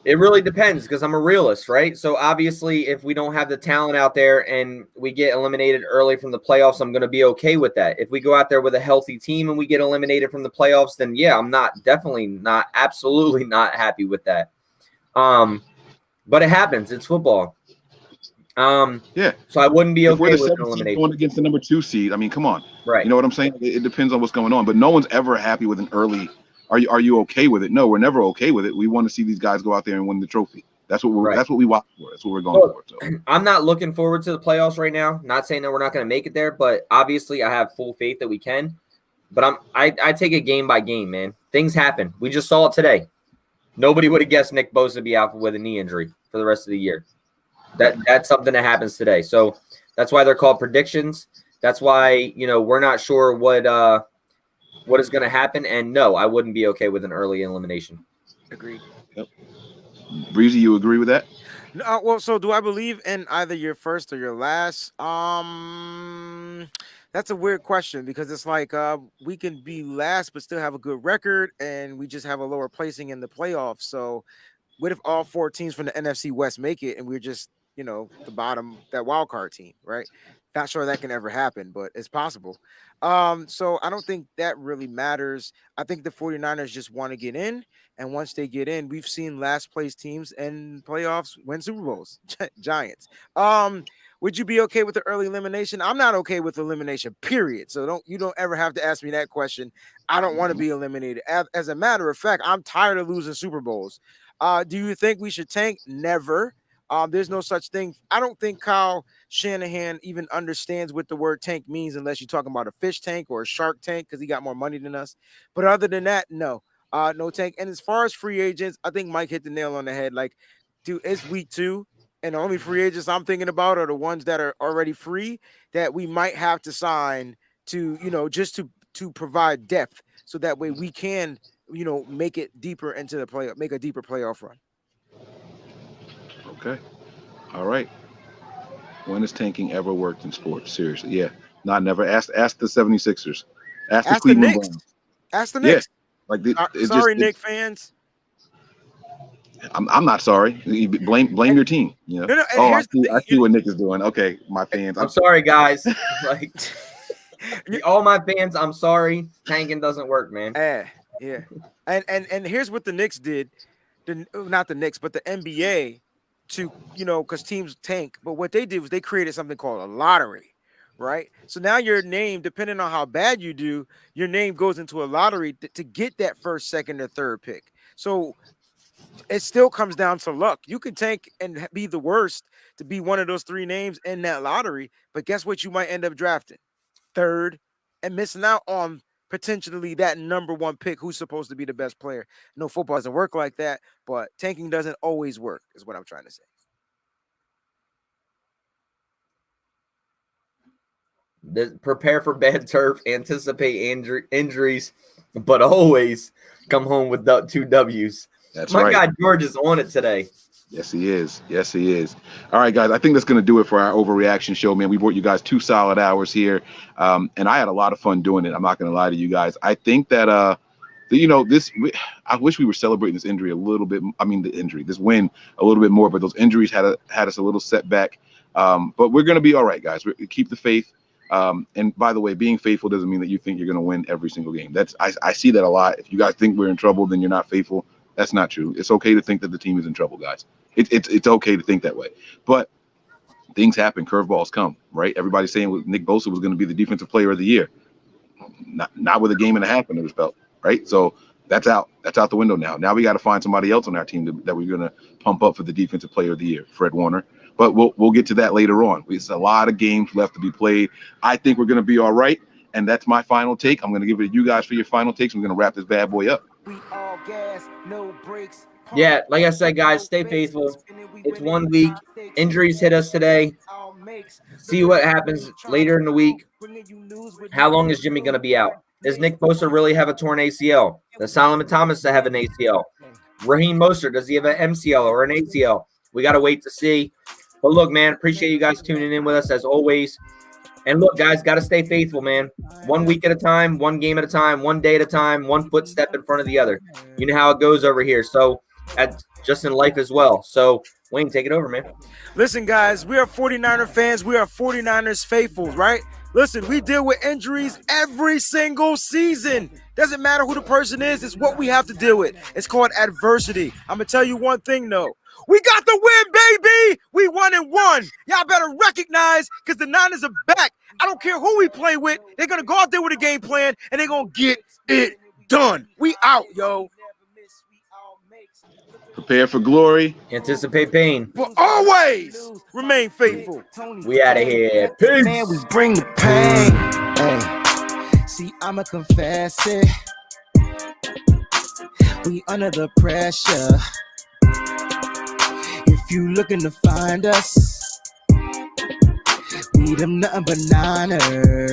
It really depends because I'm a realist, right? So obviously, if we don't have the talent out there and we get eliminated early from the playoffs, I'm going to be okay with that. If we go out there with a healthy team and we get eliminated from the playoffs, then yeah, I'm absolutely not happy with that. But it happens. It's football. Yeah. So I wouldn't be okay with an 7th seed elimination going against the number 2 seed. I mean, come on. Right. You know what I'm saying? It depends on what's going on. But no one's ever happy with an early. Are you okay with it? No, we're never okay with it. We want to see these guys go out there and win the trophy. That's what Right. That's what we watch for. That's what we're going for. So. I'm not looking forward to the playoffs right now. Not saying that we're not going to make it there, but obviously I have full faith that we can. But I take it game by game, man. Things happen. We just saw it today. Nobody would have guessed Nick Bosa would be out with a knee injury for the rest of the year. That's something that happens today. So that's why they're called predictions. That's why, we're not sure what is going to happen. And no, I wouldn't be okay with an early elimination. Agreed. Yep. Breezy, you agree with that? No, well, so do I believe in either your first or your last? That's a weird question because it's like we can be last but still have a good record, and we just have a lower placing in the playoffs. So what if all 4 teams from the NFC West make it and we're just, the bottom, that wild card team, right? Not sure that can ever happen, but it's possible. So I don't think that really matters. I think the 49ers just want to get in. And once they get in, we've seen last place teams in playoffs win Super Bowls. Giants. Would you be okay with the early elimination? I'm not okay with elimination, period. So you don't ever have to ask me that question. I don't want to be eliminated. As a matter of fact, I'm tired of losing Super Bowls. Do you think we should tank? Never. There's no such thing. I don't think Kyle Shanahan even understands what the word tank means unless you're talking about a fish tank or a shark tank because he got more money than us. But other than that, no. No tank. And as far as free agents, I think Mike hit the nail on the head. Like, dude, it's week 2, and the only free agents I'm thinking about are the ones that are already free that we might have to sign to, just to provide depth, so that way we can, make it deeper into the playoff, make a deeper playoff run. Okay. All right. When has tanking ever worked in sports? Seriously. Yeah. Not never. Ask the 76ers. Ask the Cleveland Browns. Ask the Knicks. Like Knicks fans. I'm not sorry. Blame your team. No, I see what Nick is doing. Okay, my fans. I'm sorry, guys. Like all my fans, I'm sorry. Tanking doesn't work, man. Yeah. And here's what the Knicks did. Not the Knicks, but the NBA to, because teams tank. But what they did was they created something called a lottery. Right. So now your name, depending on how bad you do, your name goes into a lottery to get that first, second, or third pick. So it still comes down to luck. You can tank and be the worst to be one of those 3 names in that lottery. But guess what? You might end up drafting 3rd and missing out on potentially that number 1 pick who's supposed to be the best player. No, football doesn't work like that, but tanking doesn't always work is what I'm trying to say. Prepare for bad turf, anticipate injuries, but always come home with 2 W's. That's My right. guy George is on it today. Yes, he is. Yes, he is. All right, guys. I think that's going to do it for our overreaction show, man. We brought you guys 2 solid hours here, and I had a lot of fun doing it. I'm not going to lie to you guys. I think that I wish we were celebrating this injury a little bit. I mean, this win a little bit more, but those injuries had us a little setback. But we're going to be all right, guys. Keep the faith. And by the way, being faithful doesn't mean that you think you're going to win every single game. I see that a lot. If you guys think we're in trouble, then you're not faithful. That's not true. It's okay to think that the team is in trouble, guys. It's okay to think that way. But things happen. Curveballs come, right? Everybody's saying Nick Bosa was going to be the defensive player of the year. Not with a game and a half under his belt, right? So that's out. That's out the window now. Now we got to find somebody else on our team that we're going to pump up for the defensive player of the year, Fred Warner. But we'll get to that later on. There's a lot of games left to be played. I think we're going to be all right. And that's my final take. I'm going to give it to you guys for your final takes. I'm going to wrap this bad boy up. Yeah, like I said, guys, stay faithful. It's 1 week. Injuries hit us today. See what happens later in the week. How long is Jimmy going to be out? Does Nick Bosa really have a torn ACL? Does Solomon Thomas have an ACL? Raheem Mostert, does he have an MCL or an ACL? We got to wait to see. But look, man, appreciate you guys tuning in with us as always. And look, guys, got to stay faithful, man. 1 week at a time, 1 game at a time, 1 day at a time, 1 footstep in front of the other. You know how it goes over here. So that's just in life as well. So Wayne, take it over, man. Listen, guys, we are 49er fans. We are 49ers faithfuls, right? Listen, we deal with injuries every single season. Doesn't matter who the person is. It's what we have to deal with. It's called adversity. I'm going to tell you one thing, though. We got the win, baby. We 1-1. Y'all better recognize because the Niners are back. I don't care who we play with. They're going to go out there with a game plan, and they're going to get it done. We out, yo. Prepare for glory. Anticipate pain. But always remain faithful. We out of here. Peace. Man, we bring the pain. Hey. See, I'ma confess it. We under the pressure. If you looking to find us, we them nothing but Niners.